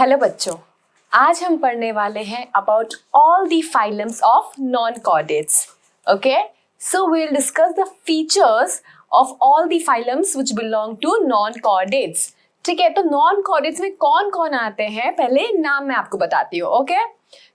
Hello बच्चों, आज हम पढ़ने वाले हैं about all the phylums of non chordates. Okay, so we will discuss the features of all the phylums which belong to non chordates. ठीक है, तो नॉन कॉर्डेट्स में कौन कौन आते हैं पहले नाम मैं आपको बताती हूँ. Okay,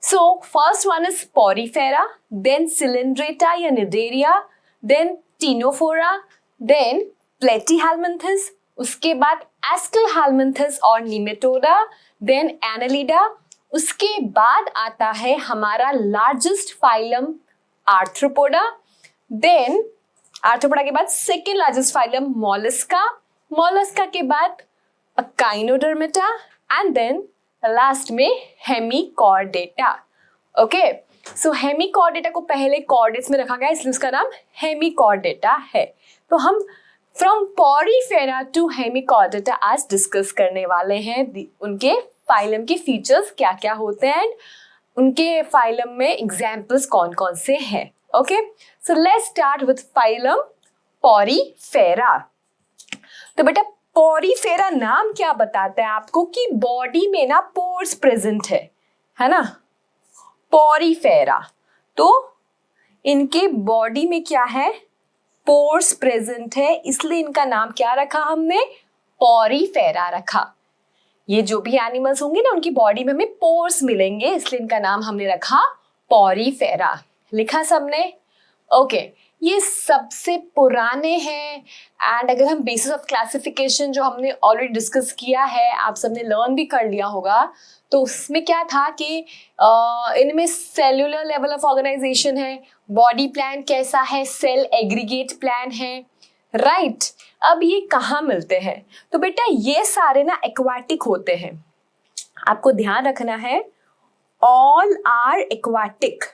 so first one is Porifera, then Coelenterata या Cnidaria, then Ctenophora, then Platyhelminthes, उसके बाद एस्केलहेलमिंथस और निमेटोडा, देन एनालिडा. उसके बाद आता है हमारा largest phylum arthropoda. Then arthropoda के बाद second largest phylum mollusca. Mollusca के बाद अकाइनोडर्मेटा एंड देन लास्ट में हेमिकॉर्डेटा. ओके, सो हेमिकॉर्डेटा को पहले कॉर्डेट्स में रखा गया इसलिए उसका नाम हेमिकॉर्डेटा है. तो हम फ्रॉम पोरीफेरा टू हेमिकॉर्डेटा आज डिस्कस करने वाले हैं उनके फाइलम के फीचर्स क्या क्या होते हैं एंड उनके फाइलम में एग्जाम्पल्स कौन कौन से हैं. Okay, so let's start with phylum Porifera. तो बेटा पोरीफेरा नाम क्या बताता है आपको कि बॉडी में ना पोर्स प्रेजेंट है ना. पोरीफेरा तो इनके बॉडी में क्या है, पोर्स प्रेजेंट है, इसलिए इनका नाम क्या रखा हमने, पोरीफेरा रखा. ये जो भी एनिमल्स होंगे ना उनकी बॉडी में हमें पोर्स मिलेंगे इसलिए इनका नाम हमने रखा पोरीफेरा. लिखा सबने? ओके, ये सबसे पुराने हैं एंड अगर हम बेसिस ऑफ क्लासिफिकेशन जो हमने ऑलरेडी डिस्कस किया है, आप सबने लर्न भी कर लिया होगा, तो उसमें क्या था कि इनमें सेल्यूलर लेवल ऑफ ऑर्गेनाइजेशन है, बॉडी प्लान कैसा है, सेल एग्रीगेट प्लान है, राइट. अब ये कहाँ मिलते हैं, तो बेटा ये सारे ना एक्वाटिक होते हैं. आपको ध्यान रखना है, ऑल आर एक्वाटिक.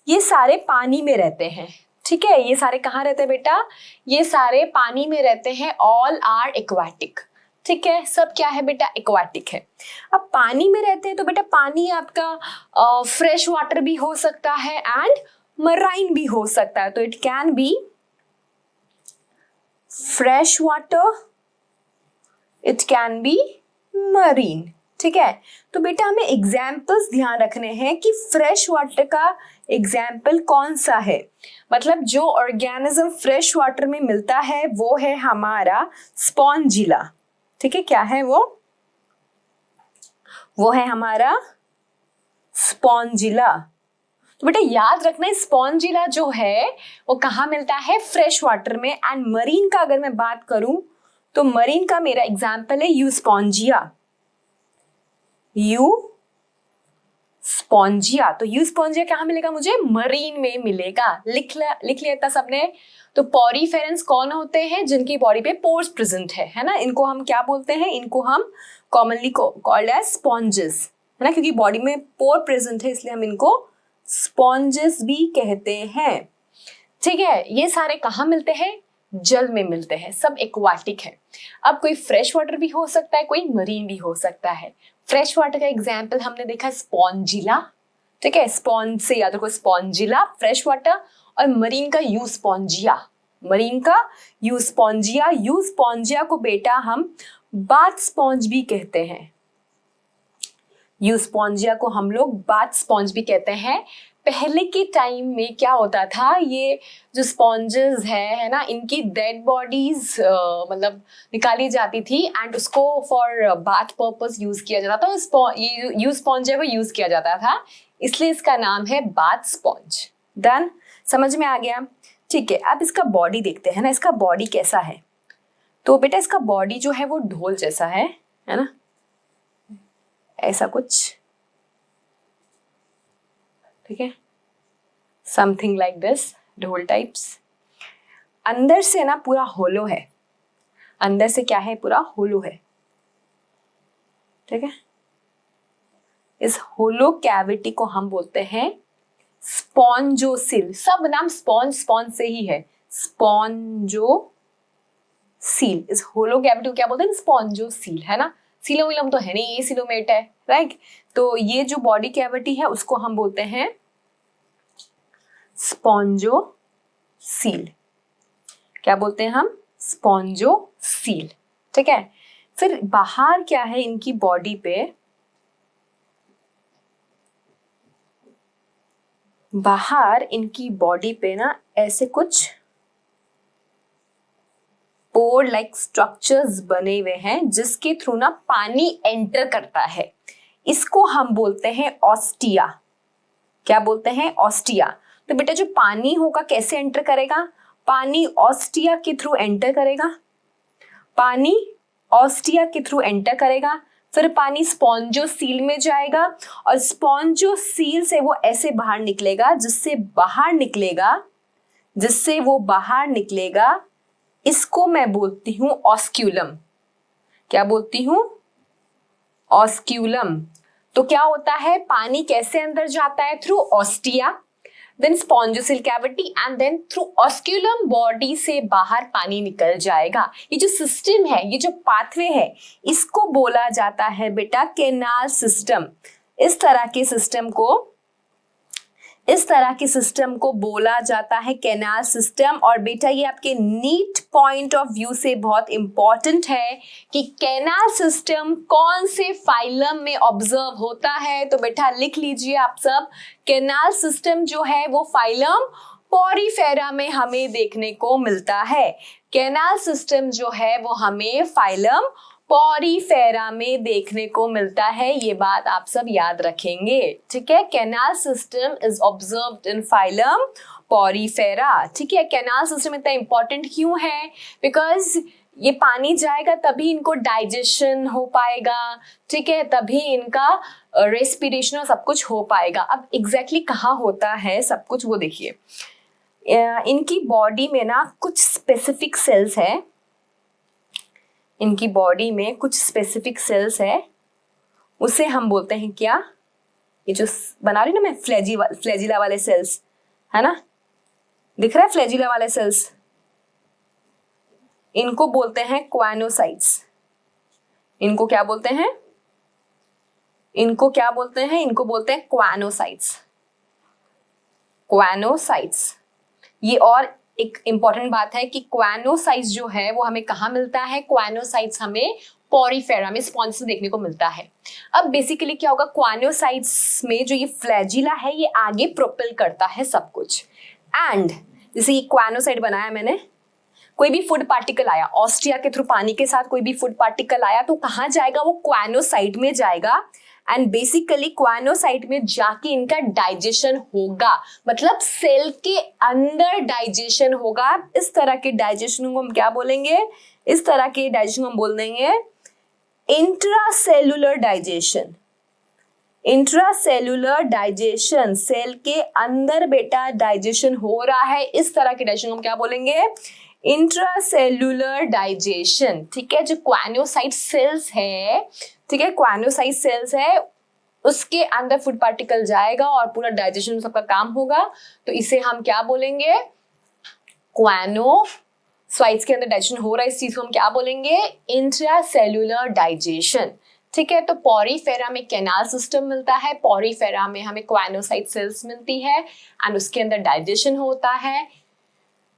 ये सारे पानी में रहते हैं. ठीक है, ये सारे कहाँ रहते हैं बेटा, ये सारे पानी में रहते हैं. All are aquatic. ठीक है, सब क्या है बेटा, एक्वाटिक है. अब पानी में रहते हैं तो बेटा पानी आपका फ्रेश वाटर भी हो सकता है एंड मराइन भी हो सकता है. तो it can be fresh water, it can be marine. ठीक है, तो बेटा हमें एग्जाम्पल्स ध्यान रखने हैं कि फ्रेश वाटर का एग्जाम्पल कौन सा है. मतलब जो ऑर्गेनिज्म फ्रेश वाटर में मिलता है वो है हमारा स्पॉन्जिला. ठीक है, क्या है वो है हमारा स्पॉन्जिला. तो बेटा याद रखना स्पॉन्जिला जो है वो कहाँ मिलता है, फ्रेश वाटर में. एंड मरीन का अगर मैं बात करूं तो मरीन का मेरा एग्जाम्पल है यूस्पॉन्जिया. यूस्पॉन्जिया, तो यूस्पॉन्जिया कहाँ मिलेगा मुझे, मरीन में मिलेगा. लिख लिया था सबने. तो पोरीफेरेंस कौन होते हैं, जिनकी बॉडी पे पोर्स प्रेजेंट है ना. इनको हम क्या बोलते हैं, इनको हम कॉमनली कॉल्ड एज स्पॉन्जेस, है ना, क्योंकि बॉडी में पोर प्रेजेंट है इसलिए हम इनको स्पॉन्जेस भी कहते हैं. ठीक है, ये सारे कहाँ मिलते हैं, जल में मिलते हैं, सब एक्वाटिक है. अब कोई फ्रेश वाटर भी हो सकता है, कोई मरीन भी हो सकता है. फ्रेश वाटर का एग्जाम्पल हमने देखा स्पॉन्जिला. ठीक है, स्पॉन्ज से याद रखो स्पॉन्जिला फ्रेश वाटर, और मरीन का यूस्पॉन्जिया. मरीन का यूस्पॉन्जिया. यूस्पॉन्जिया को बेटा हम बाथ स्पॉन्ज भी कहते हैं. यूस्पॉन्जिया को हम लोग बाथ स्पॉन्ज भी कहते हैं. पहले के टाइम में क्या होता था, ये जो स्पॉन्जेस है ना, इनकी डेड बॉडीज मतलब निकाली जाती थी एंड उसको फॉर बाथ पर्पस यूज किया जाता था. ये यूस्पॉन्जिया को यूज किया जाता था, इसलिए इसका नाम है बाथ स्पॉन्ज. डन, समझ में आ गया. ठीक है, अब इसका बॉडी देखते हैं ना, इसका बॉडी कैसा है. तो बेटा इसका बॉडी जो है वो ढोल जैसा है ना, ऐसा कुछ. ठीक है, समथिंग लाइक दिस, ढोल टाइप्स. अंदर से ना पूरा होलो है. अंदर से क्या है, पूरा होलो है. ठीक है, इस होलो कैविटी को हम बोलते हैं स्पॉन्जोसील. सब नाम स्पॉन्ज से ही है, स्पॉन्जोसील. इस होलो कैविटी को क्या बोलते हैं, स्पॉन्जोसील, है ना. सीलोमिलम तो है नहीं, ये सीलोमेट है, राइट. तो ये जो बॉडी कैविटी है उसको हम बोलते हैं स्पॉन्जोसील. क्या बोलते हैं हम, स्पॉन्जोसील. ठीक है, फिर बाहर क्या है इनकी बॉडी पे, बाहर इनकी बॉडी पे ना ऐसे कुछ पोर लाइक स्ट्रक्चर्स बने हुए हैं जिसके थ्रू ना पानी एंटर करता है। इसको हम बोलते हैं ऑस्टिया। क्या बोलते हैं? ऑस्टिया। तो बेटा जो पानी होगा कैसे एंटर करेगा? पानी ऑस्टिया के थ्रू एंटर करेगा। पानी ऑस्टिया के थ्रू एंटर करेगा, फिर पानी स्पॉन्जोसील में जाएगा और स्पॉन्जोसील से वो ऐसे बाहर निकलेगा, जिससे वो बाहर निकलेगा इसको मैं बोलती हूँ ऑस्क्यूलम। क्या बोलती हूँ? ऑस्क्यूलम। तो क्या होता है, पानी कैसे अंदर जाता है? Through ostia, then spongocoel cavity and then through osculum body से बाहर पानी निकल जाएगा। ये जो सिस्टम है, ये जो पाथवे है, इसको बोला जाता है बेटा कैनाल सिस्टम। इस तरह के सिस्टम को बोला जाता है कैनाल सिस्टम। और बेटा ये आपके नीट पॉइंट ऑफ व्यू से बहुत इंपॉर्टेंट है कि कैनाल सिस्टम कौन से फाइलम में ऑब्जर्व होता है। तो बेटा लिख लीजिए आप सब, कैनाल सिस्टम जो है वो फाइलम पॉरीफेरा में हमें देखने को मिलता है। कैनाल सिस्टम जो है वो हमें फाइलम पॉरीफेरा में देखने को मिलता है। ये बात आप सब याद रखेंगे, ठीक है। Canal system is observed in phylum Porifera, ठीक है। कैनाल सिस्टम इतना इंपॉर्टेंट क्यों है? बिकॉज ये पानी जाएगा तभी इनको डाइजेशन हो पाएगा, ठीक है, तभी इनका रेस्पिरेशन और सब कुछ हो पाएगा। अब एग्जैक्टली कहाँ होता है सब कुछ वो देखिए। इनकी बॉडी में ना कुछ स्पेसिफिक सेल्स है, इनकी बॉडी में कुछ स्पेसिफिक सेल्स है, उसे हम बोलते हैं क्या? ये जो बना रही ना मैं फ्लैजिला वाले सेल्स, है ना, दिख रहा है फ्लैजिला वाले सेल्स, इनको बोलते हैं क्वानोसाइट्स। इनको क्या बोलते हैं? इनको बोलते हैं क्वानोसाइट्स। क्वानोसाइट्स। ये और एक इंपॉर्टेंट बात है कि क्वानोसाइट्स जो है वो हमें कहाँ मिलता है? क्वानोसाइट्स हमें पॉरीफेरा में स्पॉन्ज देखने को मिलता है। अब बेसिकली क्या होगा, क्वानोसाइट्स में जो ये फ्लैजिला है ये आगे प्रोपेल करता है सब कुछ। एंड जैसे ये क्वानोसाइट बनाया मैंने, कोई भी फूड पार्टिकल आया ऑस्टिया के थ्रू, पानी के साथ कोई भी फूड पार्टिकल आया तो कहाँ जाएगा? वो क्वानोसाइट में जाएगा। एंड बेसिकली क्वानोसाइट में जाके इनका डाइजेशन होगा, मतलब सेल के अंदर डाइजेशन होगा। इस तरह के डाइजेशन को हम क्या बोलेंगे? इस तरह के डाइजेशन को हम बोल देंगे intracellular digestion. Intracellular digestion, cell के अंदर बेटा डाइजेशन हो रहा है, इस तरह के डाइजेशन को हम क्या बोलेंगे? इंट्रासेल्युलर डाइजेशन, ठीक है। जो क्वानोसाइट सेल्स है, ठीक है, क्वानोसाइट सेल्स है, उसके अंदर फूड पार्टिकल जाएगा और पूरा डाइजेशन सबका काम होगा। तो इसे हम क्या बोलेंगे? क्वानोसाइट्स के अंदर डाइजेशन हो रहा है, इस चीज को हम क्या बोलेंगे? इंट्रासेल्युलर डाइजेशन, ठीक है। तो पॉरीफेरा में कैनाल सिस्टम मिलता है, पॉरीफेरा में हमें क्वानोसाइट सेल्स मिलती है एंड उसके अंदर डाइजेशन होता है।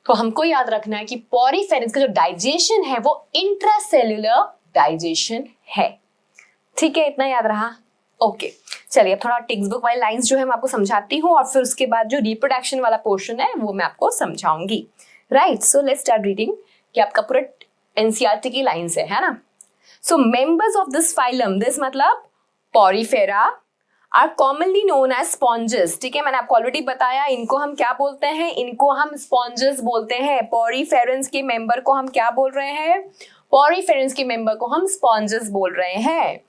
तो हमको याद रखना है कि पॉरीफेरस का जो डाइजेशन है वो इंट्रासेल्युलर डाइजेशन है, ठीक है। इतना याद रहा? ओके, चलिए अब थोड़ा टेक्स्ट बुक वाली लाइंस जो है मैं आपको समझाती हूँ और फिर उसके बाद जो रिप्रोडक्शन वाला पोर्शन है वो मैं आपको समझाऊंगी। Right, so let's start reading. कि आपका पूरा एनसीईआरटी की लाइंस है ना। So members of this phylum, this मतलब Porifera, are commonly known as sponges, ठीक है। मैंने आपको ऑलरेडी बताया इनको हम क्या बोलते हैं, इनको हम स्पॉन्जेस बोलते हैं। पॉरीफेरेंस के मेंबर को हम क्या बोल रहे हैं? पॉरीफेरेंस के मेंबर को हम स्पॉन्जेस बोल रहे हैं।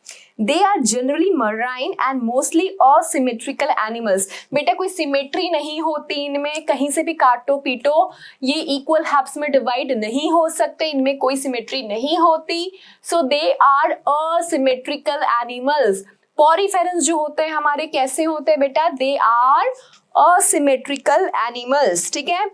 They are generally marine and mostly asymmetrical animals. बेटा कोई सिमेट्री नहीं होती इनमें, कहीं से भी काटो पीटो ये इक्वल हाफ्स में डिवाइड नहीं हो सकते, इनमें कोई सिमेट्री नहीं होती। So they are asymmetrical animals. Poriferans जो होते हैं हमारे कैसे होते हैं बेटा? दे आर असिमेट्रिकल एनिमल्स, ठीक है।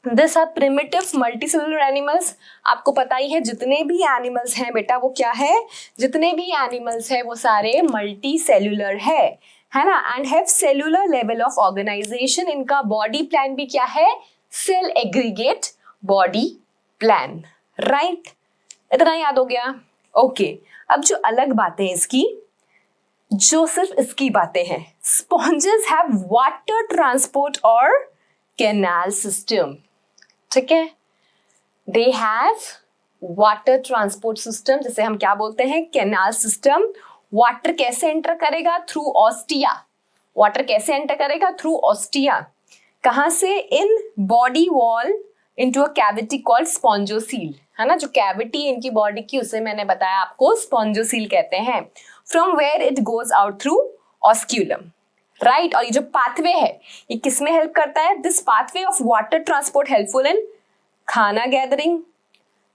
This are primitive multicellular animals. आपको पता ही है जितने भी एनिमल्स हैं बेटा वो क्या है? जितने भी एनिमल्स हैं वो सारे मल्टी सेल्यूलर है ना। And have cellular level of organisation. इनका बॉडी प्लान भी क्या है? Cell aggregate body plan, right. इतना याद हो गया? ओके, अब जो अलग बातें इसकी, जो सिर्फ इसकी बातें हैं। स्पॉन्जेस हैव वाटर ट्रांसपोर्ट और कैनाल सिस्टम, ठीक है, they have water transport system, जिसे हम क्या बोलते हैं, कैनाल सिस्टम। वाटर कैसे एंटर करेगा, थ्रू ऑस्टिया। वाटर कैसे एंटर करेगा, थ्रू ऑस्टिया। कहां से, in body wall into a cavity called spongocoel, है ना, जो कैविटी इनकी बॉडी की उसे मैंने बताया आपको स्पॉन्जोसील कहते हैं। From where it goes out through osculum, right. और ये जो पाथवे है ये किसमें हेल्प करता है, this pathway of water transport helpful in खाना gathering,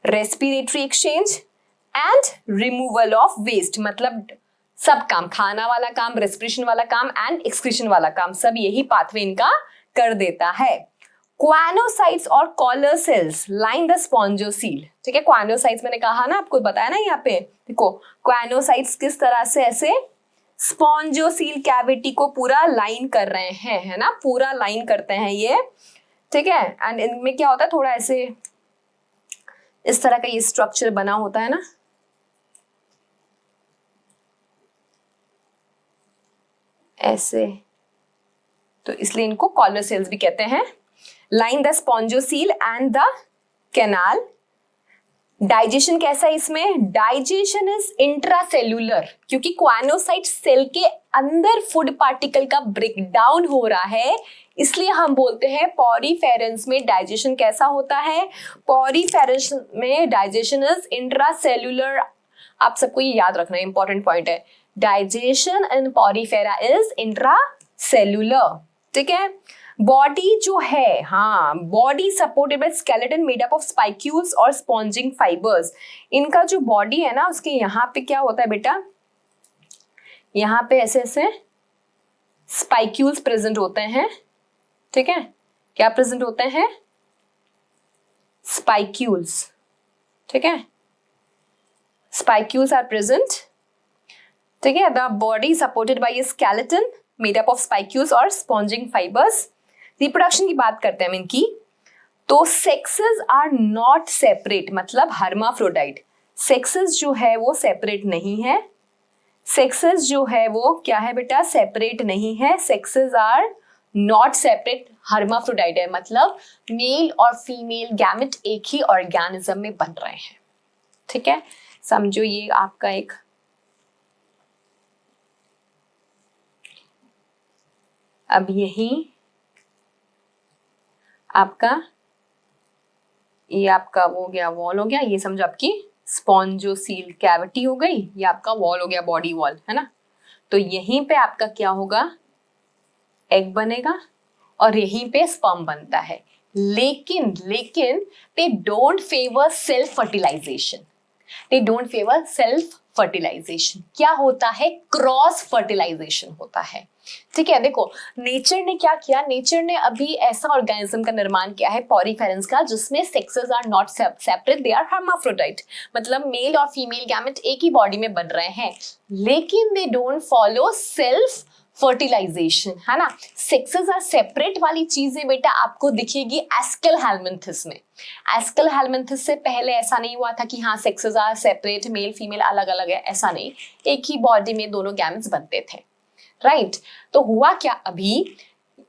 respiratory exchange and removal of waste. मतलब सब काम, खाना वाला काम, रेस्पिरेशन वाला काम एंड एक्सक्रीशन वाला काम, सब यही पाथवे इनका कर देता है। क्वानोसाइट्स और collar cells line the spongocoel, ठीक है। क्वानोसाइट्स मैंने कहा ना, आपको बताया ना, यहाँ पे देखो क्वानोसाइट्स किस तरह से ऐसे स्पॉन्जोसील कैविटी को पूरा लाइन कर रहे हैं, है ना, पूरा लाइन करते हैं ये, ठीक है। एंड इनमें क्या होता है, थोड़ा ऐसे इस तरह का ये स्ट्रक्चर बना होता है ना, ऐसे, तो इसलिए इनको कॉलर सेल्स भी कहते हैं। Line the spongocoel and the canal. Digestion कैसा है इसमें, डाइजेशन इज इंट्रासेल्यूलर, क्योंकि क्वानोसाइट सेल के अंदर फूड पार्टिकल का ब्रेकडाउन हो रहा है, इसलिए हम बोलते हैं पॉरीफेरेंस में डाइजेशन कैसा होता है, पॉरीफेरेंस में डाइजेशन इज इंट्रासेल्यूलर। आप सबको ये याद रखना, इंपॉर्टेंट पॉइंट है, digestion in Porifera is intracellular, ठीक है। बॉडी जो है, हाँ, body supported by skeleton made up of spicules और स्पॉन्जिंग फाइबर्स। इनका जो बॉडी है ना, उसके यहाँ पे क्या होता है बेटा, यहाँ पे ऐसे ऐसे स्पाइक्यूल्स प्रेजेंट होते हैं, ठीक है। क्या प्रेजेंट होते हैं, स्पाइक्यूल्स, ठीक है, स्पाइक्यूल्स आर प्रेजेंट, ठीक है। The body supported by A skeleton made up of spicules और स्पॉन्जिंग फाइबर्स। रिप्रोडक्शन की बात करते हैं हम इनकी, तो सेक्सेस आर नॉट सेपरेट, मतलब हर्माफ्रोडाइट, सेक्सेस जो है वो सेपरेट नहीं है, सेक्सेस जो है वो क्या है बेटा, सेपरेट नहीं है, sexes are not separate, hermaphrodite है, मतलब मेल और फीमेल गैमेट एक ही ऑर्गेनिज्म में बन रहे हैं, ठीक है। समझो ये आपका एक अब यही आपका ये आपका वो हो गया, वॉल हो गया, ये समझो आपकी स्पॉन्जोसील कैविटी हो गई, ये आपका वॉल हो गया, बॉडी वॉल, है ना। तो यहीं पे आपका क्या होगा, एग बनेगा और यहीं पे स्पर्म बनता है। लेकिन they don't favour self fertilisation, they don't favour self fertilisation. क्या होता है, क्रॉस फर्टिलाइजेशन होता है, ठीक है। देखो नेचर ने क्या किया, नेचर ने अभी ऐसा ऑर्गेनिज्म का निर्माण किया है पॉरीफेरेंस का, जिसमें sexes are not separate, they are hermaphrodite, मतलब मेल और फीमेल गैमेट एक ही बॉडी में बन रहे हैं, लेकिन they don't follow self fertilisation, है ना। सेक्सेस आर सेपरेट वाली चीजें बेटा आपको दिखेगी एस्केल हेलमिन्थिस में। एस्केल हेलमिन्थिस से पहले ऐसा नहीं हुआ था कि हाँ sexes are separate, male female अलग अलग है, ऐसा नहीं, एक ही बॉडी में दोनों गैमेट्स बनते थे, राइट। तो हुआ क्या, अभी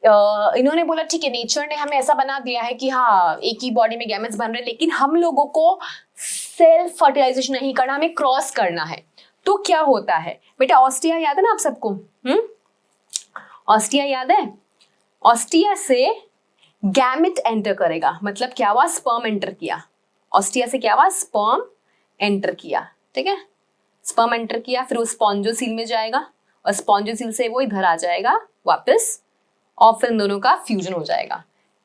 इन्होंने बोला ठीक है, नेचर ने हमें ऐसा बना दिया है कि हाँ एक ही बॉडी में गैमेट्स बन रहे हैं, लेकिन हम लोगों को सेल्फ फर्टिलाइजेशन नहीं करना, हमें क्रॉस करना है। तो क्या होता है बेटा, ऑस्टिया याद है ना आप सबको, ऑस्टिया याद है, ऑस्टिया से गैमेट एंटर करेगा, मतलब क्या हुआ, स्पर्म एंटर किया, ऑस्टिया से क्या हुआ, स्पर्म एंटर किया, ठीक है। स्पर्म एंटर किया, फिर वो स्पॉन्जोसील में जाएगा और स्पॉन्जोसील से वो इधर आ जाएगा वापस, और फिर इन दोनों का फ्यूजन हो जाएगा,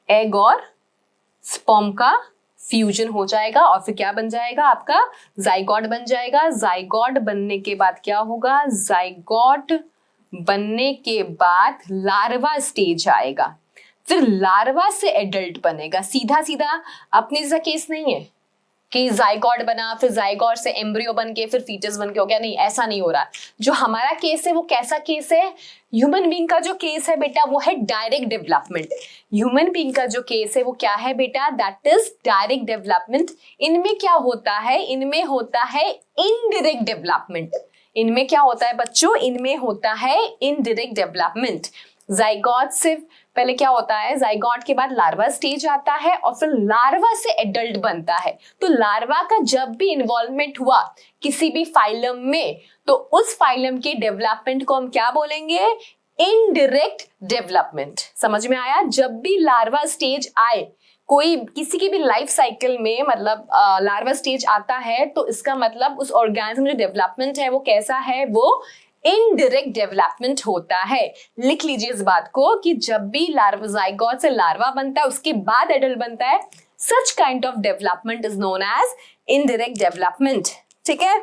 एग और स्पर्म का फ्यूजन हो जाएगा, और फिर क्या बन जाएगा, आपका जाइगोट बन जाएगा। जाइगोट बनने के बाद क्या होगा, जाइगोट बनने के बाद लार्वा स्टेज आएगा, फिर लार्वा से एडल्ट बनेगा। सीधा सीधा अपने जैसा केस नहीं है कि जाइगोट बना, फिर जाइगोट से एम्ब्रियो बन के फिर फीटस बन के हो गया, नहीं, ऐसा नहीं हो रहा। जो हमारा केस है वो कैसा केस है, ह्यूमन बीइंग का जो केस है बेटा वो है डायरेक्ट डेवलपमेंट। ह्यूमन बीइंग का जो केस है वो क्या है बेटा, दैट इज डायरेक्ट डेवलपमेंट। इनमें क्या होता है, इनमें होता है इनडायरेक्ट डेवलपमेंट। इनमें क्या होता है बच्चों, इनमें होता है इनडायरेक्ट डेवलपमेंट। जाइगोट से पहले क्या होता है, जाइगोट के बाद लार्वा स्टेज आता है और फिर लार्वा से एडल्ट बनता है। तो लार्वा का जब भी इन्वॉल्वमेंट हुआ किसी भी फाइलम में, तो उस फाइलम के डेवलपमेंट को हम क्या बोलेंगे, इनडायरेक्ट डेवलपमेंट। समझ में आया? जब भी लार्वा स्टेज आए कोई किसी की भी लाइफ साइकिल में, मतलब लार्वा स्टेज आता है, तो इसका मतलब उस ऑर्गेनिज्म जो डेवलपमेंट है वो कैसा है, वो इनडायरेक्ट डेवलपमेंट होता है। लिख लीजिए इस बात को कि जब भी लार्वा जाइगोट से लार्वा बनता है उसके बाद एडल्ट बनता है, such kind of development is known as indirect development. ठीक है,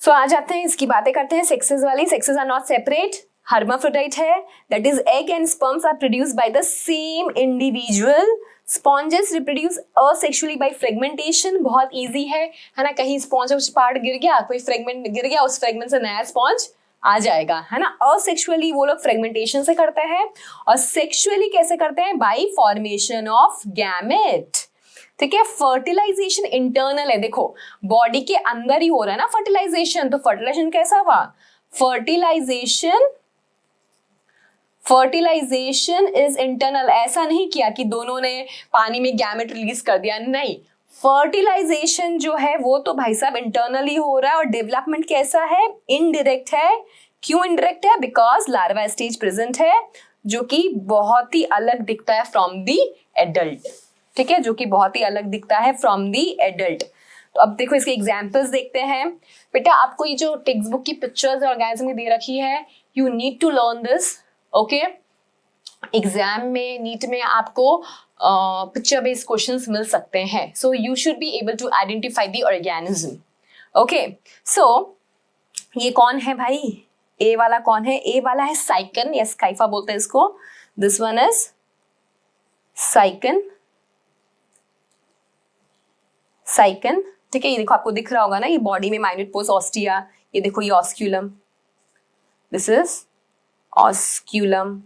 सो आ जाते हैं, इसकी बातें करते हैं सेक्सेस वाली। Sexes are not separate, hermaphrodite है, that is egg and sperms are produced by the same individual. Sponges reproduce asexually by fragmentation, बहुत easy है ना? कहीं स्पॉन्ज कुछ पार्ट गिर गया, कोई फ्रेगमेंट गिर गया, उस फ्रेगमेंट से नया स्पॉन्ज आ जाएगा, है ना? असेक्सुअली वो लोग फ्रेगमेंटेशन से करते हैं, और सेक्सुअली कैसे करते हैं, बाय फॉर्मेशन ऑफ गैमेट। ठीक है, फर्टिलाइजेशन इंटरनल है, देखो बॉडी के अंदर ही हो रहा है ना फर्टिलाइजेशन। तो फर्टिलाइजेशन कैसा हुआ, फर्टिलाइजेशन इज इंटरनल। ऐसा नहीं किया कि दोनों ने पानी में गैमेट रिलीज कर दिया, नहीं, फर्टिलाइजेशन जो है वो तो भाई साहब इंटरनली हो रहा है। और डेवलपमेंट कैसा है, इनडायरेक्ट है। क्यों इनडायरेक्ट है, बिकॉज लार्वा स्टेज प्रेजेंट है, जो कि बहुत ही अलग दिखता है फ्रॉम दी एडल्ट। ठीक है, जो कि बहुत ही अलग दिखता है फ्रॉम दी एडल्ट। तो अब देखो इसके एग्जाम्पल्स देखते हैं। बेटा आपको ये जो टेक्स्ट बुक की पिक्चर्स ऑर्गेनिज्म में दे रखी है, you need to learn this. Okay, exam में नीट में आपको पिक्चर बेस्ड क्वेश्चंस मिल सकते हैं, so you should be able to identify the organism. Okay, so ये कौन है भाई, ए वाला कौन है, ए वाला है साइकन या स्काइफा बोलते हैं इसको। This one is Sycon, Sycon. ठीक है, ये देखो आपको दिख रहा होगा ना, ये बॉडी में माइन्यूट पोर्स ऑस्टिया, ये देखो ये osculum, this is osculum,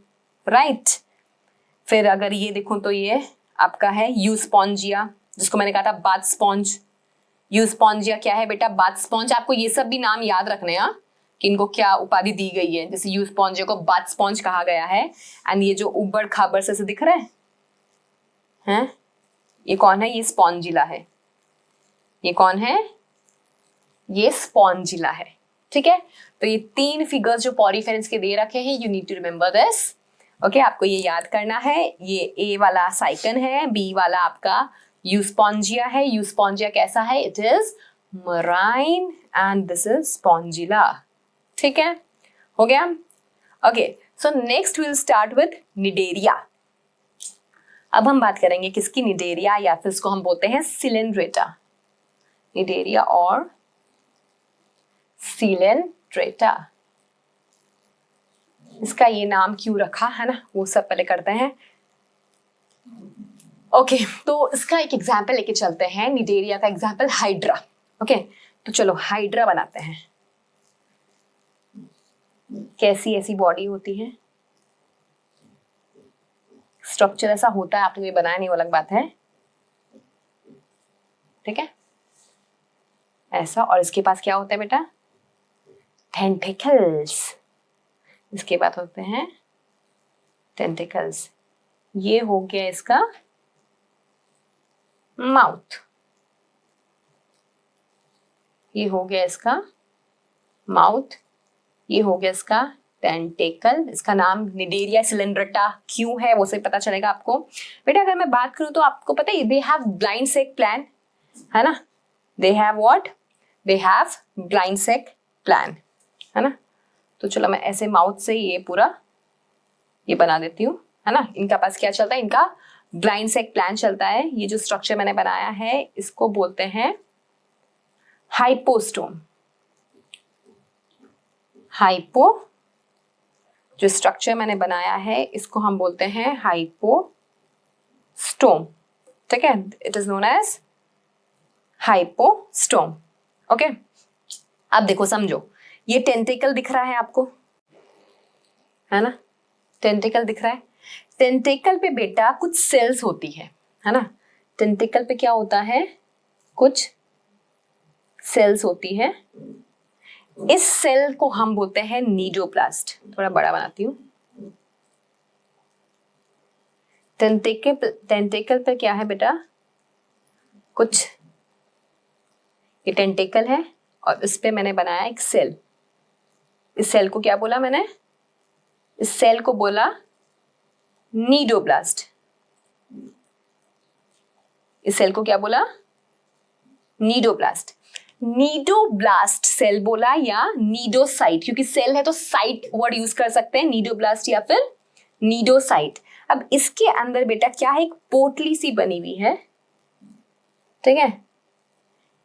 right. फिर अगर ये देखो तो ये आपका है यूस्पॉन्जिया, जिसको मैंने कहा था बाथ स्पॉन्ज। यूस्पॉन्जिया क्या है बेटा, बाथ स्पॉन्ज। आपको ये सब भी नाम याद रखने हैं कि इनको क्या उपाधि दी गई है। जैसे यूस्पॉन्जिया को बाथ स्पॉन्ज कहा गया है। एंड ये जो उबड़ खाबड़ से दिख रहा है, ये कौन है, ये स्पॉन्जिला है। ये कौन है, ये स्पॉन्जिला है। ठीक है, तो ये तीन फिगर्स जो पॉरीफेरेंस के दे रखे हैं, you need to remember this. Okay, आपको ये याद करना है। ये ए वाला साइकन है, बी वाला आपका यूस्पॉन्जिया है। यूस्पॉन्जिया कैसा है, it is marine, and this is Spongilla. ठीक है, हो गया। Okay, so next will start with Cnidaria. अब हम बात करेंगे किसकी, निडेरिया, या फिर इसको हम बोलते हैं सिलेंड्रेटा। निडेरिया और सिलेंड्रेटा, इसका ये नाम क्यों रखा है ना, वो सब पहले करते हैं। ओके, तो इसका एक एग्जाम्पल लेके चलते हैं। निडेरिया का एग्जाम्पल हाइड्रा। ओके, तो चलो हाइड्रा बनाते हैं। कैसी ऐसी बॉडी होती है, स्ट्रक्चर ऐसा होता है, आपने ये बनाया नहीं वो अलग बात है। ठीक है, ऐसा। और इसके पास क्या होता है बेटा, टेंटिकल्स। इसके बाद होते हैं टेंटिकल्स। ये हो गया इसका माउथ, ये हो गया इसका माउथ, ये हो गया इसका टेंटिकल। इसका नाम निडेरिया सिलेंड्रेटा क्यों है वो से पता चलेगा आपको। बेटा अगर मैं बात करूं तो आपको पता है they have blind sac plan, है ना। They have what, they have blind sac plan, है ना। तो चलो मैं ऐसे माउथ से ये पूरा ये बना देती हूँ, है ना। इनका पास क्या चलता है, इनका ब्लाइंड सेक प्लान चलता है। ये जो स्ट्रक्चर मैंने बनाया है इसको बोलते हैं हाइपोस्टोम। हाइपो, जो स्ट्रक्चर मैंने बनाया है इसको हम बोलते हैं हाइपोस्टोम। ठीक है, it is known as hypostome. Okay, अब देखो समझो, ये टेंटिकल दिख रहा है आपको, है ना। टेंटिकल दिख रहा है। टेंटिकल पे बेटा कुछ सेल्स होती है ना। टेंटिकल पे क्या होता है, कुछ सेल्स होती है, इस सेल को हम बोलते हैं नीडोप्लास्ट। थोड़ा बड़ा बनाती हूँ। टेंटिकल पे क्या है बेटा, कुछ ये टेंटिकल है और इस पे मैंने बनाया एक सेल। इस सेल को क्या बोला मैंने, इस सेल को बोला नीडोब्लास्ट। इस सेल को क्या बोला, नीडोब्लास्ट। नीडोब्लास्ट सेल बोला या नीडोसाइट, क्योंकि सेल है तो साइट वर्ड यूज कर सकते हैं, नीडोब्लास्ट या फिर नीडोसाइट। अब इसके अंदर बेटा क्या है, एक पोटली सी बनी हुई है, ठीक है,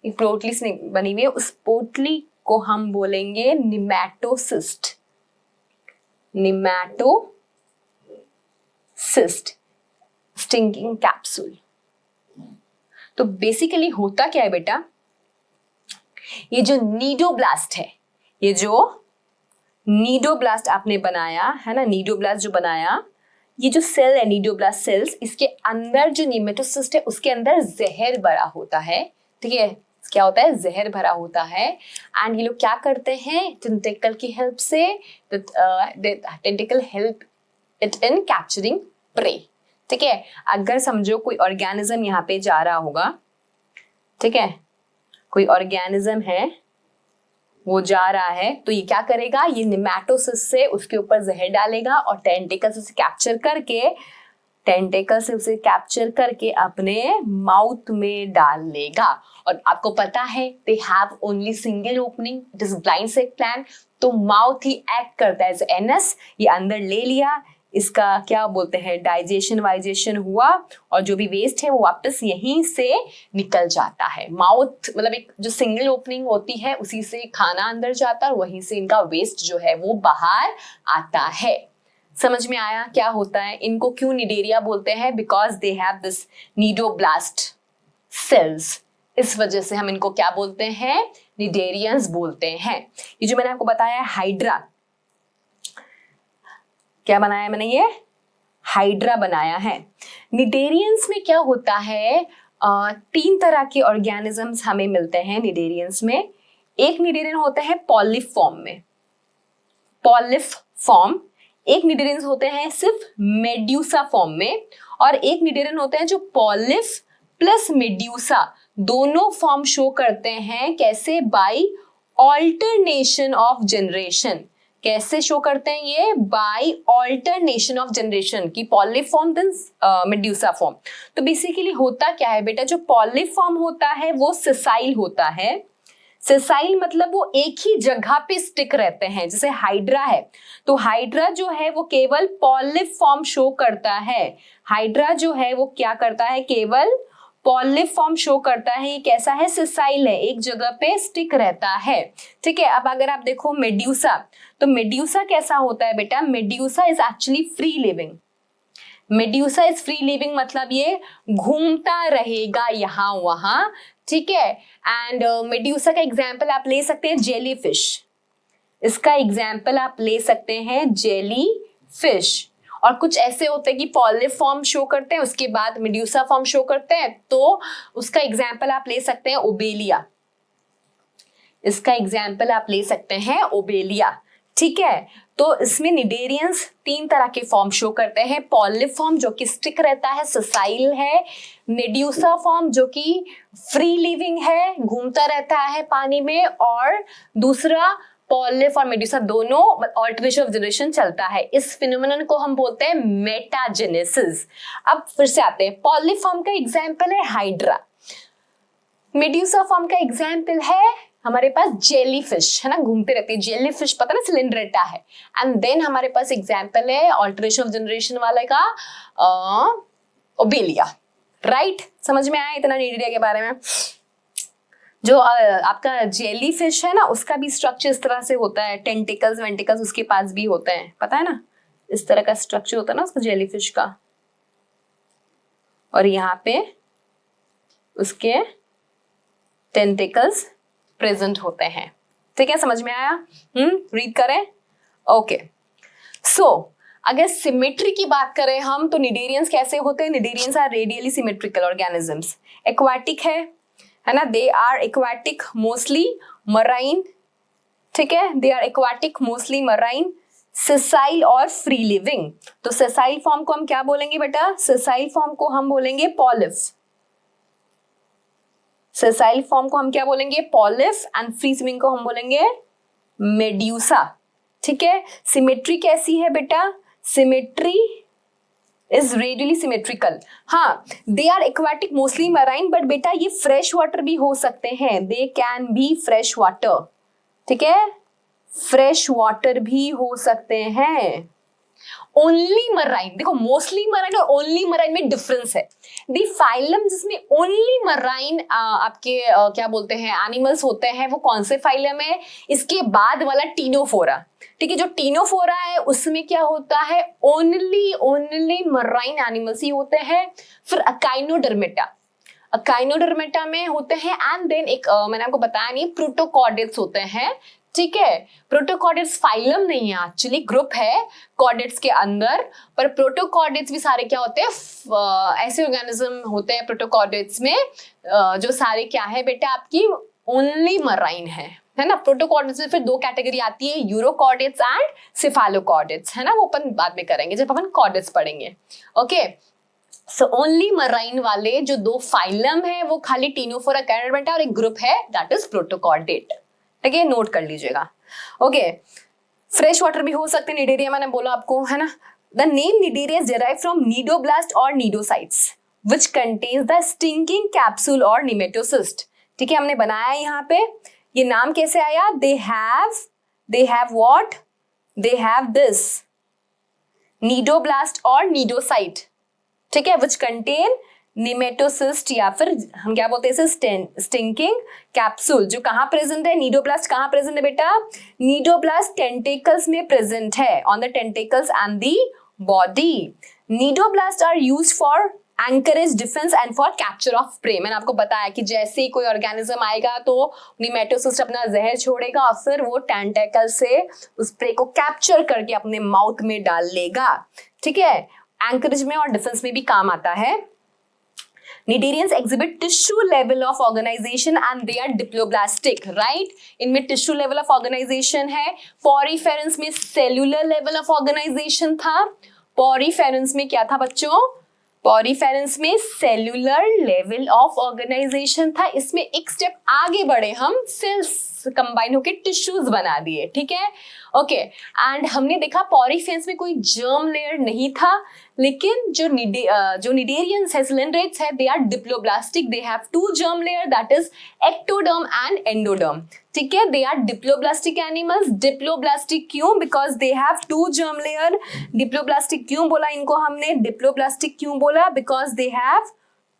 एक पोटली सी बनी हुई है। उस पोटली को हम बोलेंगे निमैटोसिस्ट। निमैटोसिस्ट, स्टिंकिंग कैप्सूल। तो बेसिकली होता क्या है बेटा, ये जो नीडोब्लास्ट है, ये जो नीडोब्लास्ट आपने बनाया है ना, नीडोब्लास्ट जो बनाया, ये जो सेल है नीडोब्लास्ट सेल्स, इसके अंदर जो निमेटोसिस्ट है उसके अंदर जहर भरा होता है, ठीक है। क्या होता है, जहर भरा होता है। एंड ये लोग क्या करते हैं, टेंटिकल की हेल्प से, tentacle help it in capturing prey, ठीक है। अगर समझो कोई ऑर्गेनिज्म यहाँ पे जा रहा होगा, ठीक है, कोई ऑर्गेनिज्म है वो जा रहा है, तो ये क्या करेगा, ये निमैटोसिस से उसके ऊपर जहर डालेगा और टेंटिकल से उसे कैप्चर करके अपने माउथ में डाल लेगा। और आपको पता है they have only single opening, it is blind sac plan, तो माउथ ही एक्ट करता है एज एनएस। ये अंदर ले लिया, इसका क्या बोलते हैं, डाइजेशन वाइजेशन हुआ और जो भी वेस्ट है वो वापस यहीं से निकल जाता है। माउथ मतलब एक जो सिंगल ओपनिंग होती है उसी से खाना अंदर जाता है और वहीं से इनका वेस्ट जो है वो बाहर आता है। समझ में आया क्या होता है? इनको क्यों निडेरिया बोलते हैं? Because they have this cnidoblast cells, इस वजह से हम इनको क्या बोलते हैं, निडेरियंस बोलते हैं। ये जो मैंने आपको बताया है हाइड्रा, क्या बनाया मैंने, ये हाइड्रा बनाया है। निडेरियंस में क्या होता है, 3 तरह के ऑर्गेनिजम्स हमें मिलते हैं निडेरियंस में। एक निडेरियन होते हैं पॉलिफ फॉर्म में, पॉलिफ फॉर्म। एक निडेरियंस होते हैं सिर्फ मेड्यूसा फॉर्म में, और एक निडेरियन होते हैं जो पॉलिफ प्लस मेड्यूसा दोनों फॉर्म शो करते हैं। कैसे? By alternation of generation. कैसे शो करते हैं ये? बाय ऑल्टरनेशन ऑफ जनरेशन की polyp form then medusa form. तो बेसिकली होता क्या है बेटा, जो पॉलिफ फॉर्म होता है वो सिसाइल होता है। सिसाइल मतलब वो एक ही जगह पे स्टिक रहते हैं, जैसे हाइड्रा है तो हाइड्रा जो है वो केवल पॉलिफ फॉर्म शो करता है। हाइड्रा जो है वो क्या करता है, केवल पॉलिफ फॉर्म शो करता है। ये कैसा है, सिसाइल है, एक जगह पे स्टिक रहता है, ठीक है। अब अगर आप देखो मेड्यूसा, तो मेड्यूसा कैसा होता है बेटा, medusa is actually free living. Medusa is free living मतलब ये घूमता रहेगा यहाँ वहां, ठीक है। एंड मेड्यूसा का एग्जाम्पल आप ले सकते हैं जेली फिश, इसका एग्जाम्पल आप ले सकते हैं जेली फिश। और कुछ ऐसे होते हैं कि पॉलिफ फॉर्म शो करते हैं उसके बाद मेड्यूसा फॉर्म शो करते हैं, तो उसका एग्जाम्पल आप ले सकते हैं ओबेलिया, इसका एग्जाम्पल आप ले सकते हैं ओबेलिया, ठीक है। तो इसमें निडेरियंस 3 तरह के फॉर्म शो करते हैं। पॉलिफ फॉर्म जो कि स्टिक रहता है, ससाइल है। मेड्यूसा फॉर्म जो कि फ्री लिविंग है, घूमता रहता है पानी में। और दूसरा पॉलिफ और मेड्यूसा दोनों ऑल्टरनेशन ऑफ जनरेशन चलता है। इस फिनोमेनन को हम बोलते हैं मेटाजेनेसिस। अब फिर से आते हैं, पॉलिफ फॉर्म का एग्जाम्पल है हाइड्रा, मेड्यूसा फॉर्म का एग्जाम्पल है हमारे पास जेली फिश, है ना, घूमते रहती है जेली फिश, पता ना सिलेंड्रेटा है। एंड देन हमारे पास एग्जाम्पल है ऑल्टरेशन ऑफ जनरेशन वाले का ओबेलिया, राइट। समझ में आया इतना निडेरिया के बारे में? जो आपका जेली फिश है ना, उसका भी स्ट्रक्चर इस तरह से होता है, टेंटिकल्स वेंटिकल्स उसके पास भी होते हैं, पता है ना, इस तरह का स्ट्रक्चर होता है ना उसका जेली फिश का। और यहाँ पे उसके टेंटिकल्स प्रेजेंट होते हैं, ठीक है। समझ में आया? रीड करें, ओके। सो अगर सिमेट्री की बात करें हम, तो निडेरियंस कैसे होते हैं? Cnidarians are radially symmetrical organisms. Aquatic है ना, they are aquatic, mostly marine ठीक है, they are aquatic, mostly marine, sessile और फ्री लिविंग। तो सेसाइल फॉर्म को हम क्या बोलेंगे बेटा? सेसाइल फॉर्म को हम बोलेंगे पॉलिप। सेसाइल फॉर्म को हम क्या बोलेंगे? पॉलिप। एंड फ्री स्विमिंग को हम बोलेंगे मेड्यूसा। ठीक है, सिमेट्री कैसी है बेटा? Symmetry is radially symmetrical. हाँ, they are aquatic, mostly marine, but बेटा ये फ्रेश वाटर भी हो सकते हैं, they can be fresh water. ठीक है, फ्रेश वाटर भी हो सकते हैं। ओनली मराइन, देखो मोस्टली मराइन और ओनली मराइन में डिफरेंस है। दी फाइलम जिसमें ओनली मराइन आपके क्या बोलते हैं एनिमल्स होते हैं, वो कौन से फाइलम है? इसके बाद वाला टीनोफोरा। ठीक है, जो टीनोफोरा है उसमें क्या होता है? ओनली मराइन एनिमल्स ही होते हैं। फिर अकाइनोडर्मेटा, अकाइनोडर्मेटा में होते हैं। एंड देन एक मैंने आपको बताया नहीं, प्रोटोकॉर्डेट्स होते हैं। ठीक है, प्रोटोकॉर्डेट्स फाइलम नहीं है, एक्चुअली ग्रुप है कॉर्डेट्स के अंदर, पर प्रोटोकॉर्डेट्स भी सारे क्या होते हैं? ऐसे ऑर्गेनिज्म होते हैं प्रोटोकॉर्डेट्स में जो सारे क्या है बेटा? आपकी ओनली मराइन है ना। प्रोटोकॉर्डेट्स में फिर दो कैटेगरी आती है, यूरोकॉर्डेट्स एंड सिफालोकॉर्डेट्स, है ना, वो अपन बाद में करेंगे जब अपन कॉर्डेट्स पढ़ेंगे। ओके, सो ओनली मराइन वाले जो दो फाइलम है वो खाली टीनोफोरा, अकाइनोडर्मेटा और एक ग्रुप है दैट इज प्रोटोकॉर्डेट। ठीक है, नोट कर लीजिएगा। ओके, फ्रेश वाटर भी हो सकते हैं, निडेरिया मैंने बोला आपको, है ना। The name Cnidaria is derived from cnidoblast और cnidocytes which contains the stinking capsule और निमेटोसिस्ट। ठीक है, हमने बनाया यहाँ पे, ये नाम कैसे आया? दे have what? They have this cnidoblast और नीडोसाइट। ठीक है, विच कंटेन निमेटोसिस्ट, या फिर हम क्या बोलते हैं इसे? Stinging capsule. जो कहाँ प्रेजेंट है? नीडोब्लास्ट कहाँ प्रेजेंट है बेटा? नीडोब्लास्ट टेंटिकल्स में प्रेजेंट है, on the tentacles and the body. Cnidoblast are used for anchorage, defence and for capture of prey. मैंने आपको बताया कि जैसे ही कोई ऑर्गेनिज्म आएगा तो निमेटोसिस्ट अपना जहर छोड़ेगा और फिर वो टेंटिकल से उस प्रे को कैप्चर करके अपने माउथ में डाल लेगा। ठीक है, एंकरेज में और डिफेंस में भी काम आता है। Cnidarians exhibit tissue level of organization and they are diploblastic, right? इनमें tissue level of organization है। Poriferans में cellular level of organization था। Poriferans में क्या था बच्चों? Poriferans में cellular level of organization था। इसमें एक स्टेप आगे बढ़े हम, सेल्स कंबाइन होके टिश्यूज बना दिए। ठीक है, ओके। एंड हमने देखा पॉरीफेरेंस में कोई जर्म लेयर नहीं था, लेकिन जो निडेरियंस है, सिलेंड्रेट्स है, they are diploblastic, they have two germ layer that is ectoderm and endoderm. ठीक है, they are diploblastic animals. Diploblastic क्यों? Because they have two germ layer. Diploblastic क्यों बोला इनको हमने? डिप्लोब्लास्टिक क्यों बोला? Because they have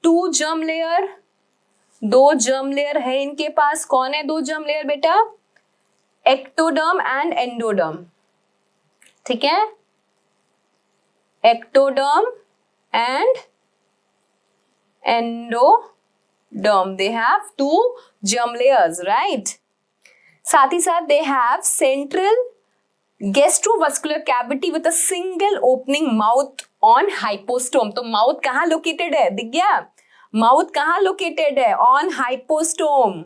two germ layer, दो जर्म लेयर है इनके पास। कौन है दो जर्म लेयर बेटा? Ectoderm and endoderm. ठीक है, ectoderm and endoderm, they have two germ layers, right. साथ ही साथ they have central gastrovascular cavity with a single opening mouth on hypostome. तो माउथ कहाँ लोकेटेड है? दिख गया? माउथ कहाँ लोकेटेड है? On hypostome.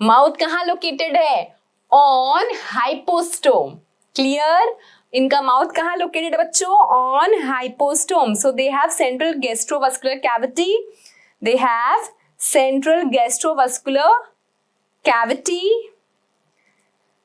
माउथ कहाँ लोकेटेड है? On hypostome. क्लियर? इनका माउथ कहाँ लोकेटेड है बच्चों? On hypostome. So they have central gastrovascular cavity, they have central gastrovascular cavity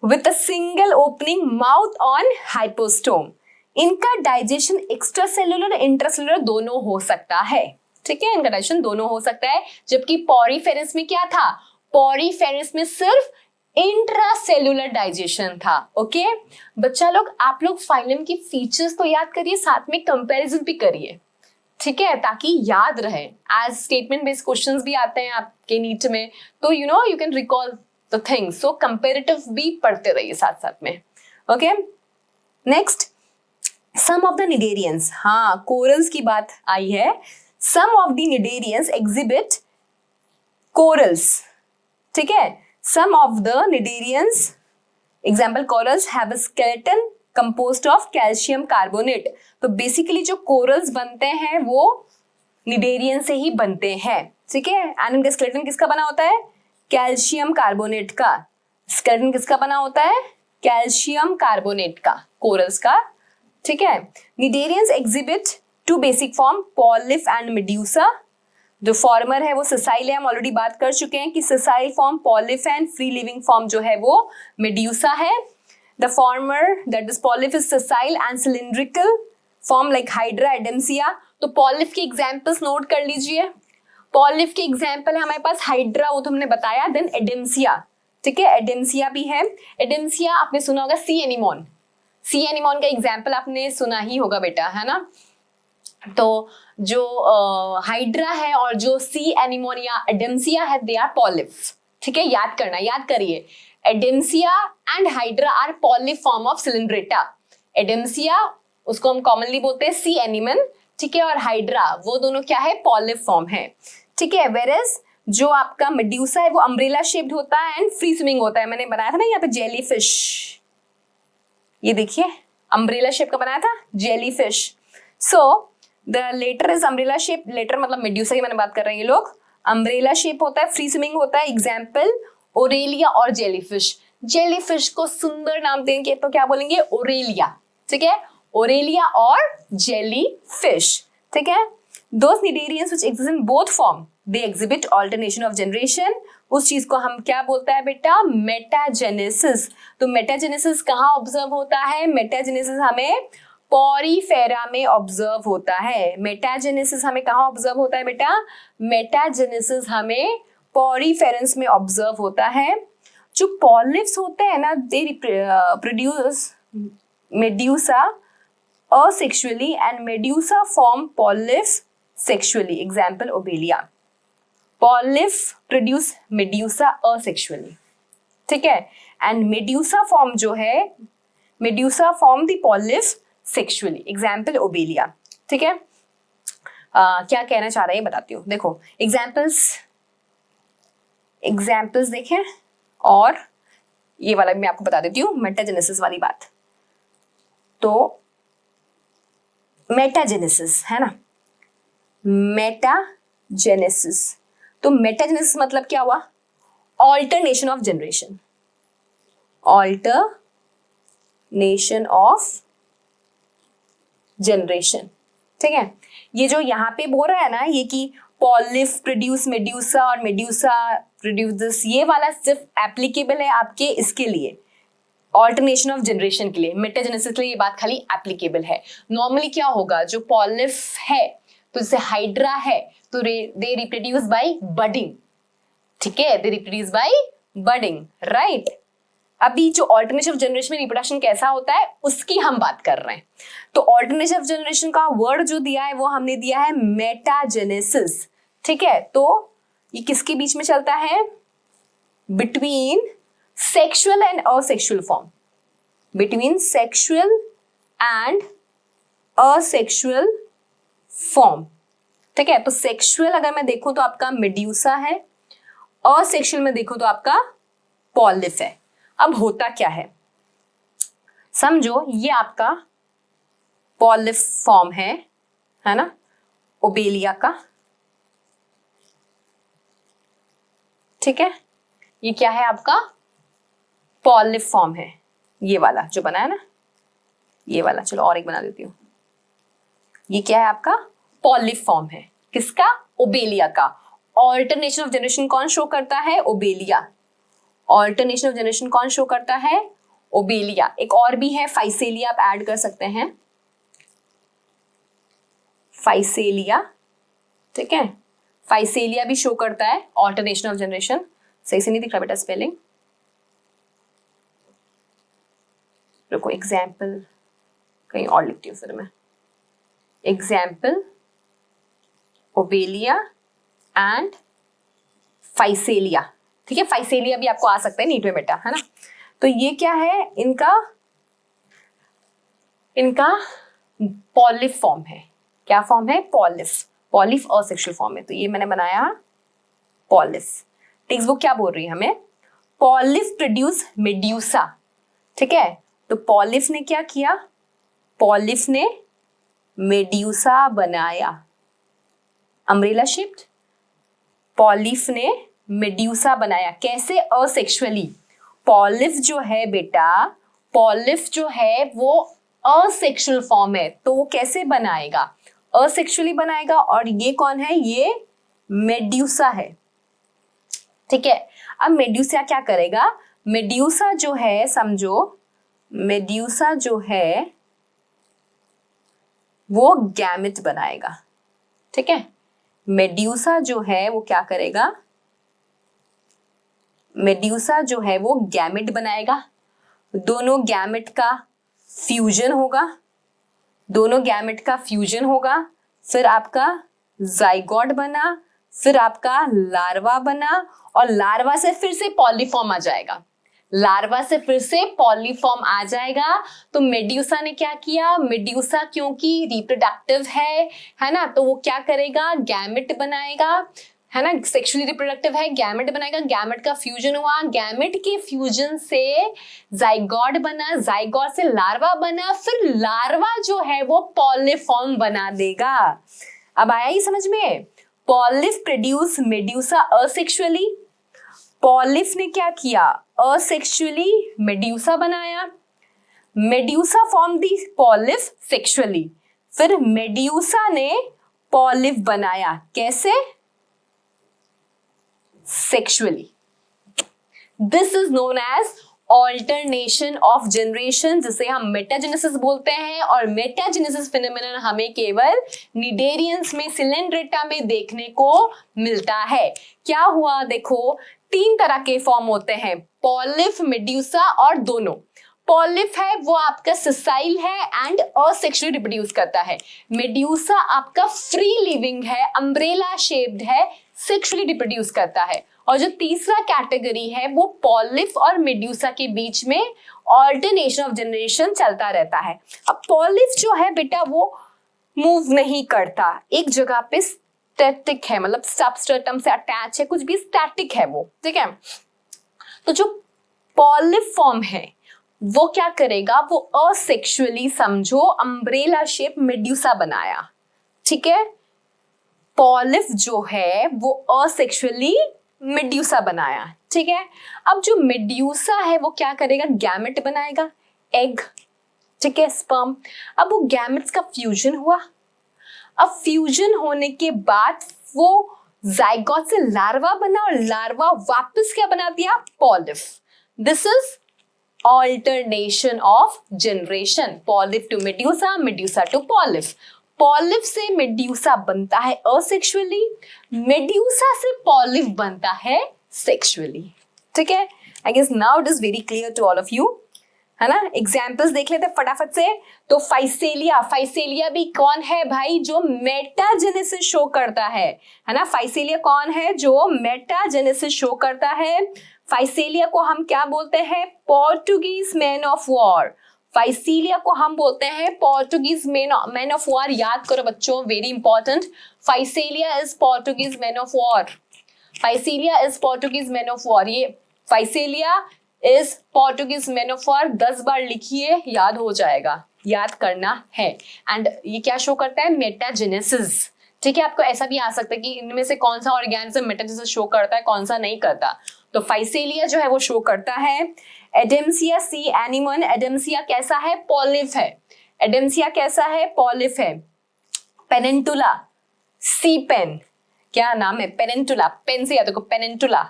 with a single opening mouth on hypostome. इनका digestion extra cellular intracellular दोनों हो सकता है। ठीक है, इनका डाइजेशन दोनों हो सकता है, जबकि पॉरीफेरेंस में क्या था? पॉरीफेरेंस में सिर्फ इंट्रासेलुलर डाइजेशन था। ओके बच्चा लोग, आप लोग फाइलम की फीचर्स तो याद करिए, साथ में कंपैरिजन भी करिए। ठीक है, ताकि याद रहे। एज स्टेटमेंट बेस्ड क्वेश्चंस भी आते हैं आपके नीट में, तो you know you can recall the things. So comparative भी पढ़ते रहिए साथ साथ में। Okay, next, some of the Cnidarians. हाँ, कोरल्स की बात आई है। Some of the Cnidarians exhibit corals. ठीक है, some of the Cnidarians, example corals, have a skeleton composed of calcium carbonate. तो बेसिकली जो कोरल्स बनते हैं वो निडेरियन से ही बनते हैं। ठीक है, एंड इनका स्केलेटन किसका बना होता है? कैल्शियम कार्बोनेट का। स्केलेटन किसका बना होता है? कैल्शियम कार्बोनेट का, कोरल्स का, ठीक है। Cnidarians exhibit two basic form, polyp and medusa. जो फॉर्मर है वो ससाइल है, हम ऑलरेडी बात कर चुके हैं कि sessile form polyp and free living form जो है वो मेड्यूसा है। The former that is polyp is sessile and cylindrical form like Hydra, Adamsia. तो पॉलिफ के एग्जाम्पल्स नोट कर लीजिए। पॉलिफ के एग्जाम्पल है हमारे पास हाइड्रा, वो तो हमने बताया, देन एडेम्सिया, ठीक है, एडेम्सिया भी है। एडेम्सिया आपने सुना होगा, सी एनिमोन, सी एनिमोन का एग्जाम्पल आपने सुना ही होगा बेटा, है ना। तो जो हाइड्रा है और जो सी एनिमोन या एडेम्सिया है, दे आर पॉलिफ, ठीक है, याद करना, याद करिए। Adamsia and Hydra are polyp form of Coelenterata. Adamsia उसको हम कॉमनली बोलते हैं सी एनिमन, ठीक है, और हाइड्रा वो दोनों क्या है? पॉलिफ फॉर्म है, ठीक है। वेरएज जो आपका मेड्यूसा है वो अम्ब्रेला शेप्ड होता है एंड फ्री स्विमिंग होता है। मैंने बनाया था ना यहाँ पे जेली फिश, ये देखिए अम्ब्रेला शेप का बनाया था jelly fish. So the latter is umbrella shape, latter मतलब मेड्यूसा की मैंने बात कर रहे हैं, ये लोग अम्ब्रेला शेप होता है, फ्री स्विमिंग होता है। एग्जाम्पल ओरेलिया और जेलीफिश। जेलीफिश को सुंदर नाम देंगे तो क्या बोलेंगे? ओरेलिया, ठीक है, ओरेलिया और जेलीफिश, ठीक है। Those cnidarians which exist in both form, they exhibit alternation of generation. उस चीज को हम क्या बोलता है बेटा? मेटाजेनेसिस। तो मेटाजेनेसिस कहाँ ऑब्जर्व होता है? मेटाजेनेसिस हमें पॉरीफेरा में ऑब्जर्व होता है। मेटाजेनेसिस हमें कहाँ ऑब्जर्व होता है बेटा? मेटाजेनेसिस हमें पॉरीफेरेंस में ऑब्जर्व होता है। जो पॉलिप्स होते हैं ना, they produce medusa asexually and medusa form polyps sexually. Example obelia. Polyps produce medusa asexually, ठीक है, and medusa form जो है, medusa form the polyps sexually. Example obelia, ठीक है। क्या कहना चाह रहे हैं बताती हूँ, देखो एग्जाम्पल्स देखें, और ये वाला भी मैं आपको बता देती हूँ, मेटाजेनेसिस वाली बात। तो मेटाजेनेसिस है ना, मेटाजेनेसिस, तो मेटाजेनेसिस मतलब क्या हुआ? Alternation of generation, alternation of generation, ठीक है। ये जो यहाँ पे बोल रहा है ना, ये कि पॉलिफ प्रोड्यूस मेड्यूसा और मेड्यूसा प्रोड्यूस दिस, ये वाला सिर्फ एप्लीकेबल है आपके इसके लिए, ऑल्टरनेशन ऑफ जनरेशन के लिए। मेटाजेनेसिस के लिए ये बात खाली एप्लीकेबल है। नॉर्मली क्या होगा, जो पॉलिफ है, तो जैसे हाइड्रा है, तो दे रिप्रोड्यूस बाय बडिंग, ठीक है, they reproduce by budding, right. अभी जो ऑल्टरनेशन ऑफ जनरेशन में रिप्रोडक्शन कैसा होता है उसकी हम बात कर रहे हैं। तो ऑल्टरनेशन ऑफ जनरेशन का वर्ड जो दिया है वो हमने दिया है मेटाजेनेसिस, ठीक है। तो ये किसके बीच में चलता है? Between sexual and asexual form, between sexual and asexual form, ठीक है। तो सेक्सुअल अगर मैं देखूं तो आपका मेड्यूसा है, असेक्सुअल में देखूं तो आपका पॉलिफ है। अब होता क्या है समझो, ये आपका पॉलिफ फॉर्म है ना, ओबेलिया का, ठीक है। ये क्या है आपका? पॉलिफ फॉर्म है, ये वाला जो बना है ना, ये वाला। चलो और एक बना देती हूँ। ये क्या है आपका? पॉलिफ फॉर्म है, किसका? ओबेलिया का। ऑल्टरनेशन ऑफ जनरेशन कौन शो करता है? ओबेलिया। ऑल्टरनेशन ऑफ जनरेशन कौन शो करता है? ओबेलिया। एक और भी है फाइसेलिया, आप ऐड कर सकते हैं, फाइसेलिया, ठीक है। फाइसेलिया भी शो करता है ऑल्टरनेशन ऑफ जनरेशन। सही से नहीं दिख रहा बेटा स्पेलिंग, रुको, एग्जाम्पल कहीं और लिखती हूँ फिर मैं। एग्जाम्पल ओबेलिया एंड फाइसेलिया, ठीक है। फाइसेलिया भी आपको आ सकता है नीट में बेटा, है ना। तो ये क्या है? इनका पॉलिफ फॉर्म है। क्या फॉर्म है? पॉलिफ असेक्सुअल फॉर्म है। तो ये मैंने बनाया पॉलिफ। टेक्स्ट बुक क्या बोल रही है हमें? पॉलिफ प्रोड्यूस मेड्यूसा, ठीक है। तो पॉलिफ ने क्या किया? पॉलिफ ने मेड्यूसा बनाया, अम्ब्रेला शेप्ड। पॉलिफ ने मेड्यूसा बनाया, कैसे? असेक्सुअली। पॉलिफ जो है बेटा, पॉलिफ जो है वो असेक्सुअल फॉर्म है, तो वो कैसे बनाएगा? असेक्सुअली बनाएगा। और ये कौन है? ये मेड्यूसा है। ठीक है, अब मेड्यूसा क्या करेगा? मेड्यूसा जो है, समझो मेड्यूसा जो है वो गैमेट बनाएगा। ठीक है, मेड्यूसा जो है वो क्या करेगा? मेड्यूसा जो है वो गैमेट बनाएगा। दोनों गैमेट का फ्यूजन होगा, दोनों गैमेट का फ्यूजन होगा, फिर आपका जाइगोट बना, फिर आपका लार्वा बना, और लार्वा से फिर से पॉलीफॉर्म आ जाएगा। लार्वा से फिर से पॉलीफॉर्म आ जाएगा। तो मेड्यूसा ने क्या किया? मेड्यूसा क्योंकि रिप्रोडक्टिव है ना, तो वो क्या करेगा? गैमेट बनाएगा, है ना, सेक्सुअली रिप्रोडक्टिव है, गैमेट बनाएगा, गैमेट का फ्यूजन हुआ, गैमेट के फ्यूजन से जाइगोट बना, जाइगोट से लार्वा बना, फिर लार्वा जो है वो पॉलीफॉर्म बना देगा। अब आया ही समझ में? Polyp produce medusa asexually, polyp ने क्या किया? असेक्सुअली मेड्यूसा बनाया, मेड्यूसा फॉर्म दी पॉलिफ सेक्सुअली, फिर मेड्यूसा ने पॉलिफ बनाया, कैसे? Sexually. This is known as alternation of generation, जिसे हम मेटाजेनेसिस बोलते हैं। और मेटाजेनेसिस फिनोमेनन हमें केवल निडेरियंस में, सिलेंड्रेटा में देखने को मिलता है। क्या हुआ? देखो, 3 तरह के फॉर्म होते हैं, पॉलिफ, मेड्यूसा और दोनों। पॉलिफ है वो आपका सिसाइल है एंड असेक्सुअली रिप्रोड्यूस करता है। मेड्यूसा आपका फ्री लिविंग है, अम्ब्रेला शेप्ड है, सेक्सुअली रिप्रोड्यूस करता है। और जो तीसरा कैटेगरी है वो पॉलिफ और मेड्यूसा के बीच में ऑल्टरनेशन ऑफ जनरेशन चलता रहता है। अब पॉलिफ जो है बेटा वो मूव नहीं करता, एक जगह पे स्टैटिक है, मतलब सबस्ट्रेटम से अटैच है, कुछ भी स्टैटिक है वो। ठीक है, तो जो पॉलिफ फॉर्म है वो क्या करेगा? वो असेक्सुअली, समझो अम्ब्रेला शेप मेड्यूसा बनाया। ठीक है, पॉलिफ जो है वो असेक्सुअली मेड्यूसा बनाया। ठीक है, अब जो मेड्यूसा है वो क्या करेगा? गैमेट बनाएगा, एग, ठीक है, स्पर्म। अब वो गैमेट्स का फ्यूजन हुआ, अब फ्यूजन होने के बाद वो जाइगोट से लार्वा बना, और लार्वा वापस क्या बना दिया? Polyp. This is alternation of generation, polyp to medusa, medusa to polyp. Polyp से मेड्यूसा बनता है असेक्सुअली, मेड्यूसा से पॉलिफ बनता है सेक्सुअली। ठीक है, I guess now it is very clear to all of you, है ना। एग्जाम्पल्स देख लेते हैं फटाफट से। तो फाइसेलिया, फाइसेलिया भी कौन है भाई? जो मेटाजेनेसिस शो करता है ना। फाइसेलिया कौन है? जो मेटाजेनेसिस शो करता है। फाइसेलिया को हम क्या बोलते हैं? Portuguese man of war. Physalia को हम बोलते हैं पोर्टुगीज मैन ऑफ वॉर। याद करो बच्चों, very important, Physalia is Portuguese man of war. Physalia is Portuguese man of war. ये Physalia is Portuguese man of war 10 बार लिखिए, याद हो जाएगा, याद करना है। एंड ये क्या शो करता है? मेटाजेनेसिस। ठीक है, आपको ऐसा भी आ सकता है कि इनमें से कौन सा ऑर्गेनिज्म मेटाजेनेसिस शो करता है, कौन सा नहीं करता। तो फाइसेलिया जो है वो शो करता है। एडेम्सिया सी एनिमन, एडेम्सिया कैसा है? पॉलिफ है। एडेम्सिया कैसा है? पॉलिफ है। पेनिनटुला, सी पेन, क्या नाम है? पेनिनटुला, पेन से याद रखो, पेनिनटुला,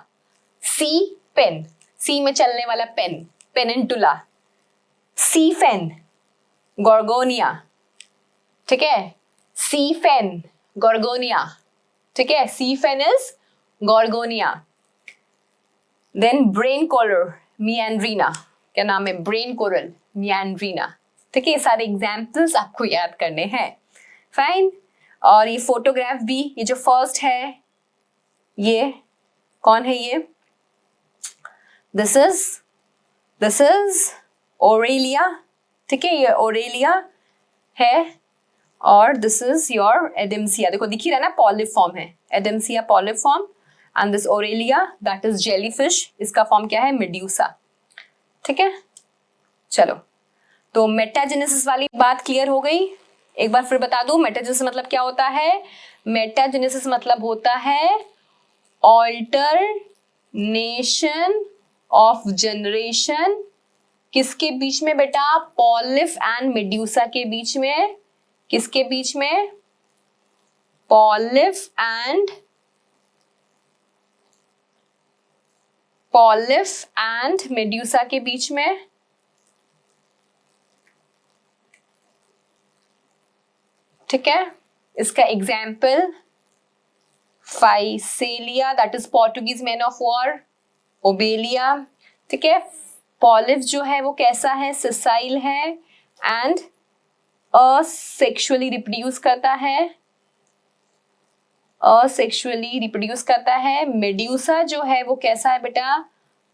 सी पेन, सी में चलने वाला पेन, पेनिनटुला। सी फेन, गोर्गोनिया, ठीक है, सी फेन, गोर्गोनिया, ठीक है, sea fan is Gorgonia. Then brain coral, Meandrina, क्या नाम है? Brain coral, Meandrina. ठीक है, ये सारे एग्जाम्पल्स आपको याद करने हैं। फाइन। और ये फोटोग्राफ भी, ये जो फर्स्ट है ये कौन है? ये दिस इज ओरेलिया। ठीक है, ये ओरेलिया है और दिस इज योर एडेम्सिया। देखो दिख ही रहा है ना, पॉलिफ फॉर्म है, Adamsia polyp form, and this Aurelia that is jellyfish, इसका फॉर्म क्या है? मेड्यूसा। ठीक है, चलो, तो मेटाजेनेसिस वाली बात क्लियर हो गई। एक बार फिर बता दूं, मेटाजेनेसिस मतलब क्या होता है? मेटाजेनेसिस मतलब होता है ऑल्टरनेशन ऑफ जनरेशन किसके बीच में बेटा? पॉलिफ एंड मेड्यूसा के बीच में। किसके बीच में? पॉलिफ एंड मेड्यूसा के बीच में। ठीक है, इसका example Physalia, that is Portuguese man of war, Obelia. ठीक है, पॉलिफ जो है वो कैसा है? सिसाइल है एंड असेक्सुअली रिप्रोड्यूस करता है, असेक्सुअली रिप्रोड्यूस करता है। मेड्यूसा जो है वो कैसा है बेटा?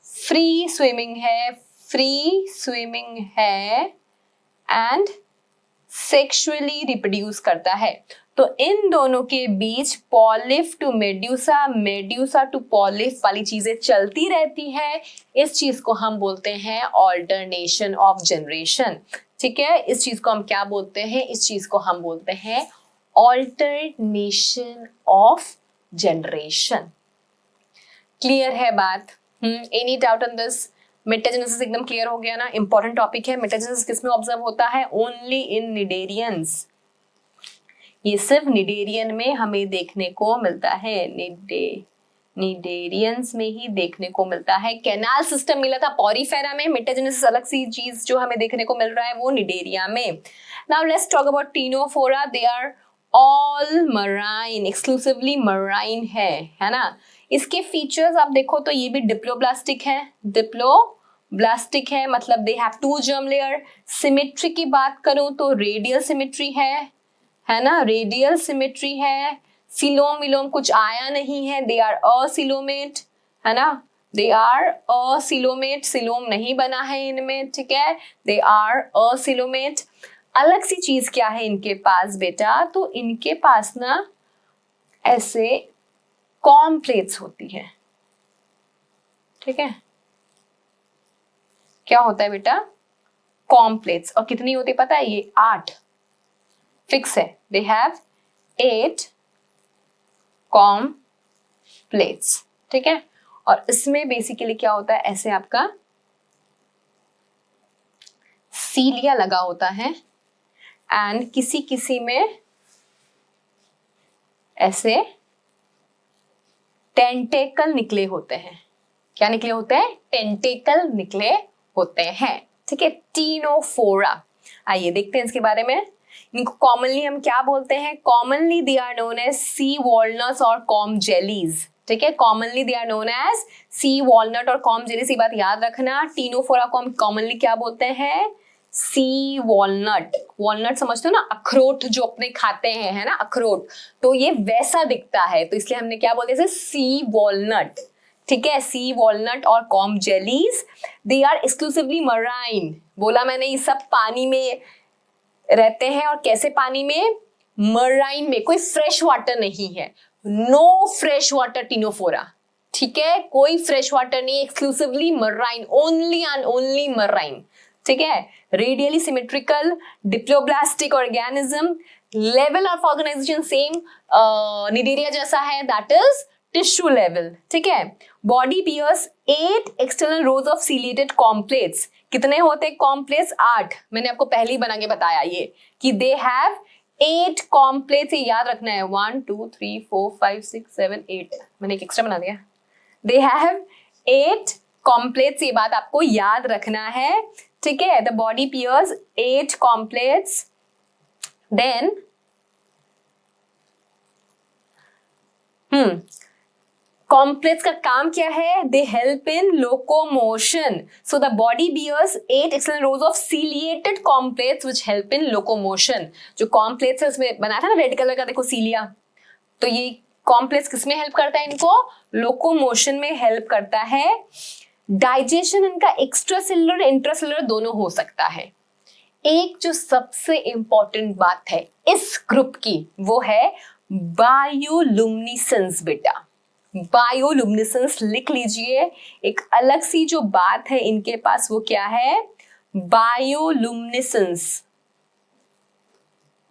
फ्री स्विमिंग है, फ्री स्विमिंग है एंड सेक्सुअली रिप्रोड्यूस करता है। तो इन दोनों के बीच पॉलिफ टू मेड्यूसा, मेड्यूसा टू पॉलिफ वाली चीजें चलती रहती है। इस चीज को हम बोलते हैं ऑल्टरनेशन ऑफ जनरेशन। ठीक है, इस चीज को हम क्या बोलते हैं? इस चीज को हम बोलते हैं ऑल्टरनेशन ऑफ जनरेशन। क्लियर है बात? Any doubt on this? Metagenesis एकदम क्लियर हो गया ना? इंपॉर्टेंट टॉपिक है। मेटाजेनेसिस किसमें ऑब्जर्व होता है? Only in cnidarians. ये सिर्फ निडेरियन में हमें देखने को मिलता है, निडेरियंस में ही देखने को मिलता है। कैनाल सिस्टम मिला था पॉरीफेरा में, मेटाजेनेसिस अलग सी चीज जो हमें देखने को मिल रहा है वो निडेरिया में। Now let's talk about ctenophora. They are all marine, exclusively marine है ना। इसके फीचर्स आप देखो तो ये भी डिप्लोब्लास्टिक है, डिप्लोब्लास्टिक है, मतलब they have two germ layer. Symmetry की बात करूं तो रेडियल सिमेट्री है ना, रेडियल सिमेट्री है। सिलोम विलोम कुछ आया नहीं है, दे आर असिलोमेट, है ना, दे आर असिलोमेट, सिलोम नहीं बना है इनमें। ठीक है, दे आर असिलोमेट। अलग सी चीज क्या है इनके पास बेटा? तो इनके पास ना ऐसे कॉम प्लेट्स होती है। ठीक है, क्या होता है बेटा? Com plates. और कितनी होती है पता है? ये 8 फिक्स है। They have 8 com plates. ठीक है, और इसमें बेसिकली क्या होता है? ऐसे आपका सीलिया लगा होता है एंड किसी किसी में ऐसे टेंटेकल निकले होते हैं। क्या निकले होते हैं? टेंटेकल निकले होते हैं। ठीक है, टीनोफोरा। आइए देखते हैं इसके बारे में। इनको कॉमनली हम क्या बोलते हैं? Commonly they are known as sea walnuts और कॉम जेलीज। ठीक है, commonly they are known as sea walnut और कॉम जेलीज। ये बात याद रखना। टीनोफोरा को हम कॉमनली क्या बोलते हैं? Sea walnut. वॉलनट समझते हो ना, अखरोट जो अपने खाते हैं, है ना, अखरोट। तो ये वैसा दिखता है, तो इसलिए हमने क्या बोलते हैं? Sea walnut. ठीक है, सी वॉलनट और comb jellies. They are exclusively marine. बोला मैंने, ये सब पानी में रहते हैं। और कैसे पानी में? मराइन में। कोई फ्रेश वाटर नहीं है, नो फ्रेश वाटर टीनोफोरा। ठीक है, कोई फ्रेश वाटर नहीं, exclusively marine, only and only marine. ठीक है, radially symmetrical diploblastic organism. Level of organisation same cnidaria जैसा है, दैट इज टिश्यू लेवल। ठीक है, body bears 8 external rows of ciliated comb plates. कितने होते हैं कॉम्प्लेट्स? 8। मैंने आपको पहले ही बना के बताया ये कि दे हैव 8 कॉम्प्लेट्स। ये याद रखना है। 1 2 3 4 5 6 7 8। मैंने एक एक्स्ट्रा बना दिया। दे हैव 8 कॉम्प्लेट्स, ये बात आपको याद रखना है। ठीक है, the body bears 8 comb plates. Then comb plates का काम क्या है? They help in locomotion. So the body bears 8 external rows of ciliated comb plates which help in locomotion. जो कॉम्प्लेक्स है उसमें बनाया था ना रेड कलर का, देखो सीलिया। तो ये कॉम्प्लेक्स किसमें हेल्प करता है? इनको लोकोमोशन में हेल्प करता है। डाइजेशन इनका एक्स्ट्रा सेलुलर इंट्रासेलुलर दोनों हो सकता है। एक जो सबसे इंपॉर्टेंट बात है इस ग्रुप की वो है बायोलुमिनेसेंस। बेटा बायोलुमिनेसेंस लिख लीजिए। एक अलग सी जो बात है इनके पास वो क्या है? बायोलुमिनेसेंस।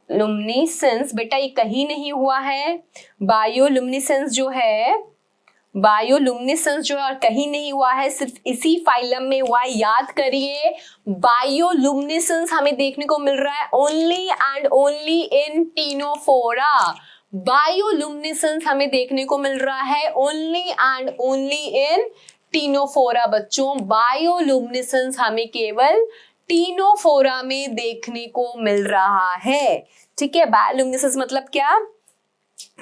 लुमिनेसेंस बेटा ये कहीं नहीं हुआ है। बायोलुमिनेसेंस जो है बायोलुमिनेसेंस जो है और कहीं नहीं हुआ है, सिर्फ इसी फाइलम में हुआ है। याद करिए, बायोलुमिनेसेंस हमें देखने को मिल रहा है only and only in Ctenophora. Bioluminescence हमें देखने को मिल रहा है only and only in Ctenophora. बच्चों, बायोलुमिनेसेंस हमें केवल टीनोफोरा में देखने को मिल रहा है। ठीक है, बायोलुमिनेसेंस मतलब क्या?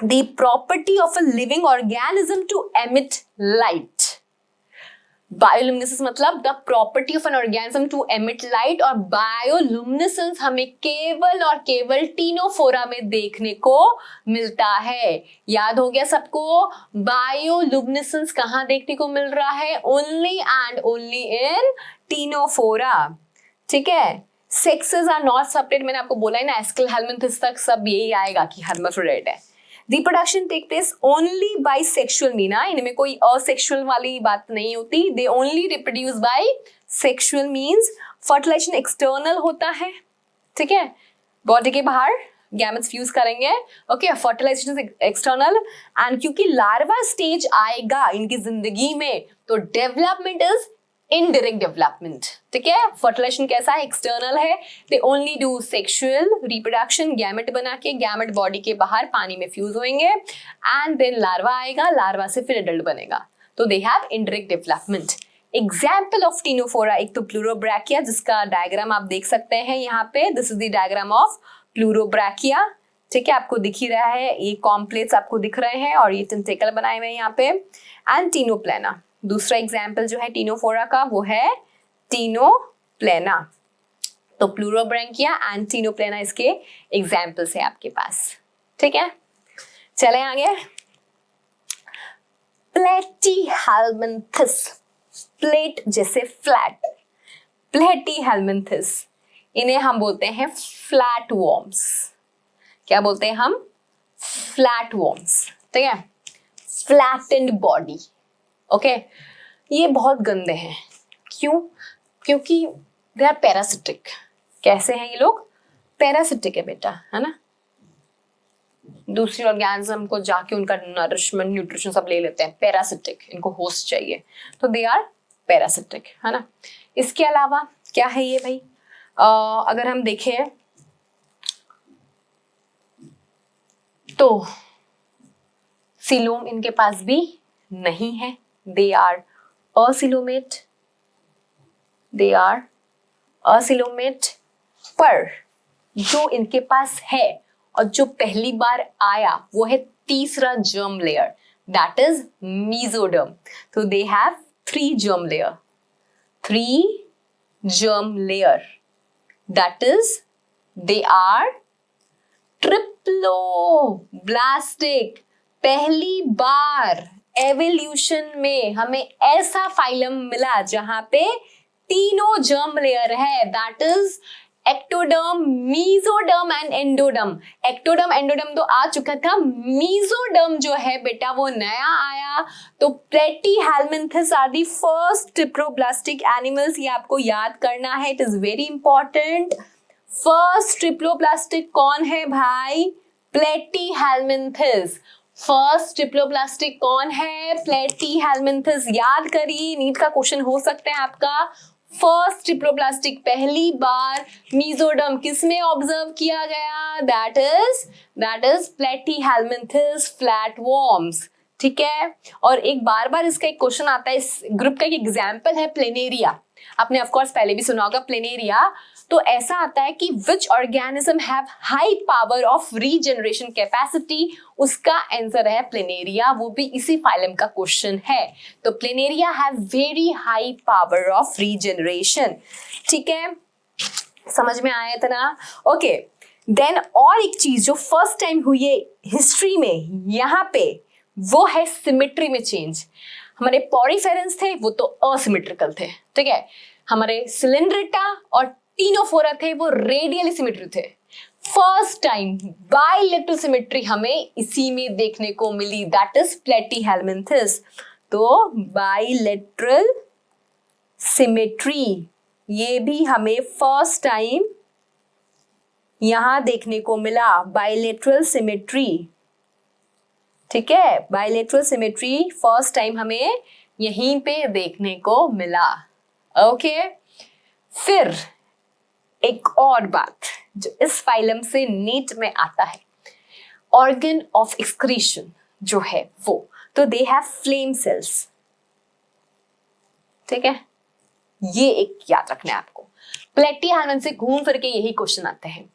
The property of a living organism to emit light. Bioluminescence मतलब the property of an organism to emit light, और बायोलुमिनेसेंस हमें केवल और केवल टीनोफोरा में देखने को मिलता है। याद हो गया सबको? बायोलुमिनेसेंस कहाँ देखने को मिल रहा है? Only and only in Ctenophora. ठीक है, सेक्सेस आर नॉट सेपरेट। मैंने आपको बोला है ना, एस्केल हेलमिंथेस तक सब यही आएगा कि हर्माफ्रोडाइट है। Reproduction take place only by sexual mean, इनमें कोई असेक्सुअल वाली बात नहीं होती। They only reproduce by sexual means. Fertilisation external होता है, ठीक है, बॉडी के बाहर गैमेट्स फ्यूज करेंगे। Okay, fertilisation external. एंड क्योंकि लार्वा स्टेज आएगा इनकी जिंदगी में, तो डेवलपमेंट इज इनडायरेक्ट डेवलपमेंट। ठीक है, फर्टिलाइजेशन कैसा है? एक्सटर्नल है। They only do sexual reproduction, gamete बना के, गैमेट बॉडी के बाहर पानी में फ्यूज होंगे एंड देन लार्वा आएगा, लार्वा से फिर एडल्ट बनेगा। तो they have indirect development. Example of Ctenophora, एक तो प्लूरोब्रैकिया, जिसका डायग्राम आप देख सकते हैं यहाँ पे। This is the diagram of Pleurobrachia. ठीक है, आपको दिख ही रहा है, ये कॉम्प्लेट्स आपको दिख रहे हैं और ये टेंटेकल बनाए हुए हैं यहाँ पे। एंड टीनोप्लेना, दूसरा एग्जाम्पल जो है टीनोफोरा का वो है टीनोप्लेना। तो प्लूरोब्रैंकिया एंड टीनोप्लेना इसके एग्जाम्पल्स है आपके पास। ठीक है, चले आगे। प्लेटीहेल्मिन्थस, प्लेट जैसे फ्लैट, प्लेटीहेल्मिन्थस, इन्हें हम बोलते हैं फ्लैट वॉर्म्स। क्या बोलते हैं हम? Flat worms. ठीक है, फ्लैटेंड बॉडी। ओके, ये बहुत गंदे हैं। क्यों? क्योंकि दे आर पैरासिटिक। कैसे हैं ये लोग? पैरासिटिक है बेटा, है ना। दूसरी ऑर्गेनिज्म को जाके उनका नरिशमेंट, न्यूट्रिशन सब ले लेते हैं। पैरासिटिक, इनको होस्ट चाहिए, तो दे आर पैरासिटिक, है ना। इसके अलावा क्या है ये भाई? अगर हम देखें तो सिलोम इनके पास भी नहीं है। They are acoelomate, they are acoelomate. पर जो इनके पास है और जो पहली बार आया वो है तीसरा germ layer, that is mesoderm. तो they have 3 germ layer, 3 germ layer, that is they are triploblastic. पहली बार एवोल्यूशन में हमें ऐसा फाइलम मिला जहां पे तीनों जर्म लेयर है, that is ectoderm, mesoderm and endoderm. Ectoderm endoderm तो आ चुका था, मीजोडर्म जो है बेटा वो नया आया। तो Platyhelminthes are the first triploblastic animals, ये आपको याद करना है, it is very important. First triploblastic कौन है भाई? प्लेटीहेल्मिन्थस। फर्स्ट ट्रिप्लोब्लास्टिक कौन है? प्लेटीहेल्मिन्थस। याद करिए, नीट का क्वेश्चन हो सकता है आपका। फर्स्ट ट्रिप्लोब्लास्टिक पहली बार मीजोडर्म किस में ऑब्जर्व किया गया? That is Platyhelminthes flatworms. ठीक है, और एक बार बार इसका एक क्वेश्चन आता है, इस ग्रुप का एक एग्जाम्पल है प्लेनेरिया। आपने ऑफ कोर्स पहले भी सुना होगा प्लेनेरिया। तो ऐसा आता है कि which organism have high power of regeneration capacity, उसका आंसर है प्लेनेरिया। वो भी इसी फाइलम का क्वेश्चन है। तो planaria have very high power of regeneration. ठीक है, समझ में आया इतना? ओके, देन और एक चीज जो फर्स्ट टाइम हुई है हिस्ट्री में यहाँ पे, वो है सिमेट्री में चेंज। हमारे पॉरीफेरेंस थे वो तो असिमेट्रिकल थे, ठीक है। हमारे सिलिंड्रेटा और टीनोफोरा थे वो रेडियली सिमेट्री थे। फर्स्ट टाइम बाइलेटरल सिमेट्री हमें इसी में देखने को मिली, दैट इज प्लेटीहेल्मिन्थस। तो बाइलेटरल सिमेट्री ये भी हमें फर्स्ट टाइम यहां देखने को मिला, बाइलेटरल सिमेट्री। ठीक है, बायलेटरल सिमेट्री फर्स्ट टाइम हमें यहीं पे देखने को मिला। ओके, फिर एक और बात जो इस फाइलम से नीट में आता है, ऑर्गन ऑफ एक्सक्रीशन जो है वो, तो दे हैव फ्लेम सेल्स। ठीक है, ये एक याद रखना है आपको। प्लेटिहेल्मिन से घूम फिर के यही क्वेश्चन आते हैं।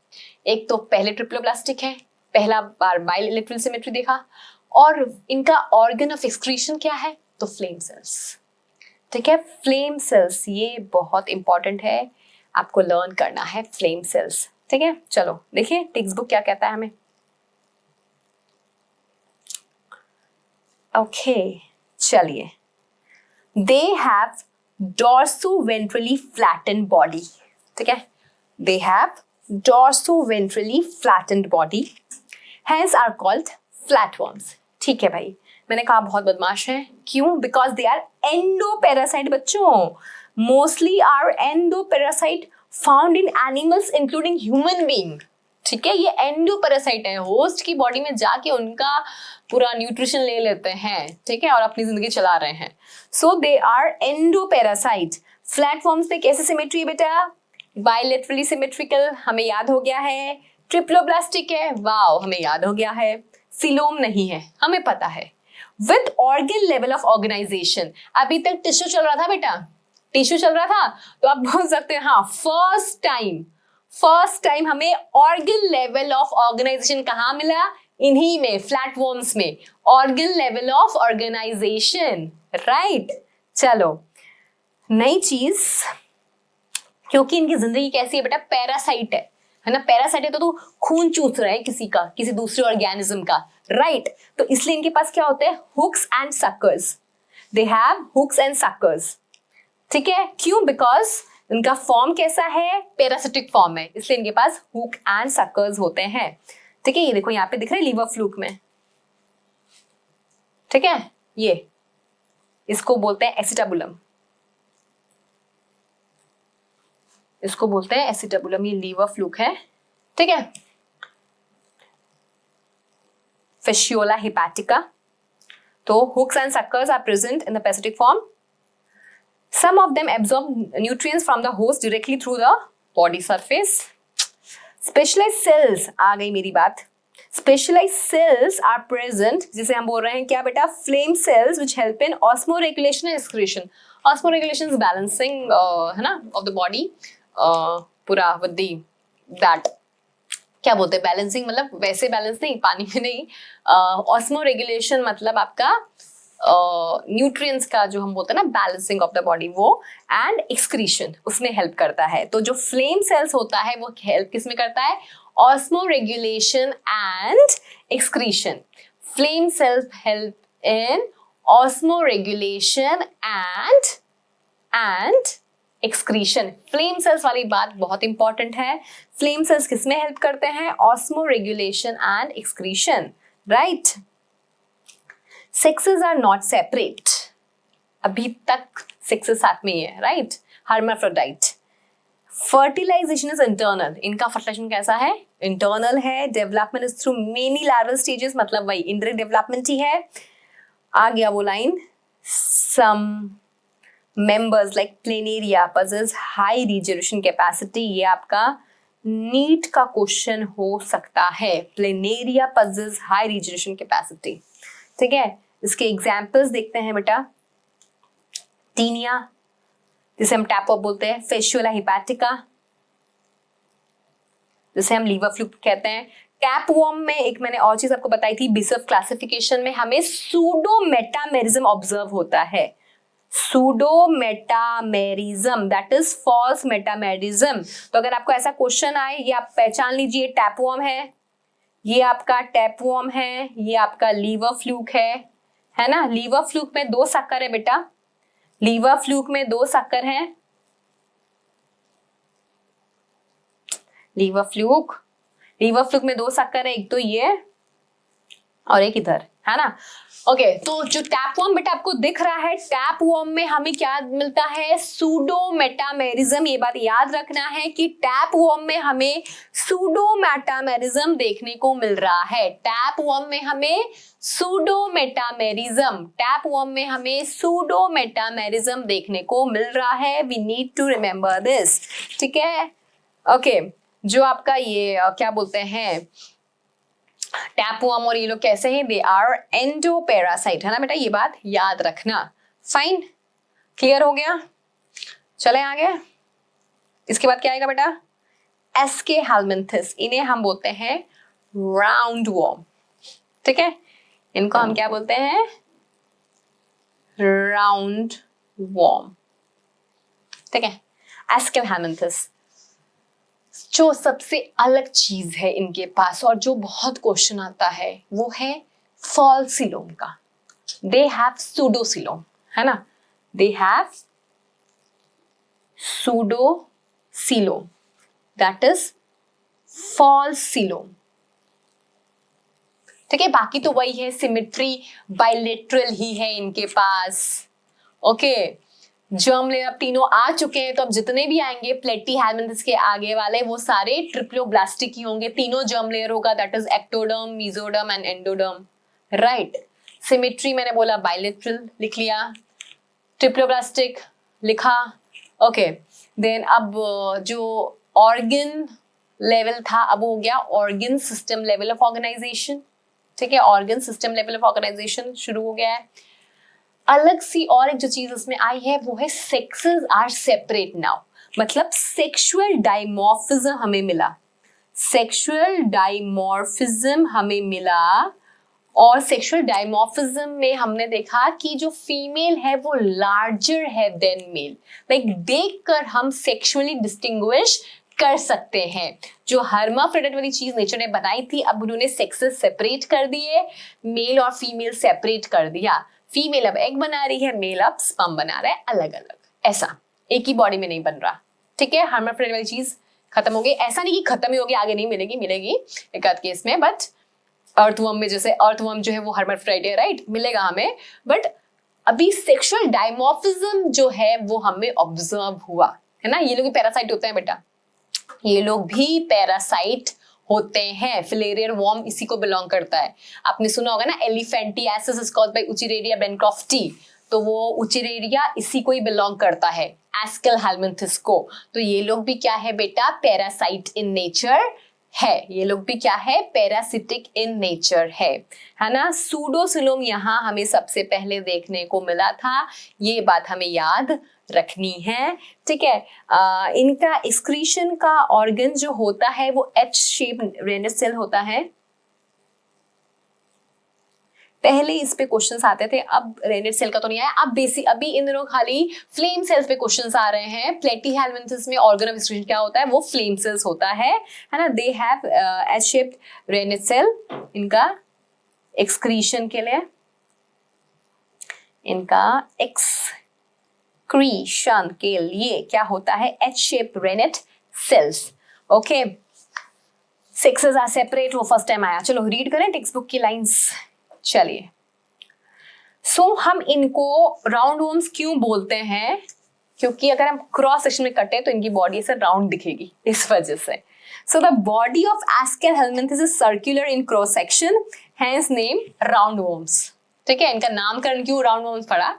एक तो पहले ट्रिप्लोब्लास्टिक है, पहला बार बाइलेटरल सिमेट्री देखा, और इनका ऑर्गन ऑफ एक्सक्रीशन क्या है, तो फ्लेम सेल्स। ठीक है, फ्लेम सेल्स ये बहुत इंपॉर्टेंट है, आपको लर्न करना है फ्लेम सेल्स। ठीक है, चलो देखिए टेक्स्ट बुक क्या कहता है हमें। ओके, चलिए, they have dorsoventrally flattened body. ठीक है, they have dorsoventrally flattened body, hence are called flatworms. ठीक है भाई, मैंने कहा बहुत बदमाश है, क्यों? बिकॉज दे आर एंडोपैरासाइट बच्चों, mostly are endoparasite found in animals including human being. ठीक है, ये एंडोपैरासाइट है, होस्ट की बॉडी में जाके उनका पूरा न्यूट्रिशन ले लेते हैं। ठीक है, और अपनी जिंदगी चला रहे हैं। सो दे आर एंडोपैरासाइट। फ्लैटफॉर्म्स पे कैसे सिमेट्री है बेटा? बायलेटरली सिमेट्रिकल, हमें याद हो गया है। ट्रिप्लोब्लास्टिक है, वाओ हमें याद हो गया है। सिलोम नहीं है, हमें पता है। With organ level of organisation, अभी तक टिश्यू चल रहा था बेटा, टिश्यू चल रहा था, तो आप बोल सकते हैं हाँ, फर्स्ट टाइम हमें ऑर्गन लेवल ऑफ ऑर्गेनाइजेशन कहाँ मिला? इन्हीं में, फ्लैटवर्म्स में, organ level of organisation. Right, चलो नई चीज, क्योंकि इनकी जिंदगी कैसी है बेटा? पैरासाइट है ना, पैरासाइट है तो खून चूस रहे हैं किसी का, किसी दूसरे ऑर्गेनिज्म का। राइट, तो इसलिए इनके पास क्या होते हैं? Hooks and suckers. They have hooks and suckers. ठीक है, क्यों? बिकॉज इनका फॉर्म कैसा है? पैरासिटिक फॉर्म है, इसलिए इनके पास हुक एंड सक्कर्स होते हैं। ठीक है, ये देखो यहाँ पे दिख रहा है लीवर फ्लूक में। ठीक है, ये इसको बोलते हैं एसिटाबुलम, इसको बोलते हैं एसिटाबुलम, ये लीवर फ्लूक है। ठीक है, फेशियोला हेपाटिका, तो hooks and suckers are present in the parasitic form. Some of them absorb nutrients from the host directly through the body surface. Specialized cells, आ गई मेरी बात। Specialized cells are present, जिसे हम बोल रहे हैं क्या बेटा? Flame cells, which help in osmoregulation and excretion. Osmoregulation is balancing, है ना, of the body, पूरा with the that, क्या बोलते हैं बैलेंसिंग, मतलब वैसे बैलेंस नहीं, पानी में नहीं। ऑस्मोरेगुलेशन मतलब आपका न्यूट्रिएंट्स का जो हम बोलते हैं ना, बैलेंसिंग ऑफ द बॉडी, वो, एंड एक्सक्रीशन, उसमें हेल्प करता है। तो जो फ्लेम सेल्स होता है वो हेल्प किस में करता है? Osmoregulation and excretion. Flame cells help in osmoregulation and excretion. Flame cells वाली बात बहुत इंपॉर्टेंट है। फ्लेम सेल्स किस में हेल्प करते हैं? Osmoregulation and excretion. Right, sexes are not separate, अभी तक सेक्सेस साथ में ही है। Right, hermaphrodite. Fertilisation is internal, इनका फर्टिलाइजेशन कैसा है? इंटरनल है। Development is through many larval stages, मतलब वही इनडायरेक्ट डेवलपमेंट ही है। आ गया वो line, some members like planaria possess high resolution capacity, ये आपका नीट का क्वेश्चन हो सकता है। Planaria possess high resolution capacity. ठीक है, इसके एग्जाम्पल्स देखते हैं बेटा। टीनिया, जिसे हम टैपवर्म बोलते हैं। फेशियोला हेपाटिका, जिसे हम लीवर फ्लूक कहते हैं। टैपवर्म में एक मैंने और चीज आपको बताई थी, बिशप क्लासिफिकेशन में हमें सूडो मेटामेरिज्म ऑब्जर्व होता है। Pseudo metamerism, that is false metamerism. तो अगर आपको ऐसा क्वेश्चन आए, ये आप पहचान लीजिए, टैपवर्म है, ये आपका टैपवर्म है, ये आपका लीवर फ्लूक है ना। लीवर फ्लूक में 2 सक्कर है बेटा, लीवर फ्लूक में 2 सक्कर हैं। लीवर फ्लूक में 2 सक्कर है, एक तो ये और एक इधर, है ना। ओके तो जो टैपवर्म बेटा आपको दिख रहा है, टैपवर्म में हमें क्या मिलता है, सूडो मेटामेरिज्म। ये बात याद रखना है कि टैपवर्म में हमें सूडो मेटामेरिज्म देखने को मिल रहा है। टैपवर्म में हमें सूडो मेटामेरिज्म, टैपवर्म में हमें सूडो मेटामेरिज्म देखने को मिल रहा है। We need to remember this, ठीक है। ओके जो आपका ये क्या बोलते हैं टैपवर्म और ये लोग कैसे हैं, दे आर एंडोपैरासाइट, है ना बेटा, ये बात याद रखना। फाइन, क्लियर हो गया, चले आगे। इसके बाद क्या आएगा बेटा, एस्के हेलमिंथस, इन्हें हम बोलते हैं राउंड वर्म, ठीक है, इनको हम क्या बोलते हैं, राउंड वर्म, ठीक है। एस्के हेलमिंथस जो सबसे अलग चीज है इनके पास और जो बहुत क्वेश्चन आता है वो है फॉल्सिलोम का। दे हैव सूडोसिलोम, है ना, they have pseudocoelom, that is false coelom, ठीक है। बाकी तो वही है, सिमेट्री बाइलेटरल ही है इनके पास। ओके जर्म लेयर अब तीनों आ चुके हैं, तो अब जितने भी आएंगे प्लेटीहेलमिन्थस के आगे वाले वो सारे ट्रिप्लोब्लास्टिक ही होंगे। तीनों जर्म लेयर होगा, that is ectoderm, mesoderm and endoderm, right. Symmetry मैंने बोला बाइलेटरल लिख लिया, ट्रिप्लोब्लास्टिक लिखा। ओके देन अब जो ऑर्गन लेवल था अब हो गया organ system level of organisation, ठीक है, organ system level of organisation शुरू हो गया है। अलग सी और एक जो चीज उसमें आई है वो है सेक्सेस आर सेपरेट नाउ, मतलब सेक्सुअल डाइमॉर्फिज्म हमें मिला, सेक्सुअल डाइमॉर्फिज्म हमें मिला। और सेक्सुअल डाइमॉर्फिज्म में हमने देखा कि जो फीमेल है वो लार्जर है देन मेल, लाइक देखकर हम सेक्सुअली डिस्टिंग्विश कर सकते हैं। जो हर्माफ्रोडाइट वाली चीज नेचर ने बनाई थी अब उन्होंने सेक्सेस सेपरेट कर दिए, मेल और फीमेल सेपरेट कर दिया। फीमेल अब एग बना रही है, मेल अब स्पर्म बना रहा है अलग अलग, ऐसा एक ही बॉडी में नहीं बन रहा, ठीक है। हर्माफ्रोडाइट वाली चीज खत्म हो गई, ऐसा नहीं कि खत्म ही होगी आगे नहीं मिलेगी, मिलेगी एक आध केस में, बट अर्थवर्म में जैसे अर्थवर्म जो है वो हर्माफ्रोडाइट है, राइट, मिलेगा हमें, बट अभी सेक्सुअल डाइमॉर्फिज्म जो है वो हमें ऑब्जर्व हुआ, है ना। ये लोग भी पैरासाइट होते हैं बेटा, ये लोग भी पैरासाइट होते हैं। फिलेरियर वॉर्म इसी को बिलोंग करता है। आपने सुना होगा ना elephantiasis is caused by Wuchereria bancrofti, तो वो उचिरेरिया इसी को ही बिलोंग करता है, एस्केल हेलमिंथस को। तो ये लोग भी क्या है बेटा, पैरासाइट इन नेचर है, ये लोग भी क्या है, पैरासिटिक इन नेचर है ना। सूडोसिलोम यहाँ हमें सबसे पहले देखने को मिला था, ये बात हमें याद रखनी है, ठीक है। इनका एक्सक्रीशन का ऑर्गन जो होता है वो एच शेप रेनेट सेल होता है। पहले इस पे क्वेश्चंस आते थे, अब रेनेट सेल का तो नहीं आया, अब अभी इन दिनों खाली फ्लेम सेल्स पे क्वेश्चंस आ रहे हैं। प्लेटीहेलमिन्थस में ऑर्गन ऑफ एक्सक्रीशन क्या होता है, वो फ्लेम सेल्स होता है ना। They have H shaped renette cell, इनका एक्सक्रीशन के लिए, इनका एक्सक्रीशन के लिए क्या होता है, H shape renette cells. Okay sexes are separate, वो फर्स्ट टाइम आया। चलो रीड करें टेक्स्ट बुक की लाइंस। चलिए हम इनको राउंड वर्म्स क्यों बोलते हैं, क्योंकि अगर हम क्रॉस सेक्शन में कटे तो इनकी बॉडी ऐसे राउंड दिखेगी, इस वजह से। So the body of Aschelminthes is circular in cross section, hence name round worms, ठीक है। इनका नामकरण क्यों राउंड वर्म्स पड़ा।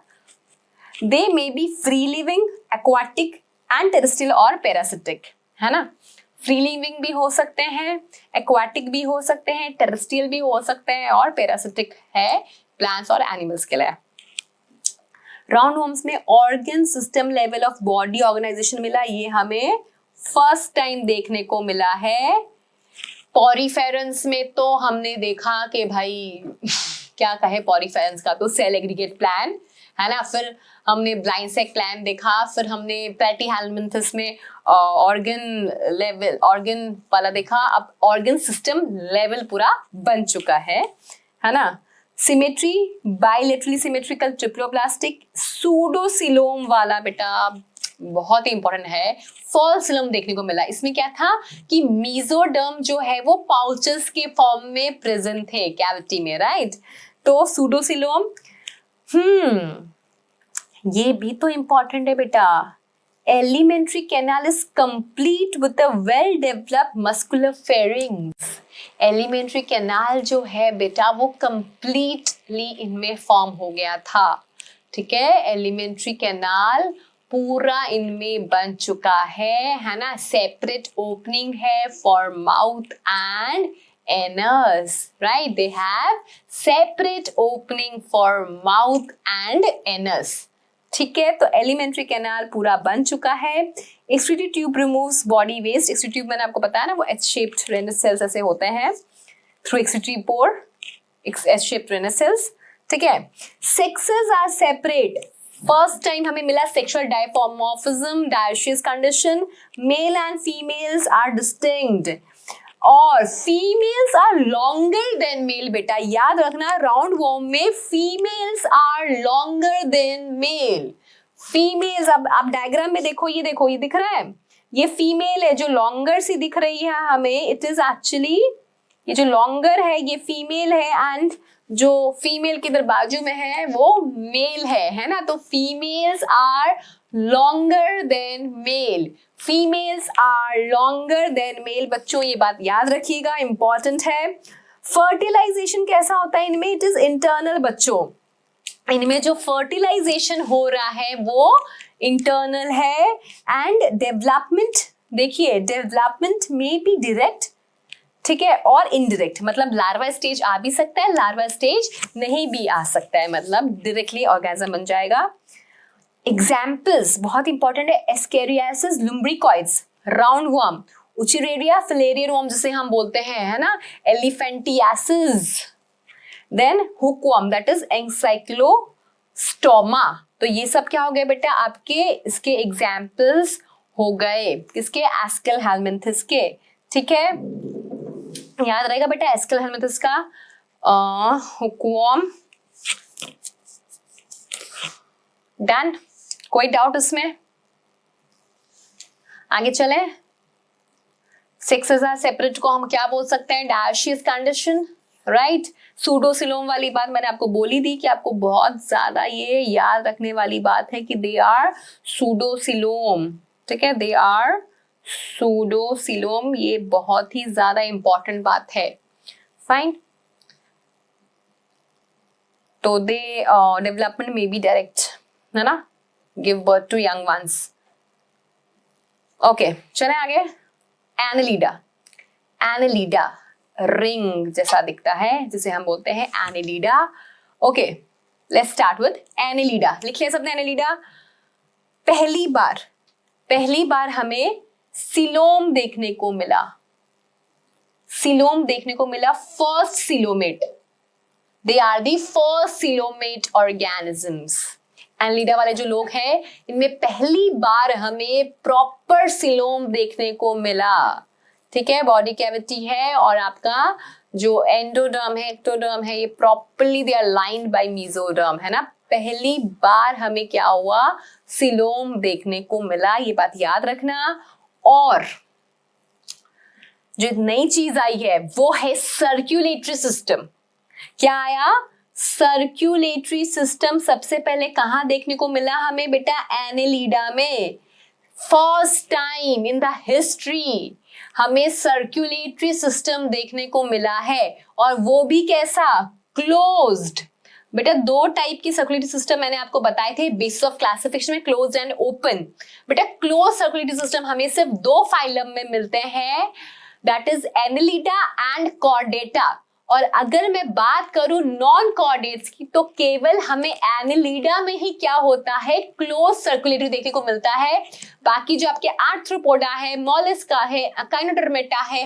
They may be free living, aquatic and terrestrial और पैरासिटिक, है ना। फ्री लिविंग भी हो सकते हैं, एक्वाटिक भी हो सकते हैं, टेरेस्ट्रियल भी हो सकते हैं और पैरासिटिक है प्लांट्स और एनिमल्स के लिए। राउंड वर्म्स में organ system level of body organisation मिला, ये हमें फर्स्ट टाइम देखने को मिला है। पॉरीफेरेंस में तो हमने देखा कि भाई क्या कहे पॉरीफेरेंस का, तो सेल एग्रीगेट प्लान, है ना। फिर हमने ब्लाइंड सेक प्लान देखा, फिर हमने प्लेटीहेलमिन्थस में ऑर्गन लेवल, ऑर्गन वाला देखा। अब ऑर्गन सिस्टम लेवल पूरा बन चुका है ना। Symmetry bilaterally symmetrical triploblastic, pseudocoelom वाला बेटा बहुत ही इंपॉर्टेंट है, फॉल्सिलोम देखने को मिला। इसमें क्या था कि मेसोडर्म जो है वो पाउचेस के फॉर्म में प्रेजेंट थे कैविटी में, राइट। तो सूडोसिलोम, ये भी तो इंपॉर्टेंट है बेटा। Alimentary canal is complete with a well developed muscular pharynx. Alimentary canal जो है बेटा वो कंप्लीटली इनमें फॉर्म हो गया था, ठीक है। एलिमेंट्री कैनाल पूरा इनमें बन चुका है ना। सेपरेट ओपनिंग है for mouth and anus, right, they have separate opening for mouth and anus, ठीक है। तो एलिमेंट्री कैनाल पूरा बन चुका है। Excretory tube removes body waste. Excretory tube मैंने आपको बताया ना, वो एच शेप्ड रेनस सेल्स ऐसे होते हैं through excretory pore, H shaped renette cells, ठीक है। Sexes are separate. First time हमें मिला sexual dimorphism, dioecious condition. Male and females are distinct और females are longer than male. बेटा याद रखना, राउंड वॉर्म में females are longer than male. Females, अब आप डायग्राम में देखो, ये देखो, ये दिख रहा है, ये फीमेल है जो लॉन्गर सी दिख रही है हमें, इट इज एक्चुअली, ये जो लॉन्गर है ये फीमेल है एंड जो फीमेल के इधर बाजू में है वो मेल है ना। तो females are longer than male, females are longer than male. बच्चों ये बात याद रखिएगा, इंपॉर्टेंट है। फर्टिलाइजेशन कैसा होता है इनमें? इट इज इंटरनल बच्चों, इनमें जो फर्टिलाइजेशन हो रहा है वो इंटरनल है। एंड डेवलपमेंट, देखिए डेवलपमेंट में भी डायरेक्ट, ठीक है, और इनडायरेक्ट, मतलब लार्वा स्टेज आ भी सकता है, लार्वा स्टेज नहीं भी आ सकता है, मतलब डायरेक्टली ऑर्गेनिज्म बन जाएगा। एग्जाम्पल्स बहुत इंपॉर्टेंट है, ascariasis lumbricoides, round worm, Wuchereria filarial worm जिसे हम बोलते हैं, है ना, elephantiasis, then hookworm that is Ancylostoma. तो ये सब क्या हो गए बेटा आपके, इसके एग्जाम्पल्स हो गए, किसके? एस्केल हेलमिंथस के, ठीक है। याद रहेगा बेटा एस्केल हेलमिंथस का, हुकवर्म, डन। कोई डाउट इसमें? आगे चले। सेक्सेस आर सेपरेट को हम क्या बोल सकते हैं? Dioecious condition, right. सूडोसिलोम वाली बात मैंने आपको बोली थी कि आपको बहुत ज्यादा ये याद रखने वाली बात है कि दे आर सूडोसिलोम, ठीक है, दे आर सूडोसिलोम, ये बहुत ही ज्यादा इंपॉर्टेंट बात है, फाइन। तो दे डेवलपमेंट में भी डायरेक्ट, है ना, give birth to young ones. Okay चले आगे। एनालिडा, एनालिडा रिंग जैसा दिखता है जिसे हम बोलते हैं Annelida. Okay let's start with Annelida. लिख लिया सबने एनालिडा? पहली बार हमें सिलोम देखने को मिला, सिलोम देखने को मिला, first coelomate, they are the first coelomate organisms. Annelida वाले जो लोग हैं इनमें पहली बार हमें प्रॉपर सिलोम देखने को मिला, ठीक है। बॉडी कैविटी है और आपका जो एंडोडर्म है, एक्टोडर्म है, ये properly they are lined by mesoderm, है ना। पहली बार हमें क्या हुआ? सिलोम देखने को मिला, ये बात याद रखना। और जो नई चीज आई है वो है सर्कुलेटरी सिस्टम। क्या आया? सर्कुलेटरी सिस्टम सबसे पहले कहां देखने को मिला हमें बेटा? एनालिडा में। First time in the history हमें सर्कुलेटरी सिस्टम देखने को मिला है, और वो भी कैसा? क्लोज्ड। बेटा दो टाइप की सर्कुलेटरी सिस्टम मैंने आपको बताए थे बेसिस ऑफ क्लासिफिकेशन में, क्लोज्ड एंड ओपन। बेटा क्लोज सर्कुलेटरी सिस्टम हमें सिर्फ दो फाइलम में मिलते हैं, that is Annelida and Chordata. और अगर मैं बात करूं नॉन कॉर्डेट्स की, तो केवल हमें एनालिडा में ही क्या होता है? क्लोज सर्कुलेटरी देखने को मिलता है। बाकी जो आपके आर्थ्रोपोडा है, मोलस्का है, काइनोडर्मेटा है,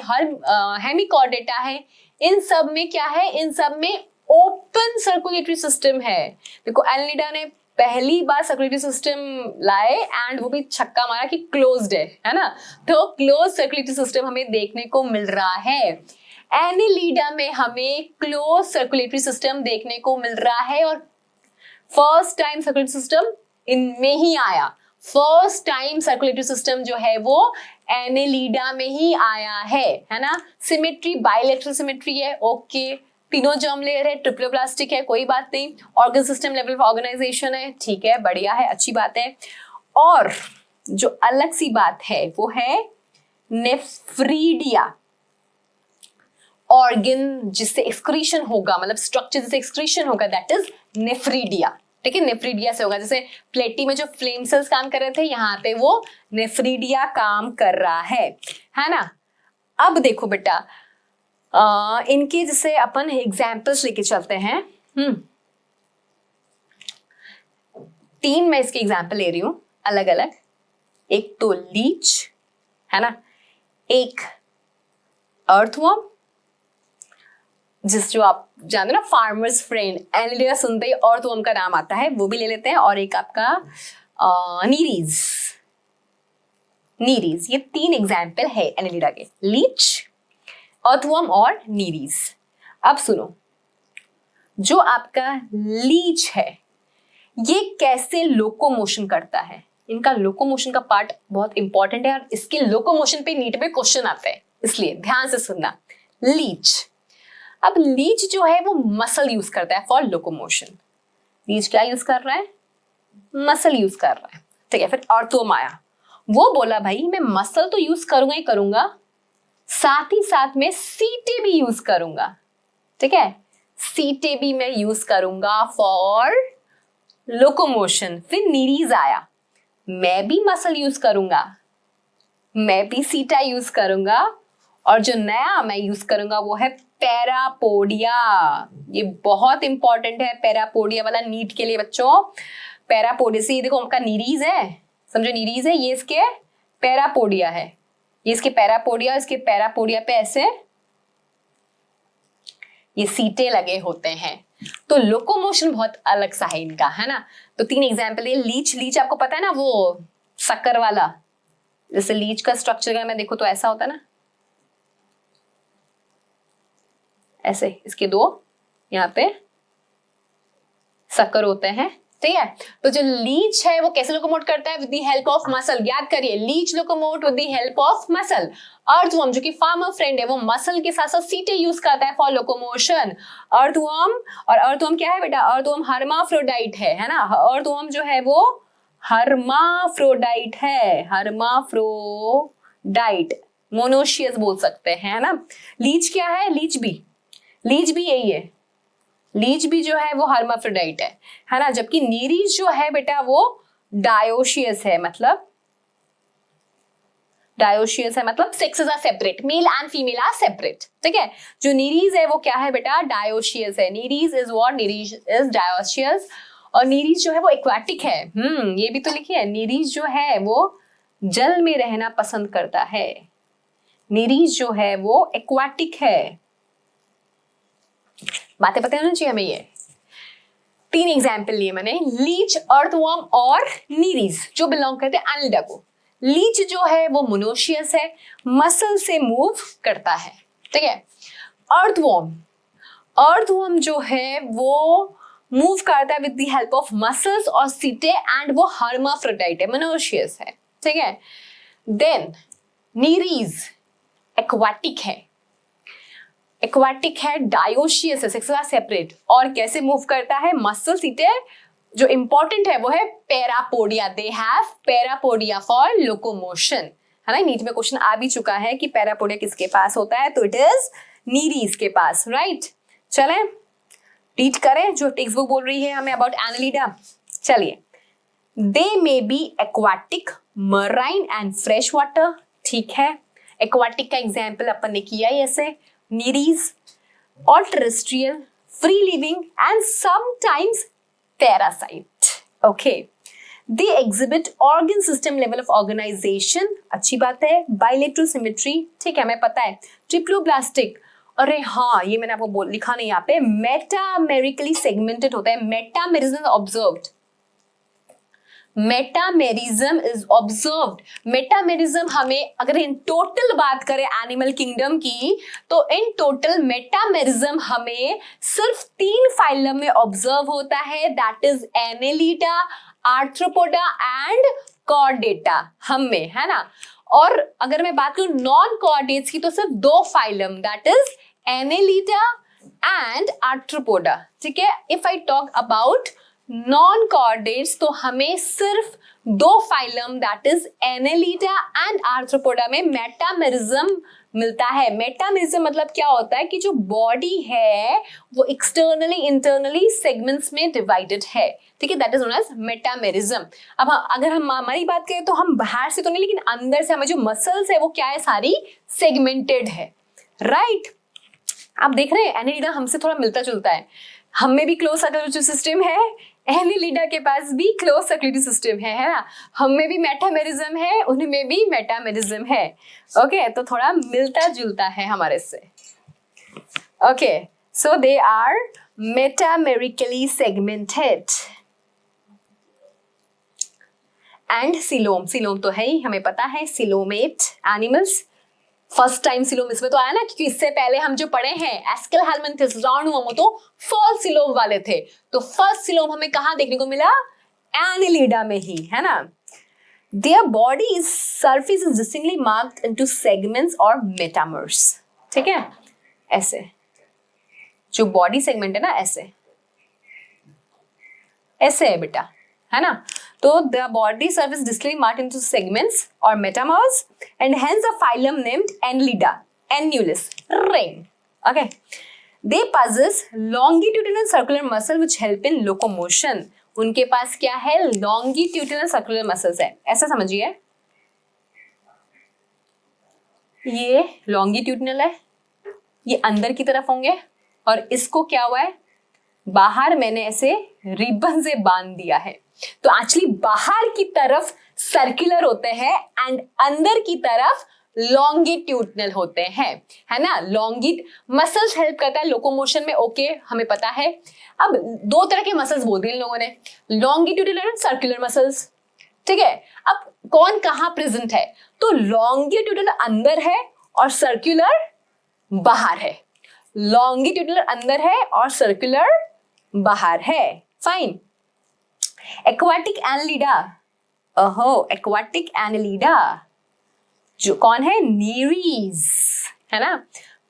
हेमिकॉर्डेटा है, इन सब में क्या है? इन सब में ओपन सर्कुलेटरी सिस्टम है। देखो एनालिडा ने पहली बार सर्कुलेटरी सिस्टम लाए एंड वो भी छक्का मारा कि क्लोज्ड है ना। तो क्लोज सर्कुलेटरी सिस्टम हमें देखने को मिल रहा है। एनालिडा में हमें क्लोज सर्कुलेटरी सिस्टम देखने को मिल रहा है, और फर्स्ट टाइम सर्कुलेटरी सिस्टम इनमें ही आया। फर्स्ट टाइम सर्कुलेटरी सिस्टम जो है वो एनालिडा में ही आया है ना। सिमेट्री बाइलेटरल सिमेट्री है, ओके, तीनों जर्म लेयर है, ट्रिप्लोब्लास्टिक है, कोई बात नहीं, organ system level of organization है, ठीक है, बढ़िया है, अच्छी बात है। और जो अलग सी बात है वो है नेफ्रीडिया, ऑर्गन जिससे एक्सक्रीशन होगा, मतलब स्ट्रक्चर जिससे एक्सक्रीशन होगा, दैट इज नेफ्रीडिया। ठीक है, नेफ्रीडिया से होगा। जैसे प्लेटी में जो फ्लेम सेल्स काम कर रहे थे, यहाँ पे वो नेफ्रीडिया काम कर रहा है ना। अब देखो बेटा, इनके जैसे अपन एग्जाम्पल्स लेके चलते हैं। 3 मैं इसके एग्जाम्पल ले रही हूं अलग अलग। एक तो लीच है ना, एक अर्थवर्म, जिस जो आप जानते हो ना, फार्मर्स फ्रेंड, एनिलिडा सुनते ही अर्थवर्म का नाम आता है, वो भी ले लेते हैं। और एक आपका नीरीज। ये 3 एग्जाम्पल है एनिलिडा के, लीच, अर्थवर्म और नीरीज। अब सुनो, जो आपका लीच है ये कैसे लोकोमोशन करता है। इनका लोकोमोशन का पार्ट बहुत इंपॉर्टेंट है और इसके लोकोमोशन पे नीट में क्वेश्चन आता है, इसलिए ध्यान से सुनना। लीच, अब लीच जो है वो मसल यूज करता है फॉर लोकोमोशन। लीच क्या यूज कर रहा है? मसल यूज कर रहा है, ठीक है। फिर अर्थवर्म आया, वो बोला भाई मैं मसल तो यूज करूंगा ही करूंगा, साथ ही साथ में सीटे भी यूज करूंगा, ठीक है, सीटे भी मैं यूज करूंगा फॉर लोकोमोशन। फिर नीरीज आया, मैं भी मसल यूज करूंगा, मैं भी सीटा यूज करूंगा, और जो नया मैं यूज करूंगा वो है पैरापोडिया। ये बहुत इंपॉर्टेंट है पैरापोडिया वाला नीट के लिए बच्चों। पैरापोडिया से, ये देखो आपका नीरीज है, समझो नीरीज है, ये इसके पैरापोडिया है, ये इसके पैरापोडिया, इसके पैरापोडिया पे ऐसे ये सीटे लगे होते हैं। तो लोकोमोशन बहुत अलग सा है इनका, है ना। तो 3 एग्जाम्पल है। लीच आपको पता है ना, वो शक्कर वाला, जैसे लीच का स्ट्रक्चर अगर मैं देखो तो ऐसा होता है ना, ऐसे इसके 2 यहाँ पे शक्कर होते हैं, ठीक है। तो जो लीच है वो कैसे लोकोमोट करता है? With the help of muscle. याद करिए, leech locomote with the help of muscle. Earthworm जो कि फार्मर फ्रेंड है, वो मसल के साथ साथ सीटे यूज करता है फॉर लोकोमोशन। अर्थवर्म, और अर्थवर्म क्या है बेटा? अर्थवर्म हर्माफ्रोडाइट है ना। अर्थवर्म जो है वो हर्माफ्रोडाइट है, हर्माफ्रोडाइट, मोनोशियस बोल सकते हैं, है ना। लीच क्या है? लीच भी यही है, लीच भी जो है वो हर्माफ्रोडाइट है ना। जबकि नीरीज जो है बेटा वो डायोशियस है, मतलब sexes are separate, male and female are separate, ठीक है। जो नीरीज है वो क्या है बेटा? डायोशियस है। Nereis is what? Nereis is dioecious. और नीरीज जो है वो एक्वाटिक है, ये भी तो लिखिए, नीरीज जो है वो जल में रहना पसंद करता है। नीरीज जो है वो एक्वाटिक है। बातें पता होना चाहिए हमें। ये 3 एग्जाम्पल लिए मैंने, लीच, अर्थवर्म और नीरीज, जो बिलोंग करते हैं एनिलिडा को। लीच जो है वो मोनोशियस है, मसल से मूव करता है, ठीक है। अर्थवर्म जो है वो मूव करता है with the help of muscles और सीटे, एंड वो हर्माफ्रोडाइट है, मोनोशियस है, ठीक है। देन नीरीज एक्वाटिक है, डायोशियस है, सेक्सेस सेपरेट, और कैसे मूव करता है? मसल सीटे। जो इंपॉर्टेंट है वो है parapodia, they have parapodia for locomotion, है ना। नीट में क्वेश्चन आ भी चुका है कि पैरापोडिया किसके पास होता है, तो इट इज नीरीज के पास, राइट। चलें रीड करें जो टेक्स्ट बुक बोल रही है हमें अबाउट एनिलिडा। चलिए, they may be aquatic, marine and fresh water, ठीक है। एक्वाटिक का एग्जाम्पल अपन ने किया ही ऐसे, नीरीज, और terrestrial, free living and sometimes parasite, okay. They exhibit organ system level of organization, अच्छी बात है। बाइलेटरल सिमेट्री, ठीक है, हमें पता है। ट्रिप्लोब्लास्टिक, अरे हाँ ये मैंने आपको लिखा नहीं यहाँ पे, मेटामेरिकली सेगमेंटेड होता है। Metamerism observed, metamerism is observed. Metamerism हमें अगर इन टोटल बात करें एनिमल किंगडम की, तो इन टोटल मेटामेरिज्म हमें सिर्फ 3 फाइलम में ऑब्जर्व होता है, that is Annelida, arthropoda and Chordata, हम में, है ना। और अगर मैं बात करूं नॉन कॉर्डेट्स की, तो सिर्फ 2 phylum, that is Annelida and arthropoda. ठीक है, if I talk about non chordates तो हमें सिर्फ दो phylum that is Annelida and arthropoda में मेटामेरिज्म मिलता है। मेटामेरिज्म मतलब क्या होता है कि जो बॉडी है वो एक्सटर्नली इंटरनली सेगमेंट्स में डिवाइडेड है। ठीक है, that is known as metamerism. अब अगर हम हमारी बात करें तो हम बाहर से तो नहीं, लेकिन अंदर से हमें जो मसल्स है वो क्या है, सारी सेगमेंटेड है, राइट। आप देख रहे हैं एनेलिडा हमसे थोड़ा मिलता जुलता है, हम में भी क्लोज सर्कुलेटरी सिस्टम है, एनेलिडा के पास भी क्लोज सर्कुलेटरी सिस्टम है ना। हम में भी मेटामेरिज्म है, उनमें भी मेटामेरिज्म है। ओके, तो थोड़ा मिलता जुलता है हमारे से। Okay, so they are metamerically segmented. And coelom, coelom तो है ही, हमें पता है coelomate animals. First time coelom इसमें तो आया ना, क्योंकि इससे पहले हम जो पढ़े हैं एस्केल हेलमिंथेस राउंडवुमो फर्स्ट सिलोम वाले थे। तो फर्स्ट सिलोम हमें कहाँ देखने को मिला, एनेलिडा में ही, है ना। Their body is surface is distinctly marked into segments और मेटामर्स। ठीक है, ऐसे जो बॉडी सेगमेंट है ना, ऐसे ऐसे है बेटा, है ना। तो the body surface distally marked into segments or metamers and hence a phylum named Annelida, annulus, ring. Okay. They possess longitudinal circular muscle which help in locomotion. उनके पास क्या है, longitudinal circular muscles है, ऐसा समझिए। ये longitudinal है, ये अंदर की तरफ होंगे, और इसको क्या हुआ है, बाहर मैंने ऐसे रिबन से बांध दिया है। तो एक्चुअली बाहर की तरफ सर्कुलर होते हैं एंड अंदर की तरफ लॉन्गिट्यूडनल होते हैं, है ना। मसल्स हेल्प करता है लोकोमोशन में, ओके, हमें पता है। अब दो तरह के मसल्स बोल दिए इन लोगों ने, लॉन्गिट्यूडनल एंड सर्कुलर मसल्स। ठीक है, अब कौन कहाँ प्रेजेंट है, तो लॉन्गिट्यूडनल अंदर है और सर्कुलर बाहर है। लॉन्गिट्यूडनल अंदर है और सर्कुलर बाहर है, फाइन। एक्वाटिक एनेलिडा, ओहो, एक्वाटिक एनेलिडा जो कौन है, नीरीज, है ना।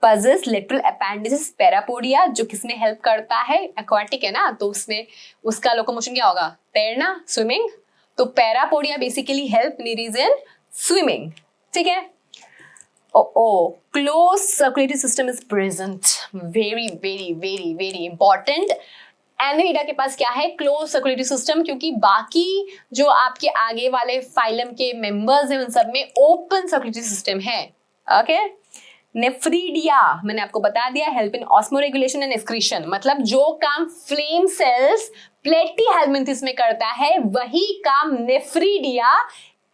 पजेस लेटरल अपेंडिसेस पैरापोडिया, जो किसमें हेल्प करता है, एक्वाटिक है ना, तो उसमें उसका लोकोमोशन क्या होगा, तैरना, स्विमिंग। तो parapodia basically help Nereis in swimming. ठीक है, close circulatory system is present, very very very very important. Annelida के पास क्या है, क्लोज सर्कुलेटरी सिस्टम, क्योंकि बाकी जो आपके आगे वाले फाइलम के मेंबर्स हैं उन सब में ओपन सर्कुलेटरी सिस्टम है। ओके, नेफ्रीडिया मैंने आपको बता दिया, help in osmoregulation and excretion, मतलब जो काम फ्लेम सेल्स प्लेटीहेलमिन्थेस में करता है वही काम नेफ्रीडिया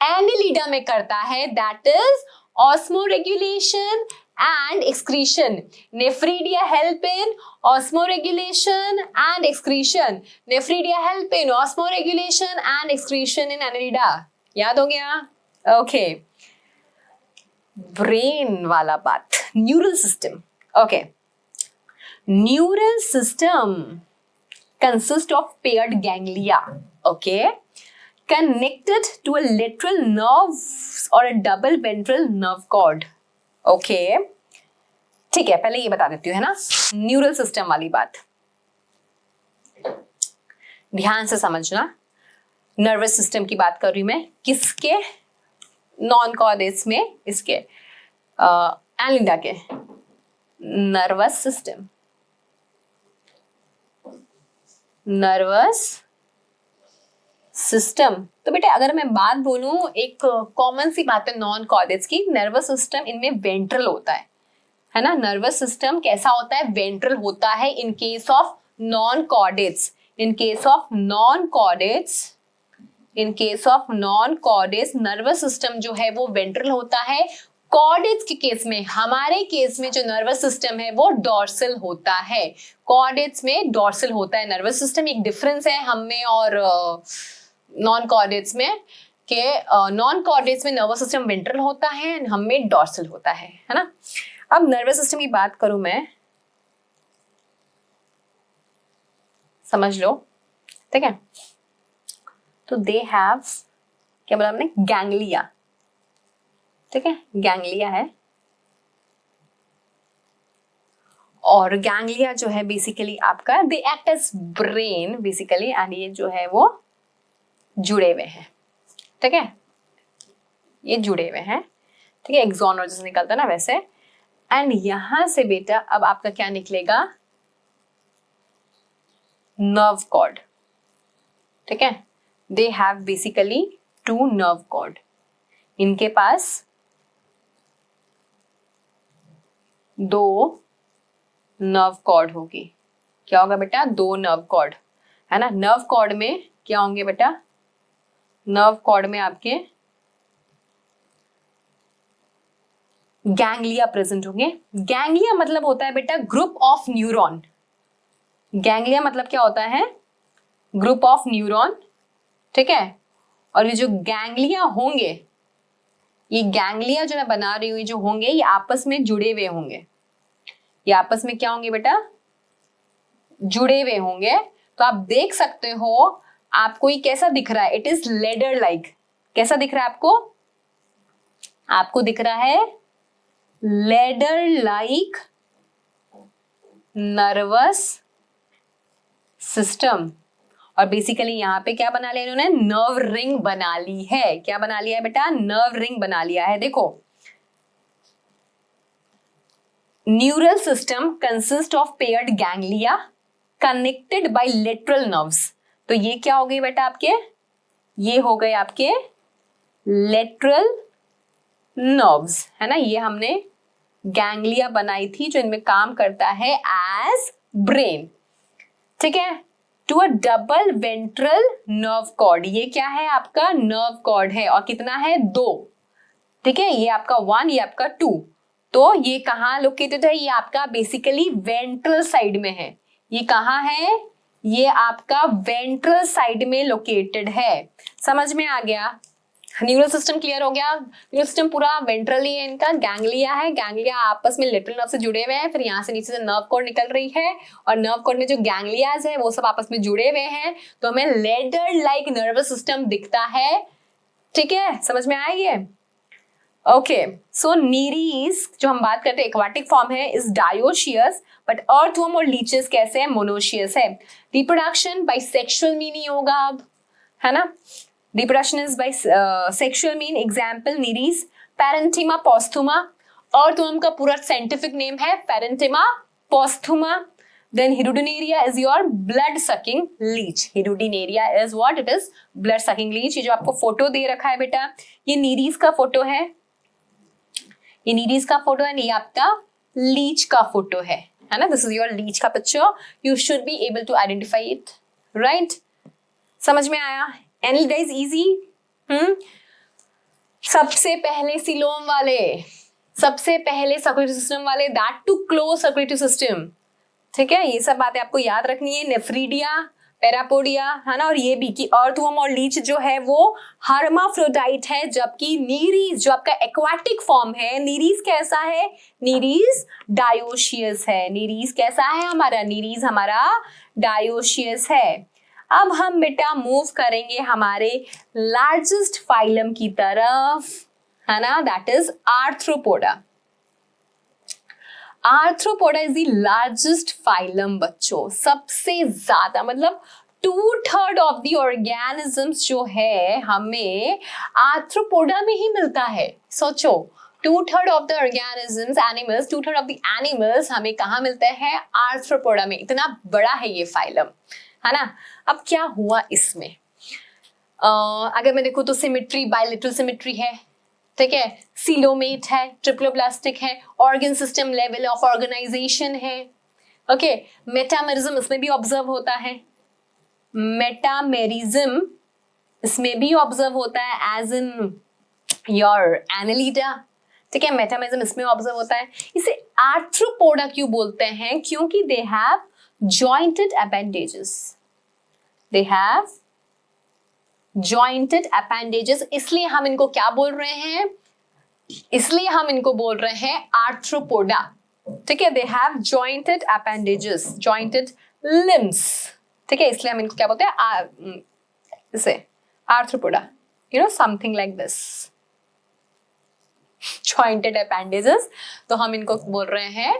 एनेलिडा में करता है, that is osmoregulation and excretion. Nephridia help in osmoregulation and excretion. Nephridia help in osmoregulation and excretion in Annelida. याद हो गया? Okay. Brain वाला बात, neural system. Okay. Neural system consists of paired ganglia. Okay. Connected to a lateral nerve or a double ventral nerve cord. Okay. ठीक है, पहले ये बता देती हूँ, है ना, न्यूरल सिस्टम वाली बात ध्यान से समझना। नर्वस सिस्टम की बात कर रही हूं मैं, किसके, नॉन कॉर्डेट्स में, इसके एनेलिडा के नर्वस सिस्टम, नर्वस सिस्टम। तो बेटा अगर मैं बात बोलूं, एक कॉमन सी बात है नॉन कॉर्डेट्स की, नर्वस सिस्टम इनमें वेंट्रल होता है ना। नर्वस सिस्टम कैसा होता है, वेंट्रल होता है in case of non chordates. In case of non chordates, in case of non chordates nervous system जो है वो वेंट्रल होता है। कॉर्डेट्स के केस में, हमारे केस में जो नर्वस सिस्टम है वो डॉर्सल होता है। कॉर्डेट्स में डॉर्सल होता है नर्वस सिस्टम। एक डिफरेंस है हम में और नॉन कॉर्डेट्स में, कि नॉन कॉर्डेट्स में नर्वस सिस्टम वेंट्रल होता है, हम में डॉर्सल होता है ना। अब नर्वस सिस्टम की बात करूं मैं, समझ लो, ठीक है। तो दे हैव, क्या बोला हमने, गैंग्लिया, ठीक है, गैंग्लिया है, और गैंग्लिया जो है बेसिकली आपका they act as brain basically, and ये जो है वो जुड़े हुए हैं, ठीक है, ये जुड़े हुए हैं, ठीक है, एक्सॉन और जैसे निकलता है ना वैसे। एंड यहां से बेटा अब आपका क्या निकलेगा, नर्व कॉर्ड, ठीक है, they have basically 2 nerve cord, इनके पास 2 नर्व कॉर्ड होगी। क्या होगा बेटा, 2 नर्व कॉर्ड, है ना। नर्व कॉर्ड में क्या होंगे बेटा, नर्व कॉर्ड में आपके गैंग्लिया प्रेजेंट होंगे। गैंग्लिया मतलब होता है बेटा ग्रुप ऑफ न्यूरॉन। गैंग्लिया मतलब क्या होता है, ग्रुप ऑफ न्यूरॉन, ठीक है। और ये जो गैंग्लिया होंगे, ये गैंग्लिया जो मैं बना रही हूँ जो होंगे, ये आपस में जुड़े हुए होंगे। ये आपस में क्या होंगे बेटा, जुड़े हुए होंगे। तो आप देख सकते हो आपको ये कैसा दिख रहा है, इट इज लेडर लाइक। कैसा दिख रहा है आपको, आपको दिख रहा है लेडर लाइक नर्वस सिस्टम। और बेसिकली यहां पे क्या बना लिया इन्होंने, नर्व रिंग बना ली है। क्या बना लिया है बेटा, नर्व रिंग बना लिया है। देखो, neural system consist of paired ganglia connected by lateral nerves. तो ये क्या हो गई बेटा आपके, ये हो गए आपके लेटरल नर्व्स, है ना। ये हमने गैंग्लिया बनाई थी जो इनमें काम करता है एज ब्रेन, ठीक है। To a double ventral nerve cord, ये क्या है आपका नर्व कॉर्ड है, और कितना है 2, ठीक है। ये आपका 1, ये आपका 2। तो ये कहाँ लोकेटेड है, ये आपका बेसिकली वेंट्रल साइड में है। ये कहाँ है, ये आपका वेंट्रल साइड में लोकेटेड है। समझ में आ गया, न्यूरल सिस्टम क्लियर हो गया। न्यूरल सिस्टम पूरा वेंट्रल ही है इनका, गैंग्लिया है, गैंग्लिया आपस में लेटरल नर्व से जुड़े हुए हैं, फिर यहाँ से नीचे से नर्व कॉर्ड निकल रही है, और नर्व कॉर्ड में जो गैंग्लियाज है वो सब आपस में जुड़े हुए हैं, तो हमें लेडर लाइक नर्वस सिस्टम दिखता है, ठीक है। समझ में आया ये, ओके। सो नीरीज जो हम बात करते हैं एक्वाटिक फॉर्म है, इज डायोशियस, बट अर्थवर्म और लीचेस कैसे है, मोनोशियस है। Reproduction by sexual mean he होगा अब, है ना। Reproduction is by sexual mean. Example, Nereis, Parenchyma posthuma. Earthworm का पूरा scientific name है Parenchyma posthuma. Then Hirudinaria is your blood sucking leech. Hirudinaria is what? It is blood sucking leech. ये जो आपको फोटो दे रखा है बेटा, ये नीरीज का फोटो है, ये नीरीज का फोटो है, ये आपका लीच का फोटो है ना। दिस इज योर लीच का picture, you should be able to identify it, right. समझ में आया, एनी गाइस इजी। सबसे पहले सिलोम वाले, सबसे पहले सर्कुलेटरी सिस्टम वाले, that too close circulatory system, ठीक है। ये सब बातें आपको याद रखनी है। नेफ्रीडिया, पैरापोडिया, है ना। और ये भी कि अर्थवर्म और लीच जो है वो हर्माफ्रोडाइट है, जबकि नीरीज जो आपका एक्वाटिक फॉर्म है, नीरीज कैसा है, नीरीज डायोशियस है। नीरीज कैसा है हमारा, नीरीज हमारा डायोशियस है। अब हम बेटा मूव करेंगे हमारे लार्जेस्ट फाइलम की तरफ, है ना, that is arthropoda. Arthropoda is the largest phylum बच्चों, सबसे ज्यादा, मतलब 2/3 ऑफ द ऑर्गेनिजम्स जो है हमें आर्थ्रोपोडा में ही मिलता है। सोचो, 2/3 of the organisms, animals, 2/3 of the animals हमें कहाँ मिलते हैं, आर्थ्रोपोडा में। इतना बड़ा है ये फाइलम, है ना। अब क्या हुआ इसमें, अगर मैं देखूं तो सिमेट्री, बायलेटरल सिमेट्री है, ठीक है, सीलोमेट है, ट्रिप्लोब्लास्टिक है, organ system level of organization है, ओके। मेटामेरिज्म इसमें भी ऑब्जर्व होता है, मेटामेरिज्म इसमें भी ऑब्जर्व होता है, एज इन योर एनालिडा, ठीक है। मेटामेरिज्म इसमें ऑब्जर्व होता है। इसे आर्थ्रोपोडा क्यों बोलते हैं, क्योंकि they have jointed appendages, they have jointed appendages, इसलिए हम इनको क्या बोल रहे हैं, इसलिए हम इनको बोल रहे हैं आर्थ्रोपोडा, ठीक है। they have jointed appendages, jointed limbs, ठीक है, इसलिए हम इनको क्या बोलते हैं, इसे arthropoda, you know, something like this, jointed appendages, तो हम इनको बोल रहे हैं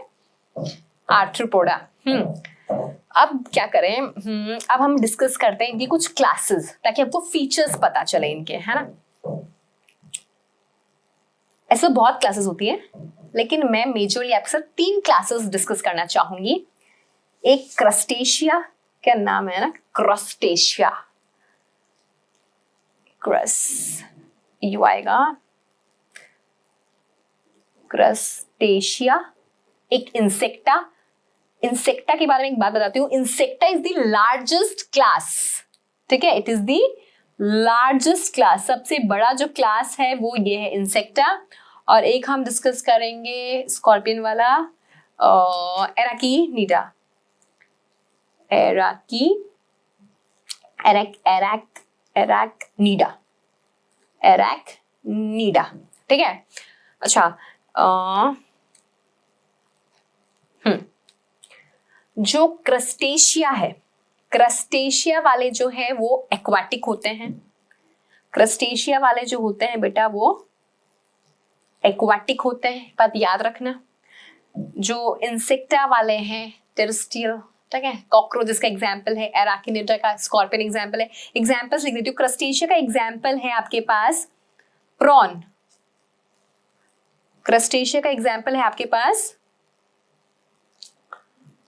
आर्थ्रोपोडा। अब क्या करें, अब हम डिस्कस करते हैं इनकी कुछ क्लासेस, ताकि आपको फीचर्स पता चले इनके, है ना। ऐसे बहुत क्लासेस होती है, लेकिन मैं मेजरली आपके साथ 3 क्लासेस डिस्कस करना चाहूंगी। एक क्रस्टेशिया, क्या नाम है ना, क्रस्टेशिया, क्रस यू आएगा, क्रस्टेशिया। एक इंसेक्टा, इंसेक्टा के बारे में एक बात बताती हूँ, insecta is the largest class, ठीक है, it is the largest class, सबसे बड़ा जो क्लास है वो ये है इंसेक्टा। और एक हम डिस्कस करेंगे स्कॉर्पियन वाला, एराकीनीडा, एराकनीडा, ठीक है। अच्छा, जो क्रस्टेशिया है, क्रस्टेशिया वाले जो है वो एक्वाटिक होते हैं, क्रस्टेशिया वाले जो होते हैं बेटा वो एक्वाटिक होते हैं, बात याद रखना। जो इंसेक्टा वाले हैं टेरेस्ट्रियल, ठीक है, कॉकरोच का एग्जाम्पल है, एराकिनिडा का, स्कॉर्पियन एग्जाम्पल है। एग्जाम्पल्स लिख देती हूँ। क्रस्टेशिया का एग्जाम्पल है आपके पास प्रॉन, क्रस्टेशिया का एग्जाम्पल है आपके पास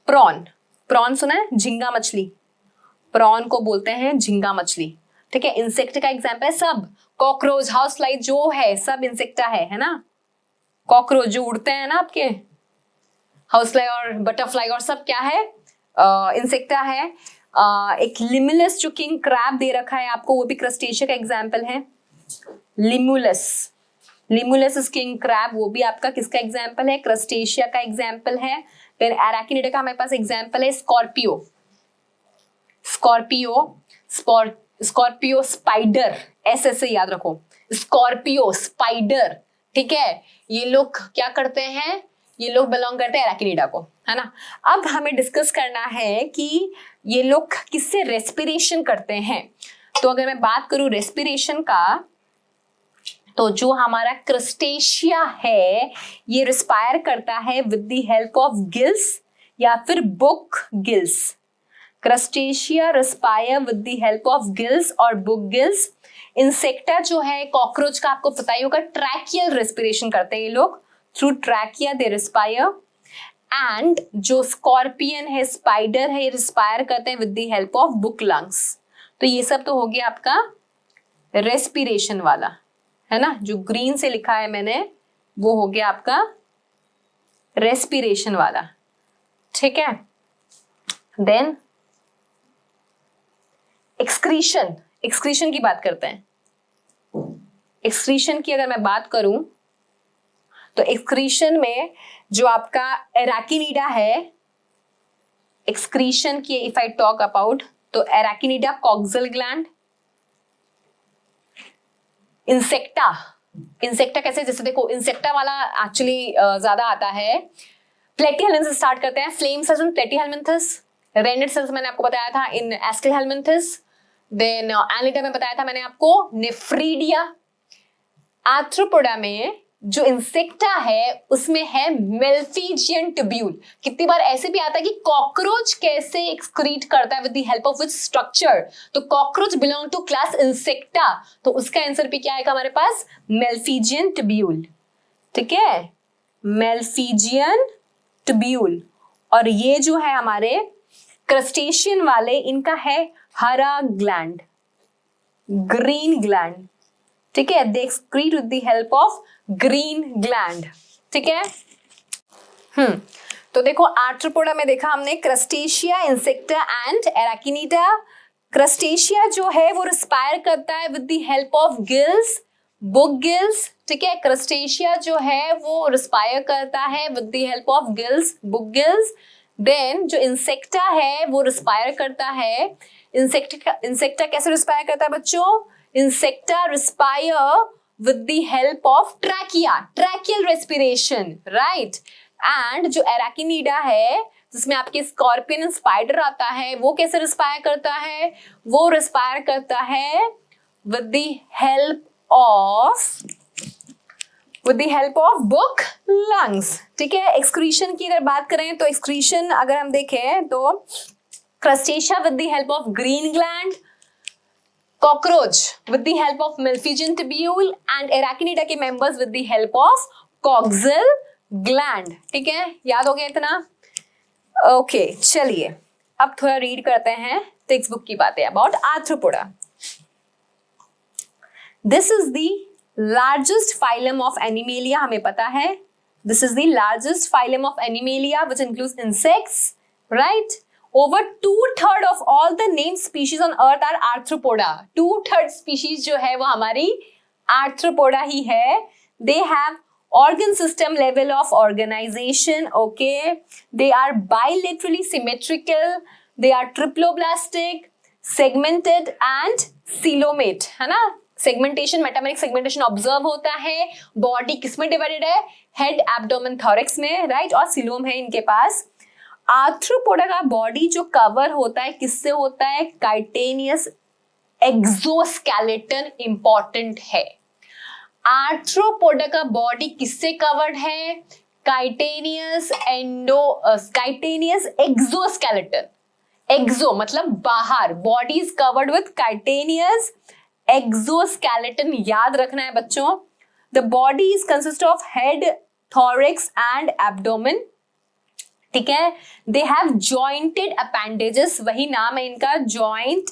प्रॉन, प्रॉन सुना है, झींगा मछली, प्रॉन को बोलते हैं झींगा मछली, ठीक है। इंसेक्ट का एग्जाम्पल है सब, कॉकरोच, हाउस फ्लाई जो है सब इंसेक्टा है ना। कॉकरोच जो उड़ते हैं ना आपके, हाउस फ्लाई और बटरफ्लाई और सब क्या है, इंसेक्टा है। एक लिमुलस जो किंग क्रैब दे रखा है आपको, वो भी क्रस्टेशिया का एग्जाम्पल है, Limulus, Limulus is king crab, वो भी आपका किसका एग्जाम्पल है, क्रस्टेशिया का एग्जाम्पल है। फिर एराकिनिडा का हमारे पास एग्जाम्पल है स्कॉर्पियो, स्कॉर्पियो स्पाइडर, ऐसे याद रखो, स्कॉर्पियो स्पाइडर, ठीक है। ये लोग क्या करते हैं, ये लोग बिलोंग करते हैं एराकिनिडा को, है ना। अब हमें डिस्कस करना है कि ये लोग किससे रेस्पिरेशन करते हैं। तो अगर मैं बात करूं रेस्पिरेशन का, तो जो हमारा क्रस्टेशिया है ये रिस्पायर करता है with the help of gills या फिर book gills. Crustacea respire with the help of gills और बुक गिल्स। इंसेक्टा जो है कॉकरोच का आपको पता ही होगा, ट्रैकियल रेस्पिरेशन करते हैं ये लोग, through trachea they respire. And जो स्कॉर्पियन है, स्पाइडर है, ये रिस्पायर करते हैं with the help of book lungs. तो ये सब तो हो गया आपका रेस्पिरेशन वाला, है ना, जो ग्रीन से लिखा है मैंने वो हो गया आपका रेस्पिरेशन वाला, ठीक है। देन एक्सक्रीशन, एक्सक्रीशन की बात करते हैं। एक्सक्रीशन की अगर मैं बात करूं तो एक्सक्रीशन में जो आपका एराकिनिडा है, एक्सक्रीशन की इफ आई टॉक अबाउट, तो एराकिनिडा कॉक्सल ग्लैंड, इंसेक्टा, इंसेक्टा कैसे, जैसे देखो इंसेक्टा वाला एक्चुअली ज्यादा आता है, प्लेटीहेल्मिन्थस से स्टार्ट करते हैं, फ्लेम सेल्स इन प्लेटीहेल्मिन्थस, रेनिड सेल्स मैंने आपको बताया था इन एस्केलहेल्मिन्थस, देन एनिटा में बताया था मैंने आपको नेफ्रीडिया। आर्थ्रोपोडा में जो इंसेक्टा है उसमें है मेल्फिजियन ट्यूब्यूल। कितनी बार ऐसे भी आता है कि कॉकरोच कैसे एक्सक्रीट करता है with the help of which structure, तो cockroach belong to class Insecta, तो उसका आंसर भी क्या आएगा हमारे पास, मेल्फिजियन ट्यूब्यूल, ठीक है, मेल्फिजियन ट्यूब्यूल। और ये जो है हमारे क्रस्टेशियन वाले, इनका है हरा ग्लैंड, ग्रीन ग्लैंड, ठीक है, they excrete with the help of green gland, ठीक है। तो देखो आर्थ्रोपोडा में देखा हमने Crustacea, Insecta and Arachnida. Crustacea जो है वो रिस्पायर करता है with the help of gills, book gills, ठीक है, क्रस्टेशिया जो है वो रिस्पायर करता है with the help of gills, book gills. Then जो इंसेक्टा है वो रिस्पायर करता है, इंसेक्टा कैसे रिस्पायर करता है बच्चों, insecta respire with the help of trachea, tracheal respiration, right? And जो एराकिनिडा है जिसमें आपके स्कॉर्पियन एंड स्पाइडर आता है, वो कैसे रिस्पायर करता है, वो रिस्पायर करता है with the help of with the help of book lungs. ठीक है, excretion की अगर बात करें तो excretion अगर हम देखें तो crustacea with the help of green gland, cockroach with the help of Malpighian tubule and Arachnida के members with the help of coxal gland. ठीक है, याद हो गया इतना? ओके, चलिए अब थोड़ा रीड करते हैं टेक्स्ट बुक की बातें about arthropoda. This is the largest phylum of animalia, हमें पता है. This is the largest phylum of animalia which includes insects, right? Over 2/3 of all the named species on earth are arthropoda. 2/3 species जो है वो हमारी arthropoda ही है. They have organ system level of organization. Okay, they are bilaterally symmetrical. They are triploblastic, segmented and coelomate. है ना? Segmentation, metameric segmentation observe होता है. Body किसमें divided है? Head, abdomen, thorax में, right? और coelom है इनके पास. आर्थ्रोपोडा का बॉडी जो कवर होता है किससे होता है? काइटेनियस एक्सोस्केलेटन इंपॉर्टेंट है. आर्थ्रोपोडा का बॉडी किससे कवर्ड है? Chitinous exoskeleton. एक्सो मतलब बाहर, body is covered with chitinous exoskeleton. याद रखना है बच्चों. The body is consist of head, thorax and abdomen. ठीक है, दे हैव जॉइंटेड अपेंडेजेस, वही नाम है इनका, joint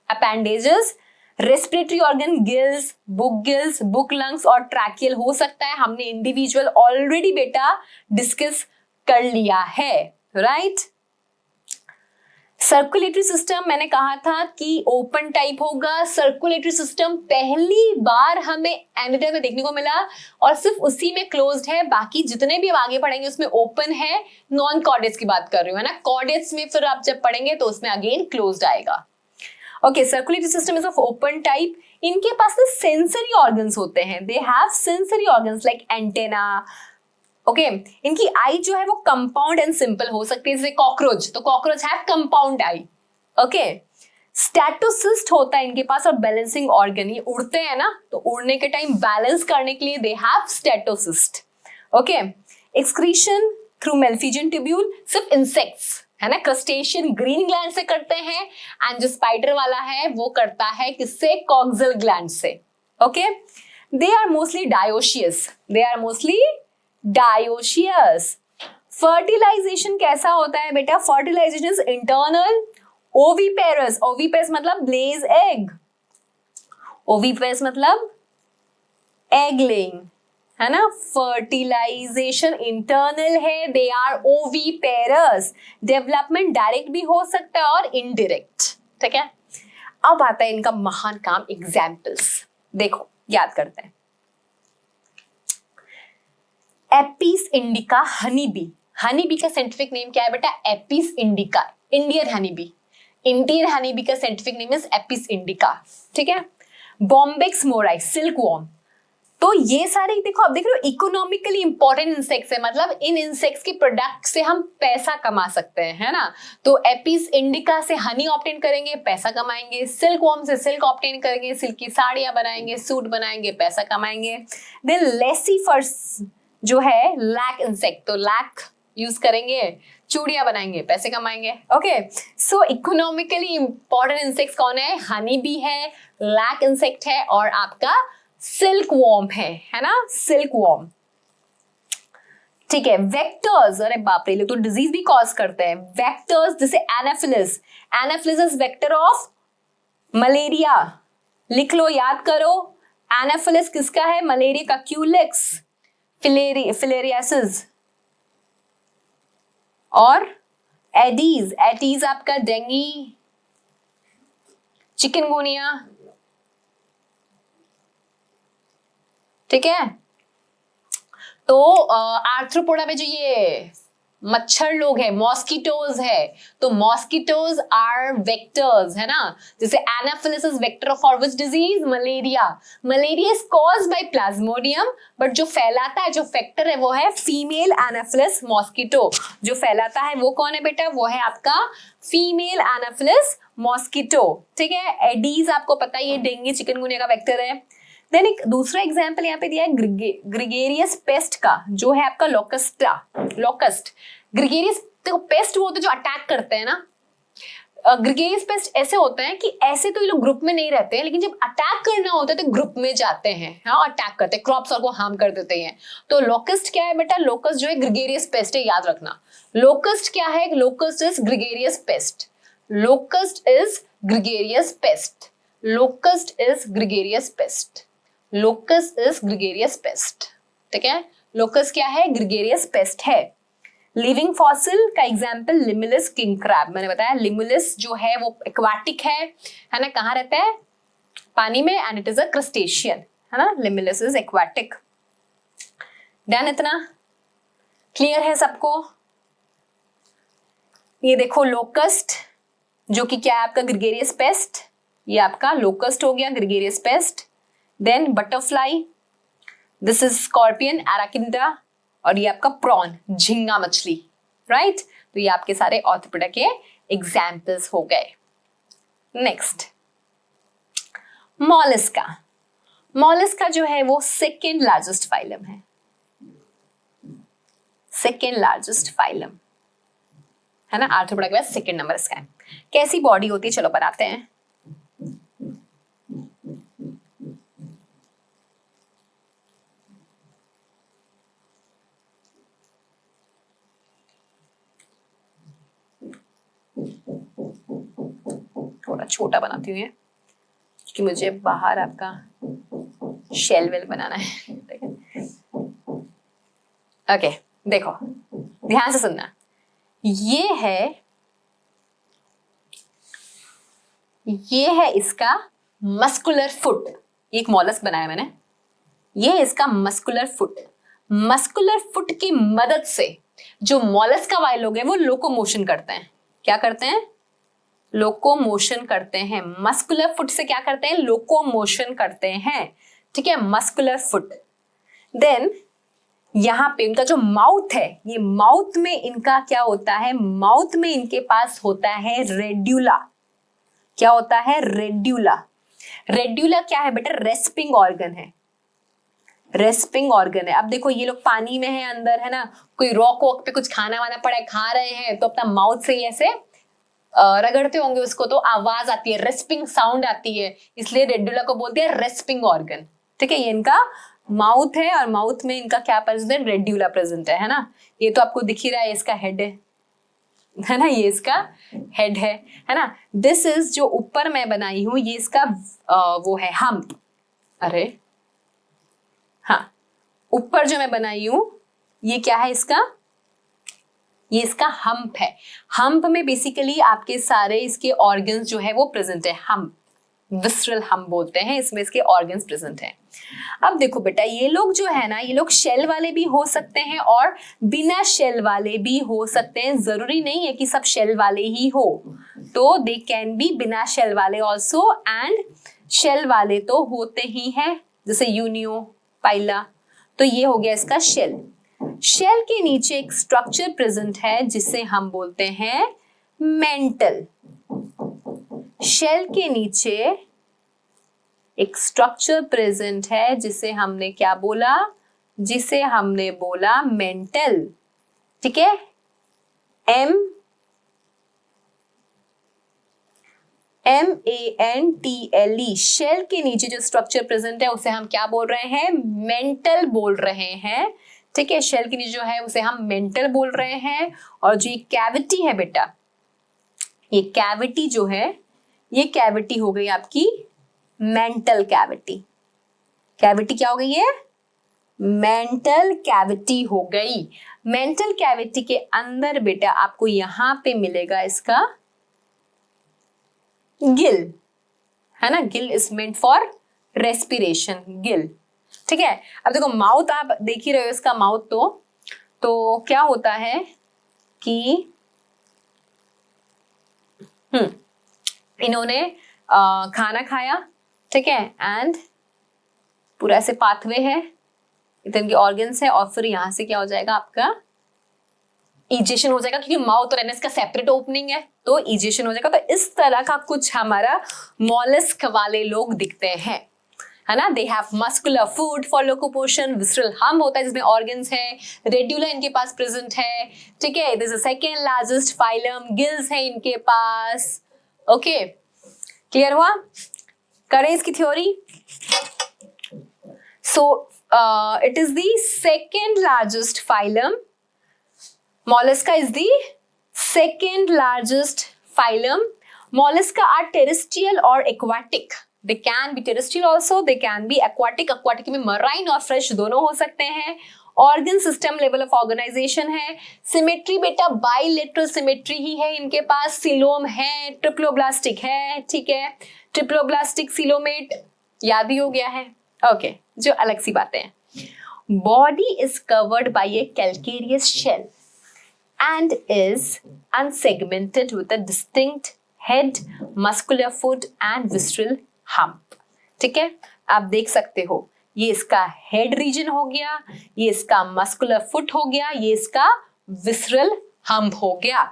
appendages. Respiratory organ gills, book lungs और ट्रैकियल हो सकता है. हमने इंडिविजुअल ऑलरेडी बेटा डिस्कस कर लिया है, राइट? सर्कुलेटरी सिस्टम मैंने कहा था कि ओपन टाइप होगा. सर्कुलेटरी सिस्टम पहली बार हमें एनिडा में देखने को मिला और सिर्फ उसी में क्लोज्ड है. बाकी जितने भी हम आगे पढ़ेंगे उसमें ओपन है. नॉन कॉर्डेट्स की बात कर रही हूँ, है ना? कॉर्डेट्स में फिर आप जब पढ़ेंगे तो उसमें अगेन क्लोज्ड आएगा. Okay, circulatory system is of open type. इनके पास ना सेंसरी ऑर्गन्स होते हैं. They have sensory organs like antenna. Okay, इनकी आई जो है वो कंपाउंड एंड सिंपल हो सकती है, जैसे कॉकरोच. तो cockroach have compound I. Okay, statocyst होता है इनके पास और बैलेंसिंग ऑर्गन. ये उड़ते हैं ना, तो उड़ने के टाइम बैलेंस करने के लिए they have statocyst. Okay, excretion through Malpighian tubule. सिर्फ इंसेक्ट्स, है ना, क्रस्टेशियन ग्रीन ग्लैंड से करते हैं. एंड जो स्पाइडर वाला है वो करता है किससे? कॉक्सल ग्लैंड से. Okay, they are mostly dioecious. Fertilization कैसा होता है बेटा? Fertilization is internal. Oviparous, oviparous मतलब लेज एग. ओविपेरस मतलब एग लेइंग, है ना? फर्टिलाइजेशन इंटरनल है. They are oviparous. Development direct भी हो सकता है और इनडायरेक्ट. ठीक है, अब आता है इनका महान काम, एग्जाम्पल्स. देखो, याद करते हैं. Apis indica honey bee. Honey bee का साइंटिफिक नेम क्या है बेटा? Apis indica. Indian honey bee. Indian honey bee का scientific name is Apis indica. ठीक है. Bombyx mori, silk worm. तो ये सारे देखो, आप देख रहे हो, इकोनॉमिकली इंपॉर्टेंट इंसेक्ट्स है. मतलब इन इंसेक्ट्स के प्रोडक्ट से हम पैसा कमा सकते हैं, है ना? तो एपिस इंडिका से हनी ऑब्टेन करेंगे, पैसा कमाएंगे. सिल्क वॉर्म से सिल्क ऑब्टेन करेंगे, सिल्क की साड़ियां बनाएंगे, सूट बनाएंगे, पैसा कमाएंगे. देन लेसीफर्स जो है लैक इंसेक्ट, तो लैक यूज करेंगे, चूड़ियां बनाएंगे, पैसे कमाएंगे. ओके, सो इकोनॉमिकली इंपॉर्टेंट इंसेक्ट्स कौन है? हनी बी है, लैक इंसेक्ट है और आपका सिल्क वॉर्म है ना? Silk worm. ठीक है. वेक्टर्स, अरे बाप रे, तो डिजीज भी कॉज करते हैं. वेक्टर्स जैसे Anopheles. Anopheles is vector of malaria. लिख लो, याद करो. एनाफिलिस किसका है? मलेरिया का. क्यूलिक्स, फिलेरियासिस और एडीज. एडीज आपका डेंगी, चिकनगुनिया. ठीक है. तो आर्थ्रोपोडा में जो ये मच्छर लोग है, मॉस्किटोज है, तो मॉस्किटोज आर वेक्टर्स, है ना? जैसे Anopheles is vector of which disease? Malaria. Malaria is caused bye Plasmodium, but जो फैलाता है, जो फैक्टर है, वो है फीमेल एनाफिलिस मॉस्किटो. जो फैलाता है वो कौन है बेटा? वो है आपका फीमेल एनाफिलिस मॉस्किटो. ठीक है. एडीज आपको पता ही है, डेंगू चिकनगुनिया का वेक्टर है. देन एक दूसरा एग्जाम्पल यहाँ पे दिया है ग्रिगेरियस पेस्ट का, जो है आपका लोकस्ट। ग्रिगेरियस देखो पेस्ट वो होते हैं जो अटैक करते हैं ना। ग्रिगेरियस पेस्ट ऐसे होते हैं कि ऐसे तो ये लोग ग्रुप में नहीं रहते हैं, लेकिन जब अटैक करना होता है तो ग्रुप में जाते हैं, हाँ, अटैक करते हैं, क्रॉप्स और को हार्म कर देते हैं। तो लोकस्ट क्या है बेटा? लोकस्ट जो है ग्रिगेरियस पेस्ट है, याद रखना। लोकस्ट क्या है? Locust is gregarious paste. Locust is gregarious paste. Locust is gregarious paste. Locust is gregarious paste. ठीक है, लोकस्ट क्या है? ग्रिगेरियस पेस्ट है। लिविंग फॉसिल का एग्जाम्पल लिमुलस किंग क्रैब। मैंने बताया लिमुलस जो है वो एक्वाटिक है ना, कहाँ रहता है? पानी में, and it is a crustacean, है ना। Limulus is aquatic. डन? इतना क्लियर है सबको? ये देखो लोकस्ट जो कि क्या है आपका? Gregarious pest. ये आपका लोकस्ट हो गया, gregarious pest. Then butterfly, this is scorpion, Arachnida, और ये आपका प्रॉन, झींगा मछली, राइट। तो ये आपके सारे ऑर्थोपोडा के एग्जाम्पल्स हो गए। Next Mollusca. मॉलस्का जो है वो सेकेंड लार्जेस्ट फाइलम है, सेकेंड लार्जेस्ट फाइलम है ना। आर्थ्रोपोडा के बाद सेकेंड नंबर इसका है। कैसी बॉडी होती है? चलो बनाते हैं। थोड़ा छोटा बनाती हूँ ये, क्योंकि मुझे बाहर आपका शेल वेल बनाना है। ओके, देखो ध्यान से सुनना। ये है इसका मस्कुलर फुट। एक मॉलस्क बनाया मैंने, ये इसका मस्कुलर फुट। मस्कुलर फुट की मदद से जो मॉलस्का वाले लोग हैं वो लोकोमोशन करते हैं। क्या करते हैं? लोकोमोशन करते हैं। मस्कुलर फुट से क्या करते हैं? लोकोमोशन करते हैं। ठीक है, मस्कुलर फुट। देन यहां पे इनका जो माउथ है, ये माउथ में इनका क्या होता है? माउथ में इनके पास होता है रेड्यूला। क्या होता है? रेड्यूला। रेड्यूला क्या है बेटा? रेस्पिंग ऑर्गन है, रेस्पिंग ऑर्गन है। अब देखो ये लोग पानी में है, अंदर है ना, कोई रॉक वॉक पे कुछ खाना वाना पड़ा है, खा रहे हैं, तो अपना माउथ से ही ऐसे रगड़ते होंगे उसको, तो आवाज आती है, रेस्पिंग साउंड आती है, इसलिए रेड्यूला को बोलते हैं रेस्पिंग ऑर्गन। ठीक है, ये इनका माउथ है और माउथ में इनका क्या प्रेजेंट है? रेड्यूला प्रेजेंट है ना। ये तो आपको दिख ही रहा है, इसका हेड है ना, ये इसका हेड है ना। दिस इज जो ऊपर मैं बनाई हूं, ये इसका वो है हम्प। अरे हाँ, ऊपर जो मैं बनाई हूं ये क्या है इसका? ये इसका हम्प है। हम्प में बेसिकली आपके सारे इसके ऑर्गन्स जो है वो प्रेजेंट है। हम्प, विसरल हम्प बोलते हैं, इसमें इसके ऑर्गन्स प्रेजेंट है। अब देखो बेटा, ये लोग जो है ना, ये लोग शेल वाले भी हो सकते हैं और बिना शेल वाले भी हो सकते हैं। जरूरी नहीं है कि सब शेल वाले ही हो, तो दे कैन बी बिना शेल वाले ऑल्सो, एंड शेल वाले तो होते ही हैं, जैसे यूनियो, पाइला। तो ये हो गया इसका शेल। शेल के नीचे एक स्ट्रक्चर प्रेजेंट है जिसे हम बोलते हैं मेंटल। शेल के नीचे एक स्ट्रक्चर प्रेजेंट है जिसे हमने क्या बोला? जिसे हमने बोला मेंटल। ठीक है, MENTLE। शेल के नीचे जो स्ट्रक्चर प्रेजेंट है उसे हम क्या बोल रहे हैं? मेंटल बोल रहे हैं। ठीक है, शेल के नीचे जो है उसे हम मेंटल बोल रहे हैं। और जो ये कैविटी है बेटा, ये कैविटी जो है, ये कैविटी हो गई आपकी मेंटल कैविटी। कैविटी क्या हो गई है? मेंटल कैविटी हो गई। मेंटल कैविटी के अंदर बेटा आपको यहां पे मिलेगा इसका गिल, है ना। Gill is meant for respiration, Gill. ठीक है, अब देखो माउथ आप देख ही रहे हो, इसका माउथ तो क्या होता है कि इन्होंने खाना खाया, ठीक है, एंड पूरा ऐसे पाथवे है, इतने के ऑर्गन्स है, और फिर यहां से क्या हो जाएगा आपका? इजेशन हो जाएगा, क्योंकि माउथ और एनएस का सेपरेट ओपनिंग है, तो इजेशन हो जाएगा। तो इस तरह का कुछ हमारा मॉलस्क वाले लोग दिखते हैं, है ना. They have muscular food for locomotion. Visceral hump होता है जिसमें ऑर्गन्स है. रेड्यूला इनके पास प्रेजेंट है. ठीक है. This is second largest phylum. Gills है इनके पास. ओके, क्लियर हुआ. करें इसकी theory. So it is the second largest phylum. Mollusca is the second largest phylum. Mollusca are terrestrial or aquatic. They can be terrestrial also. They can be aquatic. Aquatic में marine और fresh दोनों हो सकते हैं. Organ system level of organization है. Symmetry बेटा bilateral symmetry ही है इनके पास. Coelom है, triploblastic है. ठीक है, triploblastic coelomate याद ही हो गया है. Okay, जो अलग सी बातें हैं. Body is covered by a calcareous shell and is unsegmented with a distinct head, muscular foot and visceral hump. ठीक है, आप देख सकते हो ये इसका हेड रीजन हो गया, ये इसका मस्कुलर फुट हो गया, ये इसका विसरल हम्प हो गया.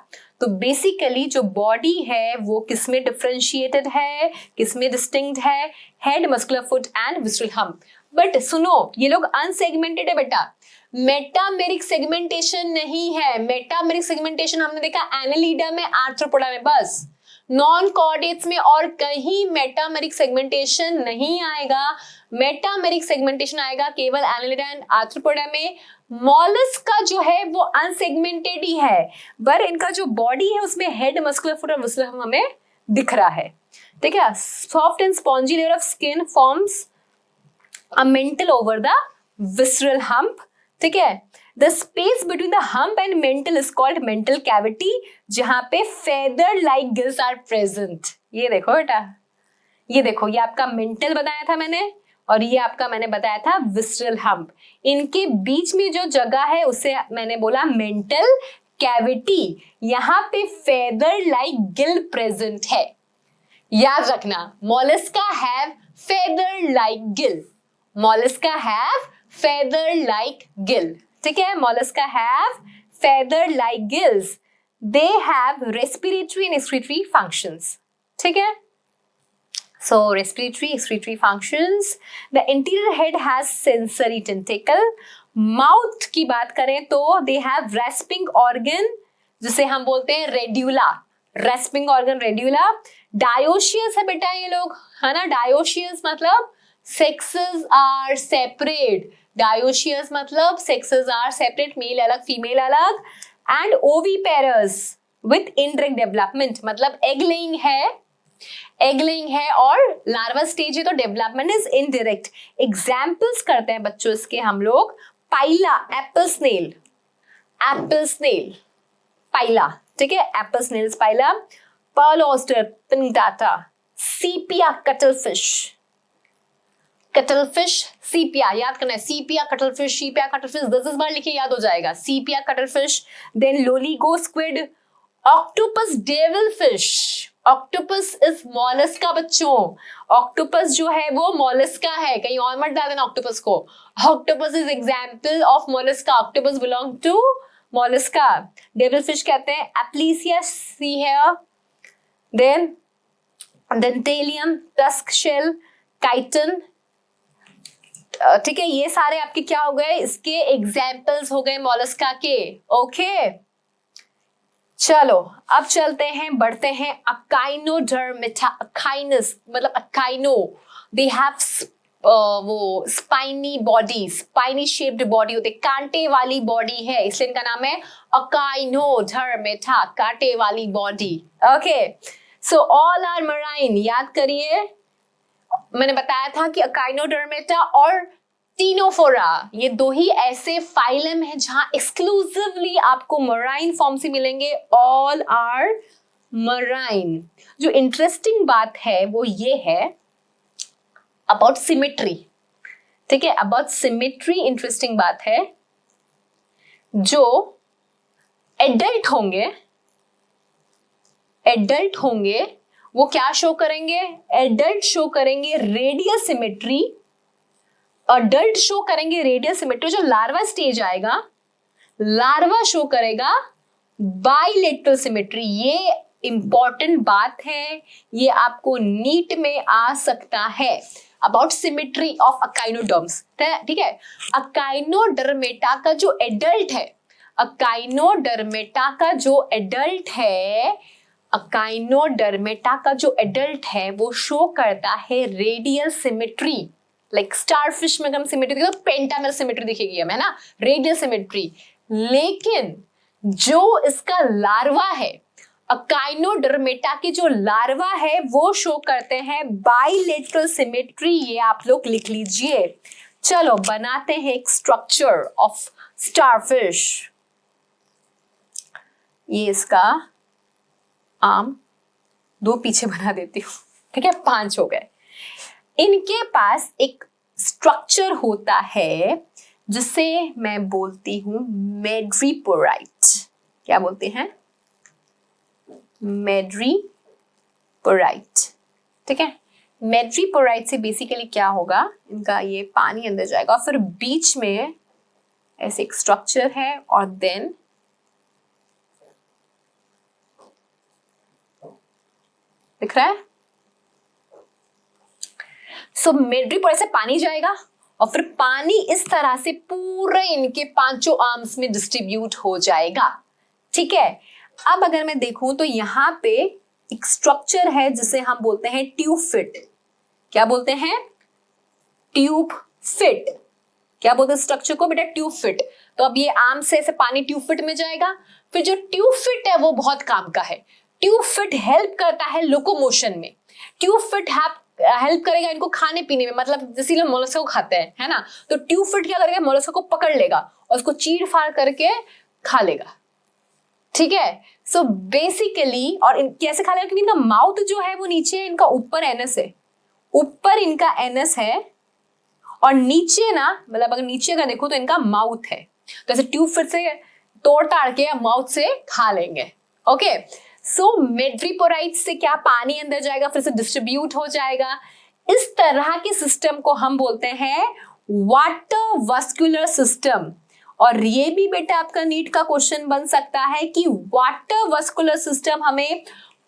तो बेसिकली जो बॉडी है वो किसमें डिफरेंशिएटेड है, किसमें डिस्टिंक्ट है? Head, muscular foot and visceral hump. But सुनो, ये लोग अनसेगमेंटेड है बेटा. मेटामेरिक सेगमेंटेशन नहीं है. मेटामेरिक सेगमेंटेशन हमने देखा एनालिडा में, आर्थ्रोपोडा में, बस. नॉन कॉर्डेट्स में और कहीं मेटामेरिक सेगमेंटेशन नहीं आएगा. मेटामेरिक सेगमेंटेशन आएगा केवल एनालिडा एंड आर्थ्रोपोडा में. मॉलस्का जो है वो अनसेगमेंटेड ही है, पर इनका जो बॉडी है उसमें हेड, मस्कुलर फुट और विसरल हम्प हमें दिख रहा है. ठीक है. Soft and spongy layer of skin forms a mantle over the visceral hump. ठीक है. The space between the hump and mantle is called mantle cavity, जहां पे feather like gills are present. ये देखो बेटा, ये देखो, ये आपका मेंटल बताया था मैंने और ये आपका मैंने बताया था विसरल हम्प. इनके बीच में जो जगह है उसे मैंने बोला मेंटल कैविटी. यहाँ पे फेदर लाइक गिल प्रेजेंट है. याद रखना, Mollusca have feather like Gill. Mollusca have feather like gill. ठीक है, mollusca have feather like gills. They have respiratory and excretory functions. ठीक है. So respiratory, excretory functions. The interior head has sensory tentacle. Mouth की बात करें तो they have rasping organ, जिसे हम बोलते हैं radula. rasping organ radula. Dioecious है बेटा ये लोग, है ना. Dioecious मतलब sexes are separate. Dioecious मतलब sexes are separate, मेल अलग फीमेल अलग. And oviparous with indirect development मतलब egg laying है और larva stage है तो development is indirect. Examples करते हैं बच्चों इसके हम लोग. Pila, apple snail, Pila. ठीक है, apple snails Pila. Pearl oyster, Pinctada. Sepia, cuttlefish, Sepia याद करना है. सीपिया कटलफिश, सीपिया कटलफिश 10 बार लिखे याद हो जाएगा. Sepia cuttlefish. Then Loligo squid. Octopus, devilfish. Octopus is Mollusca बच्चों. ऑक्टोपस जो है वो मॉलस्का है, कहीं और मत डाल देना ऑक्टोपस को. Octopus is example of Mollusca. Octopus belong to Mollusca. Devilfish कहते हैं Aplysia sea hare. Then Dentalium, tusk shell, chiton. ठीक है, ये सारे आपके क्या हो गए, इसके एग्जाम्पल्स हो गए मॉलस्का के. ओके, चलो अब चलते हैं, बढ़ते हैं. अकाइनोडर्मेटा, अकाइनस मतलब अकाइनो. दे हैव वो spiny body, spiny shaped body होते, कांटे वाली बॉडी है, इसलिए इनका नाम है अकाइनोडर्मेटा, कांटे वाली body. Okay, so all are marine. याद करिए, मैंने बताया था कि अकाइनोडर्मेटा और टीनोफोरा ये दो ही ऐसे फाइलम है जहां एक्सक्लूसिवली आपको मराइन फॉर्म से मिलेंगे. All are marine. जो इंटरेस्टिंग बात है वो ये है अबाउट सिमेट्री. ठीक है, अबाउट सिमेट्री इंटरेस्टिंग बात है. जो एडल्ट होंगे वो क्या शो करेंगे? एडल्ट शो करेंगे रेडियल सिमेट्री. अडल्ट शो करेंगे रेडियल सिमेट्री. जो लार्वा स्टेज आएगा, लार्वा शो करेगा बाइलेटरल सिमेट्री. ये इंपॉर्टेंट बात है, ये आपको नीट में आ सकता है. अबाउट सिमेट्री ऑफ अकाइनोडर्म्स, ठीक है। अकाइनोडर्मेटा का जो एडल्ट है, अकाइनोडर्मेटा का जो एडल्ट है, अकाइनोडर्मेटा का जो एडल्ट है वो शो करता है रेडियल सिमेट्री। लाइक स्टारफिश में हम सिमेट्री देखो, पेंटामेर सिमेट्री दिखेगी हमें ना, रेडियल सिमेट्री। लेकिन जो इसका लार्वा है, अकाइनोडर्मेटा की जो लार्वा है वो शो करते हैं बाइलेटरल सिमेट्री। ये आप लोग लिख लीजिए। चलो बनाते हैं एक स्ट्रक्चर ऑफ स्टारफिश। ये इसका आर्म, 2 पीछे बना देती हूँ, ठीक है, 5 हो गए। इनके पास एक स्ट्रक्चर होता है जिसे मैं बोलती हूं मैड्रीपोराइट। क्या बोलते हैं? मैड्रीपोराइट, ठीक है। मैड्रीपोराइट से बेसिकली क्या होगा, इनका ये पानी अंदर जाएगा और फिर बीच में ऐसे एक स्ट्रक्चर है और देन दिख रहा है। सो मैड्रीपोराइट से पानी जाएगा और फिर पानी इस तरह से पूरे इनके 5 आर्म्स में डिस्ट्रीब्यूट हो जाएगा, ठीक है। अब अगर मैं देखूं तो यहाँ पे एक स्ट्रक्चर है जिसे हम बोलते हैं ट्यूब फिट। क्या बोलते हैं? Tube fit. क्या बोलते हैं स्ट्रक्चर को? बेटा ट्यूब फिट। तो अब ये आर्म से ऐसे पानी ट्यूब फिट में जाएगा। फिर जो ट्यूब फिट है वो बहुत काम का है। ट्यूब फिट हेल्प करता है लोकोमोशन में। ट्यूब फिट हेल्प करेगा इनको खाने पीने में, मतलब जैसे लोग मोलस्का को खाते हैं, है ना, तो ट्यूब फिट क्या करेगा, मोलस्का को पकड़ लेगा और उसको चीर फाड़ करके खा लेगा, ठीक है। सो बेसिकली, और कैसे खा लेगा, क्योंकि इनका माउथ जो है वो नीचे है, इनका ऊपर एनस है, ऊपर इनका एनस है और नीचे ना, मतलब अगर नीचे का देखो तो इनका माउथ है। तो ऐसे ट्यूब फिट से तोड़ ताड़ के माउथ से खा लेंगे, ओके। सो मैड्रीपोराइट से क्या, पानी अंदर जाएगा, फिर से डिस्ट्रीब्यूट हो जाएगा। इस तरह के सिस्टम को हम बोलते हैं वाटर वास्कुलर सिस्टम। और ये भी बेटा आपका नीट का क्वेश्चन बन सकता है कि वाटर वास्कुलर सिस्टम हमें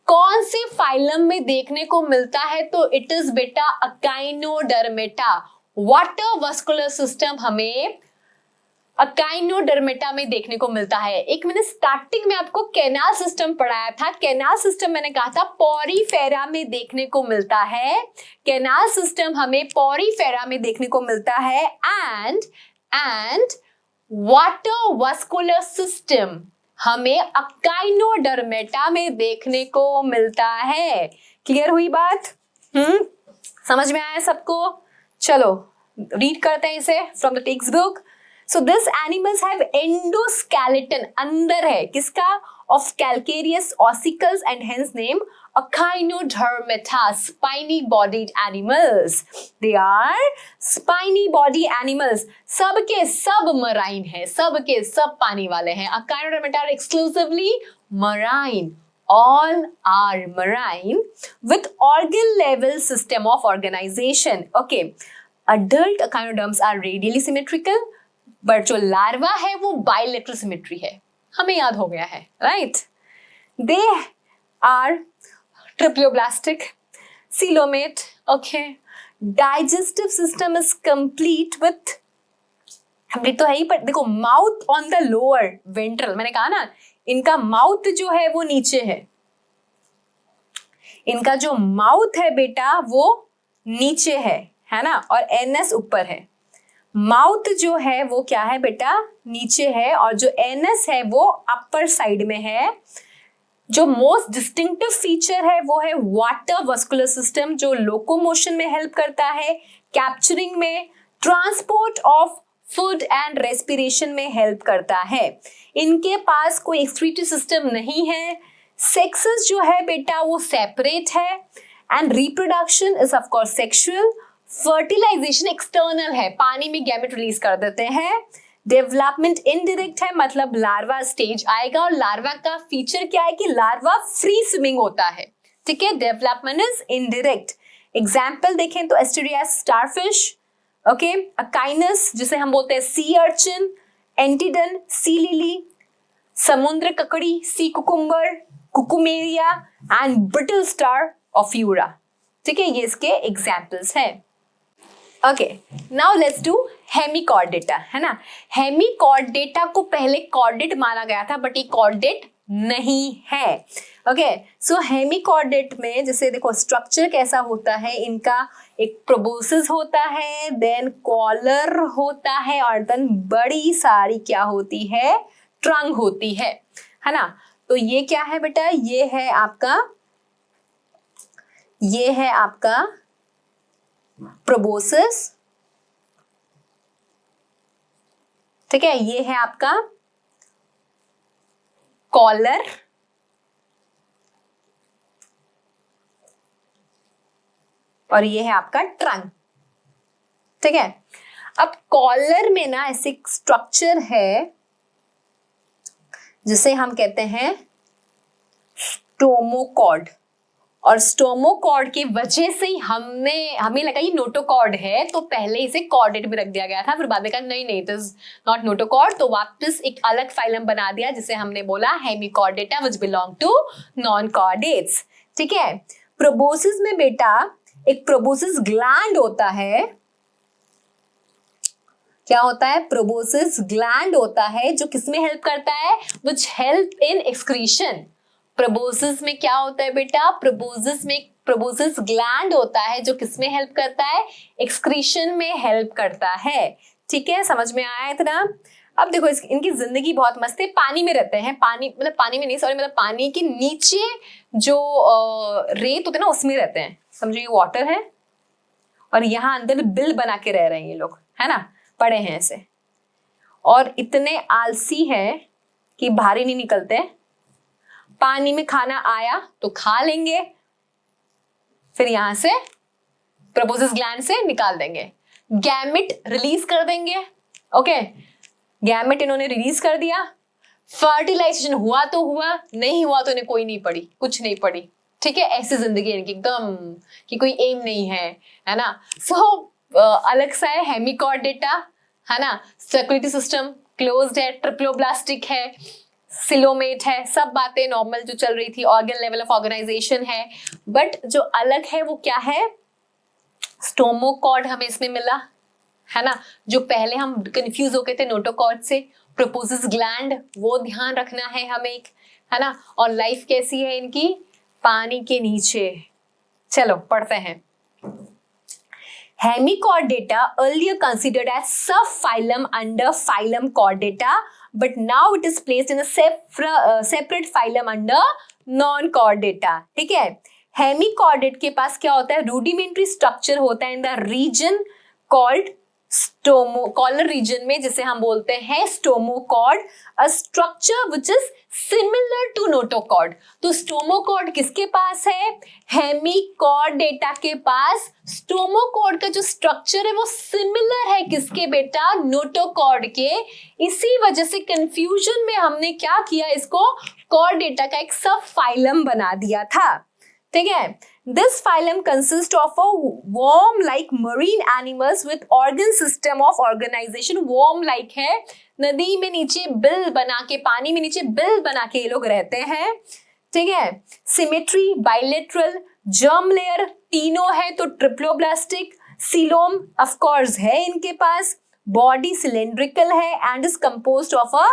कौन से फाइलम में देखने को मिलता है, तो इट इज बेटा अकाइनोडर्मेटा। वाटर वास्कुलर सिस्टम हमें अकाइनोडर्मेटा में देखने को मिलता है। एक मैंने स्टार्टिंग में आपको कैनाल सिस्टम पढ़ाया था। कैनाल सिस्टम मैंने कहा था पॉरीफेरा में देखने को मिलता है। कैनाल सिस्टम हमें पॉरीफेरा में देखने को मिलता है। एंड वाटर वास्कुलर सिस्टम हमें अकाइनोडर्मेटा में देखने को मिलता है। क्लियर हुई बात? समझ में आया सबको? चलो रीड करते हैं इसे from the text book. So this animals have endoskeleton, अंदर है किसका? Of calcareous ossicles and hence name Echinodermata, spiny bodied animals. They are spiny body animals. सब के सब marine है, सब के सब पानी वाले हैं। Echinodermata are exclusively marine. All are marine with organ level system of organization. Okay. Adult echinoderms are radially symmetrical. But जो लार्वा है वो बाइलेटरल सिमेट्री है, हमें याद हो गया है, right. They are triploblastic, coelomate, okay. Digestive system is complete with, हमने तो है ही, पर देखो mouth on the lower ventral, मैंने कहा ना इनका माउथ जो है वो नीचे है, इनका जो माउथ है बेटा वो नीचे है ना, और एनएस ऊपर है। माउथ जो है वो क्या है बेटा? नीचे है, और जो एनस है वो अपर साइड में है। जो मोस्ट डिस्टिंक्टिव फीचर है वो है वाटर वास्कुलर सिस्टम, जो लोकोमोशन में हेल्प करता है, कैप्चरिंग में, transport of food and respiration में हेल्प करता है। इनके पास कोई एक्सक्रीटरी सिस्टम नहीं है। सेक्सेस जो है बेटा वो सेपरेट है, and reproduction is of course sexual. Fertilization external है, पानी में गैमेट रिलीज कर देते हैं। डेवलपमेंट इनडायरेक्ट है, मतलब लार्वा स्टेज आएगा, और लार्वा का फीचर क्या है कि लार्वा फ्री स्विमिंग होता है, ठीक है। Development is indirect. एग्जाम्पल देखें तो एस्टेरियास स्टारफिश, ओके, अकाइनस जिसे हम बोलते हैं सी अर्चिन, एंटीडन सी लिली, समुद्र ककड़ी sea cucumber, Cucumaria and brittle star Ophiura, ठीक है। ये इसके एग्जाम्पल्स हैं। Okay, now let's do Hemichordata, है ना। हेमिकॉर्डेटा को पहले कॉर्डेट माना गया था, बट ये कॉर्डेट नहीं है। ओके, सो हेमिकॉर्डेट में जैसे देखो स्ट्रक्चर कैसा होता है इनका, एक प्रोबोसिस होता है, देन कॉलर होता है, और देन बड़ी सारी क्या होती है, ट्रंक होती है ना। तो ये क्या है बेटा, ये है आपका प्रोबोसिस, ठीक है। ये है आपका कॉलर, और ये है आपका ट्रंक, ठीक है। अब कॉलर में ना ऐसे स्ट्रक्चर है जिसे हम कहते हैं स्टोमोकॉर्ड, और स्टोमोकॉर्ड की वजह से ही हमें लगा ये नोटोकॉर्ड है, तो पहले इसे कॉर्डेट में रख दिया गया था, फिर बाद में कहा नहीं इट इज नॉट नोटोकॉर्ड, तो वापस एक अलग फाइलम बना दिया जिसे हमने बोला Hemichordata which belong to non chordates, ठीक है। प्रोबोसिस में बेटा एक प्रोबोसिस ग्लैंड होता है, क्या होता है, प्रोबोसिस ग्लैंड होता है जो किसमें हेल्प करता है, which help in excretion. Proboscis में क्या होता है बेटा, प्रोबोसिस ग्लैंड होता है जो किसमें हेल्प करता है, एक्सक्रीशन में हेल्प करता है, ठीक है। समझ में आया इतना। अब देखो इनकी जिंदगी बहुत मस्त है, पानी में रहते हैं, पानी में नहीं, सॉरी, मतलब पानी के नीचे जो रेत होते हैं ना उसमें रहते हैं, समझो ये वाटर है और यहाँ अंदर बिल बना के रह रहे हैं ये लोग, है ना, पड़े हैं ऐसे, और इतने आलसी हैं कि भारी नहीं निकलते, पानी में खाना आया तो खा लेंगे, फिर यहां से प्रोबोसिस ग्लैंड से निकाल देंगे, गैमेट रिलीज कर देंगे, ओके, गैमेट इन्होंने रिलीज कर दिया, फर्टिलाइजेशन हुआ तो हुआ, नहीं हुआ तो इन्हें कोई नहीं पड़ी, कुछ नहीं पड़ी, ठीक है। ऐसी जिंदगी इनकी एकदम कि कोई एम नहीं है ना। सो अलग सा है हेमिकॉर्डेटा, है ना, सर्कुलेटरी सिस्टम क्लोज्ड है, ट्रिप्लोब्लास्टिक है, सिलोमेट है, सब बातें नॉर्मल जो चल रही थी, ऑर्गन लेवल ऑफ ऑर्गेनाइजेशन है, बट जो अलग है वो क्या है, स्टोमोकॉर्ड हमें इसमें मिला, है ना, जो पहले हम कंफ्यूज हो गए थे नोटोकॉर्ड से, प्रोपोसिस ग्लैंड वो ध्यान रखना है हमें एक, है ना, और लाइफ कैसी है इनकी, पानी के नीचे। चलो पढ़ते हैं। Hemichordata earlier considered as subphylum under phylum Chordata, but now it is placed in a separate phylum under non-Chordata. ठीक है, हेमिकॉर्डेट के पास क्या होता है, रूडिमेंट्री स्ट्रक्चर होता है in the region called collar region में, जिसे हम बोलते हैं stomochord, a structure which is similar to notochord. तो स्टोमोकॉर्ड किसके पास है, हेमिकॉर्डेटा के पास स्टोमोकॉर्ड का जो स्ट्रक्चर है वो सिमिलर है किसके बेटा, नोटोकॉर्ड के। इसी वजह से कंफ्यूजन में हमने क्या किया, इसको कॉर्डेटा का एक सब फाइलम बना दिया था, ठीक है। This phylum consists of a worm-like marine animals with organ system of organization. Worm-like है, नदी में नीचे बिल बना के, पानी में नीचे बिल बना के ये लोग रहते हैं, ठीक है। सिमेट्री, बाइलेटरल, जर्म लेयर तीनों है, तो ट्रिप्लोब्लास्टिक, सीलोम ऑफ कोर्स है इनके पास, बॉडी सिलेंड्रिकल है and is composed of a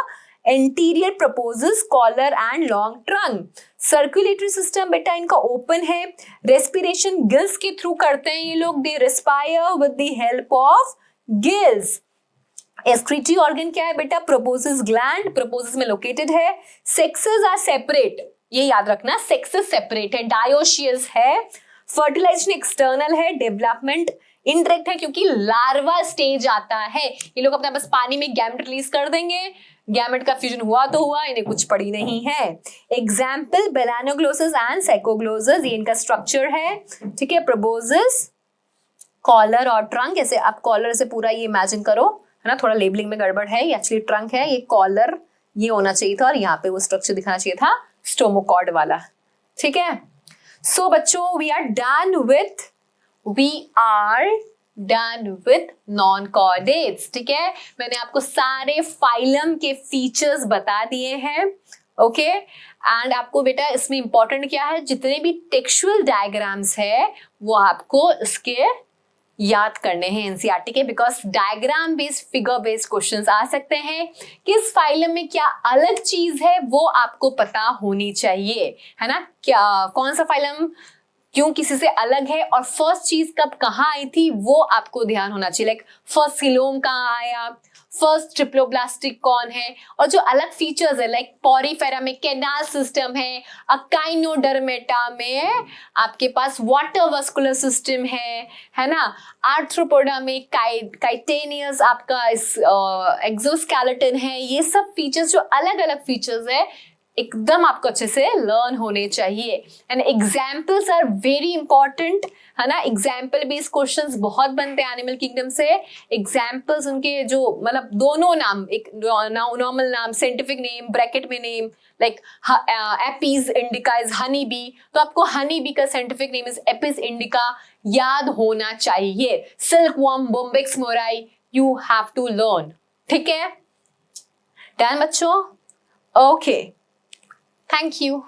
anterior proboscis, collar and long trunk. Circulatory system बेटा इनका ओपन है, रेस्पिरेशन गिल्स के थ्रू करते हैं ये लोग, they respire with the help of gills. Excretory organ क्या है बेटा, प्रोपोजिस ग्लैंड, प्रोपोजिस में लोकेटेड है। सेक्सेस आर सेपरेट, ये याद रखना, सेक्सेस सेपरेट है, डायोशियस है। फर्टिलाइजेशन एक्सटर्नल है, डेवलपमेंट इनडायरेक्ट है क्योंकि लार्वा स्टेज आता है, ये लोग अपना बस पानी में गैमेट रिलीज कर देंगे, गैमेट का फ्यूजन हुआ तो हुआ, इन्हें कुछ पड़ी नहीं है। एग्जाम्पल बेलानोग्लोसस एंड साइकोग्लोसस, ये इनका स्ट्रक्चर है, ठीक है। प्रोबोजिस, कॉलर और ट्रंक, ऐसे आप कॉलर से पूरा ये इमेजिन करो, है ना, थोड़ा लेबलिंग में गड़बड़ है, ये एक्चुअली ट्रंक है, ये कॉलर ये होना चाहिए था, और यहाँ पे वो स्ट्रक्चर दिखाना चाहिए था स्टोमोकॉर्ड वाला, ठीक है। सो बच्चों we are done with non chordates, ठीक है। मैंने आपको सारे फाइलम के फीचर्स बता दिए हैं, ओके। एंड आपको बेटा इसमें इंपॉर्टेंट क्या है, जितने भी टेक्सचुअल डायग्राम्स है वो आपको इसके याद करने हैं एनसीईआरटी के, because diagram based figure based questions आ सकते हैं। किस फाइलम में क्या अलग चीज है वो आपको पता होनी चाहिए, है ना। क्या कौन सा फाइलम क्यों किसी से अलग है और फर्स्ट चीज कब कहाँ आई थी वो आपको ध्यान होना चाहिए। लाइक फर्स्ट सिलोम कहाँ आया, फर्स्ट ट्रिप्लोब्लास्टिक कौन है, और जो अलग फीचर्स है लाइक पॉरीफेरा में कैनाल सिस्टम है, अकाइनोडर्मेटा में आपके पास वाटर वस्कुलर सिस्टम है ना। आर्थ्रोपोडा में काइटेनियस आपका एक्सोस्केलेटन है। ये सब फीचर्स जो अलग अलग फीचर्स है एकदम आपको अच्छे से लर्न होने चाहिए। And examples are very important, है ना। एग्जाम्पल बेस्ड क्वेश्चंस बहुत बनते हैं एनिमल किंगडम से। एग्जाम्पल्स उनके जो मतलब दोनों नाम, एक नॉर्मल नाम, साइंटिफिक नेम, ब्रैकेट में name, like Apis indica is honey bee, तो आपको हनी बी का scientific name is Apis indica याद होना चाहिए। Silk worm Bombyx mori you have to learn, ठीक है। डन बच्चों, ओके, थैंक यू।